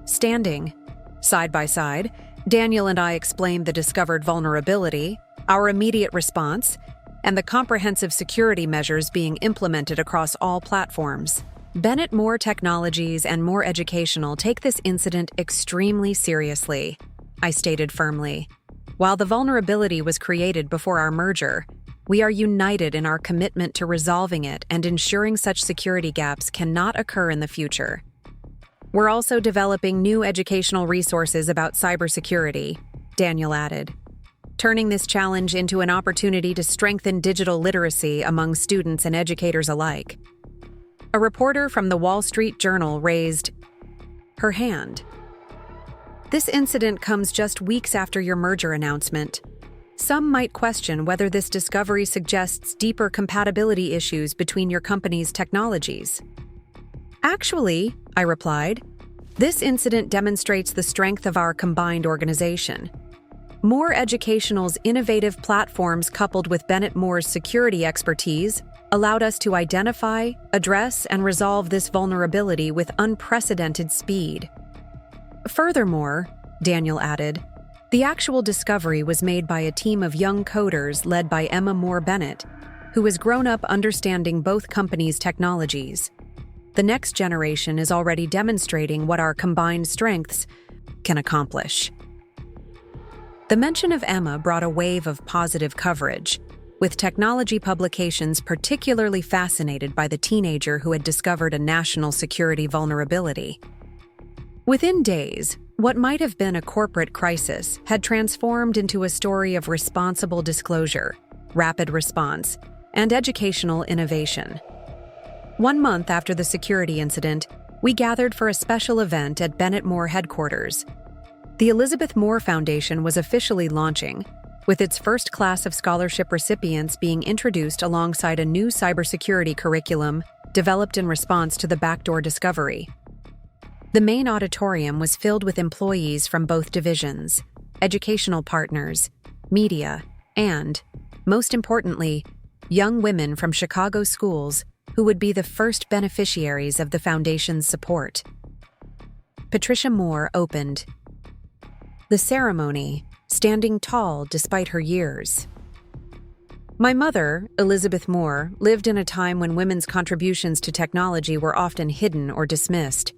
Standing, side by side, Daniel and I explained the discovered vulnerability, our immediate response, and the comprehensive security measures being implemented across all platforms. Bennett Moore Technologies and Moore Educational take this incident extremely seriously, I stated firmly. While the vulnerability was created before our merger, we are united in our commitment to resolving it and ensuring such security gaps cannot occur in the future. We're also developing new educational resources about cybersecurity, Daniel added, turning this challenge into an opportunity to strengthen digital literacy among students and educators alike. A reporter from the Wall Street Journal raised her hand. This incident comes just weeks after your merger announcement. Some might question whether this discovery suggests deeper compatibility issues between your company's technologies. Actually, I replied, this incident demonstrates the strength of our combined organization. Moore Educational's innovative platforms coupled with Bennett Moore's security expertise allowed us to identify, address, and resolve this vulnerability with unprecedented speed. Furthermore, Daniel added, the actual discovery was made by a team of young coders led by Emma Moore Bennett, who has grown up understanding both companies' technologies. The next generation is already demonstrating what our combined strengths can accomplish. The mention of Emma brought a wave of positive coverage, with technology publications particularly fascinated by the teenager who had discovered a national security vulnerability. Within days, what might have been a corporate crisis had transformed into a story of responsible disclosure, rapid response, and educational innovation. 1 month after the security incident, we gathered for a special event at Bennett Moore headquarters. The Elizabeth Moore Foundation was officially launching, with its first class of scholarship recipients being introduced alongside a new cybersecurity curriculum developed in response to the backdoor discovery. The main auditorium was filled with employees from both divisions, educational partners, media, and, most importantly, young women from Chicago schools who would be the first beneficiaries of the foundation's support. Patricia Moore opened the ceremony, standing tall despite her years. My mother, Elizabeth Moore, lived in a time when women's contributions to technology were often hidden or dismissed.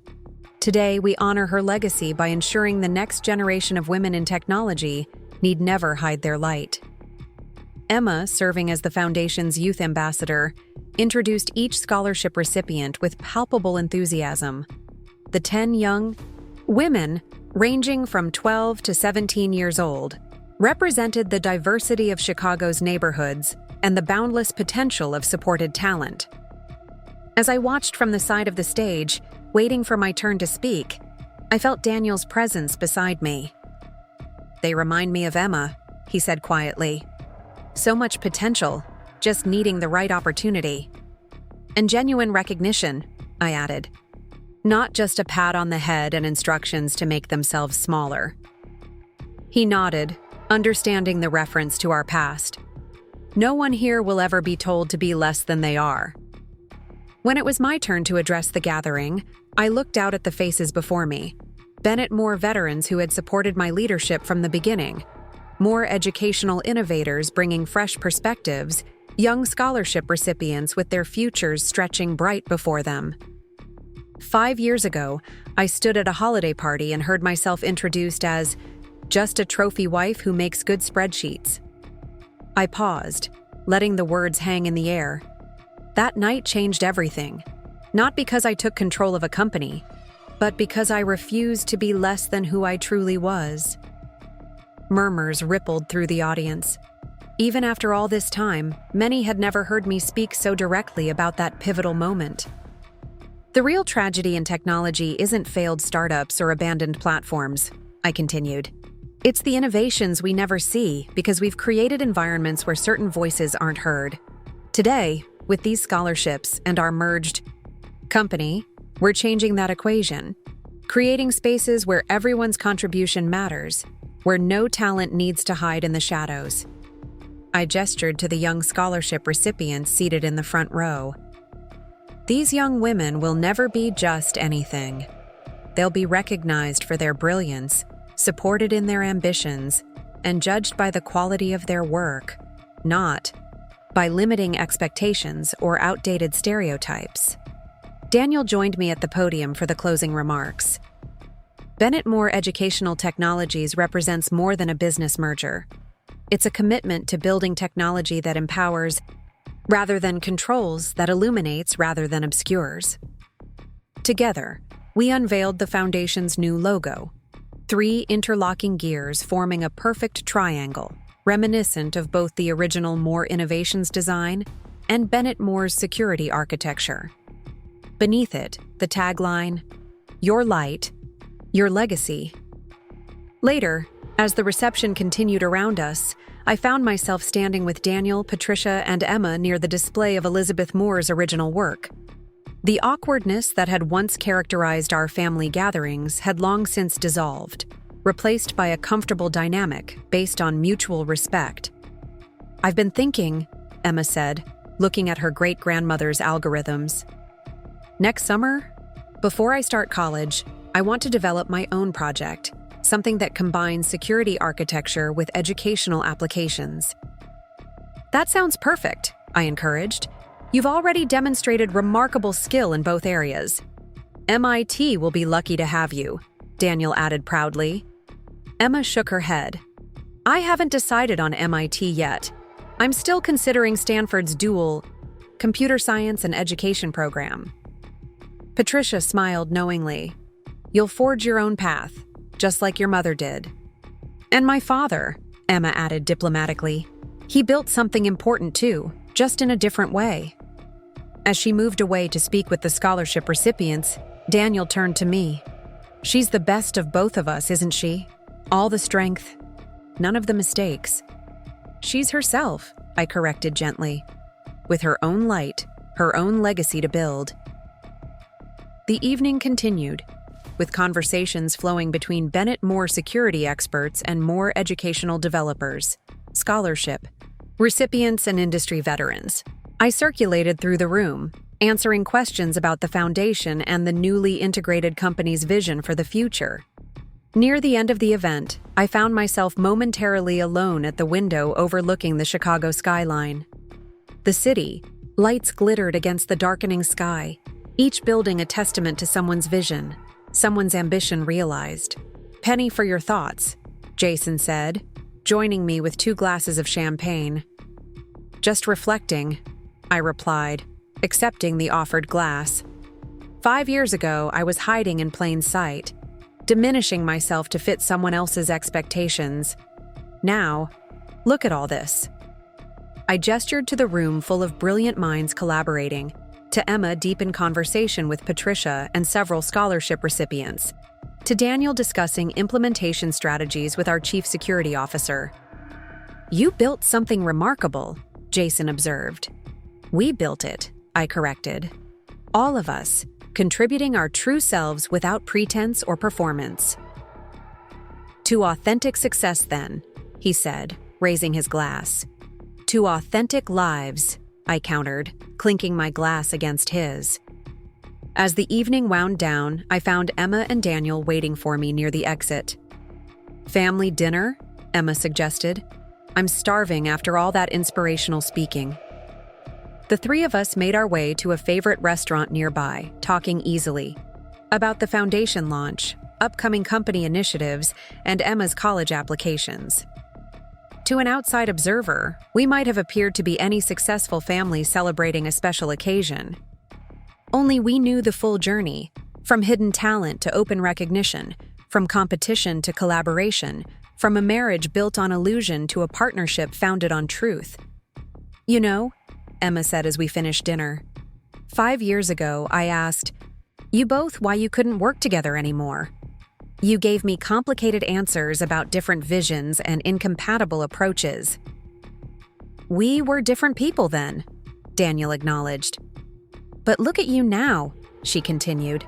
Today, we honor her legacy by ensuring the next generation of women in technology need never hide their light. Emma, serving as the Foundation's youth ambassador, introduced each scholarship recipient with palpable enthusiasm. The 10 young women, ranging from 12 to 17 years old, represented the diversity of Chicago's neighborhoods and the boundless potential of supported talent. As I watched from the side of the stage, waiting for my turn to speak, I felt Daniel's presence beside me. They remind me of Emma, he said quietly. So much potential, just needing the right opportunity. And genuine recognition, I added. Not just a pat on the head and instructions to make themselves smaller. He nodded, understanding the reference to our past. No one here will ever be told to be less than they are. When it was my turn to address the gathering, I looked out at the faces before me. Bennett Moore veterans who had supported my leadership from the beginning. More educational innovators bringing fresh perspectives, young scholarship recipients with their futures stretching bright before them. 5 years ago, I stood at a holiday party and heard myself introduced as just a trophy wife who makes good spreadsheets. I paused, letting the words hang in the air. That night changed everything, not because I took control of a company, but because I refused to be less than who I truly was. Murmurs rippled through the audience. Even after all this time, many had never heard me speak so directly about that pivotal moment. The real tragedy in technology isn't failed startups or abandoned platforms, I continued. It's the innovations we never see because we've created environments where certain voices aren't heard. Today, with these scholarships and our merged company, we're changing that equation, creating spaces where everyone's contribution matters, where no talent needs to hide in the shadows. I gestured to the young scholarship recipients seated in the front row. These young women will never be just anything. They'll be recognized for their brilliance, supported in their ambitions, and judged by the quality of their work, not by limiting expectations or outdated stereotypes. Daniel joined me at the podium for the closing remarks. Bennett Moore Educational Technologies represents more than a business merger. It's a commitment to building technology that empowers rather than controls, that illuminates rather than obscures. Together, we unveiled the Foundation's new logo, 3 interlocking gears forming a perfect triangle, reminiscent of both the original Moore Innovations design and Bennett Moore's security architecture. Beneath it, the tagline, "Your light, your legacy." Later, as the reception continued around us, I found myself standing with Daniel, Patricia, and Emma near the display of Elizabeth Moore's original work. The awkwardness that had once characterized our family gatherings had long since dissolved, replaced by a comfortable dynamic based on mutual respect. "I've been thinking," Emma said, looking at her great-grandmother's algorithms. "Next summer, before I start college, I want to develop my own project, something that combines security architecture with educational applications." "That sounds perfect," I encouraged. "You've already demonstrated remarkable skill in both areas." "MIT will be lucky to have you," Daniel added proudly. Emma shook her head. "I haven't decided on MIT yet. I'm still considering Stanford's dual computer science and education program." Patricia smiled knowingly. "You'll forge your own path, just like your mother did." "And my father," Emma added diplomatically. "He built something important too, just in a different way." As she moved away to speak with the scholarship recipients, Daniel turned to me. "She's the best of both of us, isn't she? All the strength, none of the mistakes." "She's herself," I corrected gently, "with her own light, her own legacy to build." The evening continued, with conversations flowing between Bennett Moore security experts and Moore educational developers, scholarship recipients, and industry veterans. I circulated through the room, answering questions about the Foundation and the newly integrated company's vision for the future. Near the end of the event, I found myself momentarily alone at the window overlooking the Chicago skyline. The city, lights glittered against the darkening sky, each building a testament to someone's vision, someone's ambition realized. "Penny for your thoughts," Jason said, joining me with 2 glasses of champagne. "Just reflecting," I replied, accepting the offered glass. 5 years ago, I was hiding in plain sight, diminishing myself to fit someone else's expectations. Now, look at all this. I gestured to the room full of brilliant minds collaborating, to Emma deep in conversation with Patricia and several scholarship recipients, to Daniel discussing implementation strategies with our chief security officer. "You built something remarkable," Jason observed. "We built it," I corrected. "All of us, contributing our true selves without pretense or performance." "To authentic success, then," he said, raising his glass. "To authentic lives," I countered, clinking my glass against his. As the evening wound down, I found Emma and Daniel waiting for me near the exit. "Family dinner?" Emma suggested. "I'm starving after all that inspirational speaking." The 3 of us made our way to a favorite restaurant nearby, talking easily about the Foundation launch, upcoming company initiatives, and Emma's college applications. To an outside observer, we might have appeared to be any successful family celebrating a special occasion. Only we knew the full journey, from hidden talent to open recognition, from competition to collaboration, From a marriage built on illusion to a partnership founded on truth. You know, Emma said as we finished dinner, 5 years ago I asked you both why you couldn't work together anymore. You gave me complicated answers about different visions and incompatible approaches. We were different people then, Daniel acknowledged. But look at you now, she continued.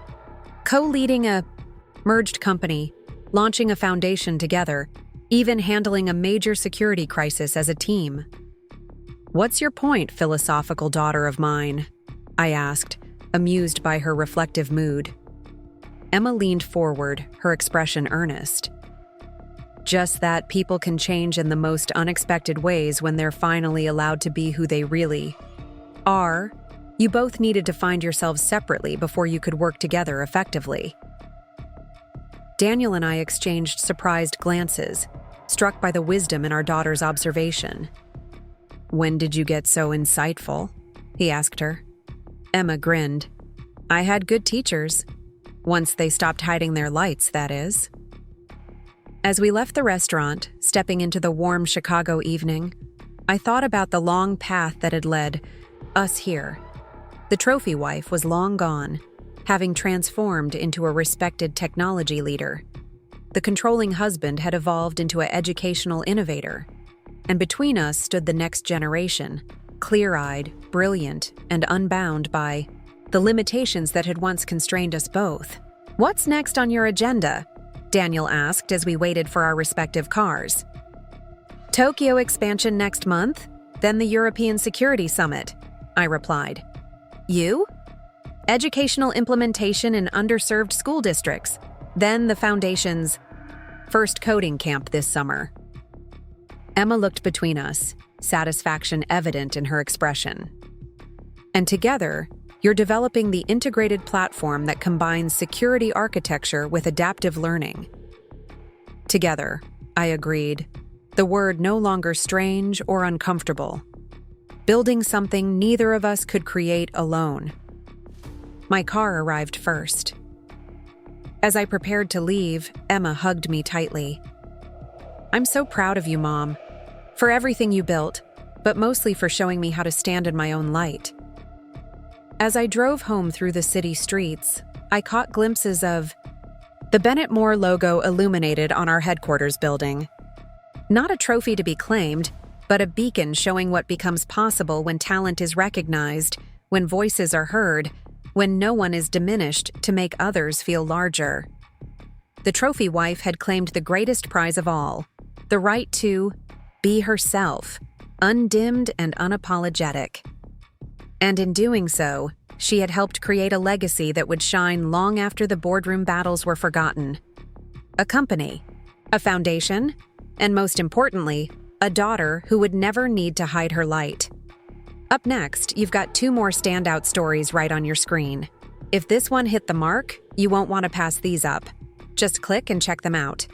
Co-leading a merged company, launching a foundation together, even handling a major security crisis as a team. What's your point, philosophical daughter of mine? I asked, amused by her reflective mood. Emma leaned forward, her expression earnest. Just that people can change in the most unexpected ways when they're finally allowed to be who they really are. You both needed to find yourselves separately before you could work together effectively. Daniel and I exchanged surprised glances, struck by the wisdom in our daughter's observation. When did you get so insightful? He asked her. Emma grinned. I had good teachers. Once they stopped hiding their lights, that is. As we left the restaurant, stepping into the warm Chicago evening, I thought about the long path that had led us here. The trophy wife was long gone, having transformed into a respected technology leader. The controlling husband had evolved into an educational innovator. And between us stood the next generation, clear-eyed, brilliant, and unbound by the limitations that had once constrained us both. What's next on your agenda? Daniel asked as we waited for our respective cars. Tokyo expansion next month, then the European Security Summit, I replied. You? Educational implementation in underserved school districts, then the Foundation's first coding camp this summer. Emma looked between us, satisfaction evident in her expression. And together, you're developing the integrated platform that combines security architecture with adaptive learning. Together, I agreed, the word no longer strange or uncomfortable. Building something neither of us could create alone. My car arrived first. As I prepared to leave, Emma hugged me tightly. I'm so proud of you, Mom, for everything you built, but mostly for showing me how to stand in my own light. As I drove home through the city streets, I caught glimpses of the Bennett Moore logo illuminated on our headquarters building. Not a trophy to be claimed, but a beacon showing what becomes possible when talent is recognized, when voices are heard, when no one is diminished to make others feel larger. The trophy wife had claimed the greatest prize of all, the right to be herself, undimmed and unapologetic. And in doing so, she had helped create a legacy that would shine long after the boardroom battles were forgotten. A company, a foundation, and most importantly, a daughter who would never need to hide her light. Up next, you've got 2 more standout stories right on your screen. If this one hit the mark, you won't want to pass these up. Just click and check them out.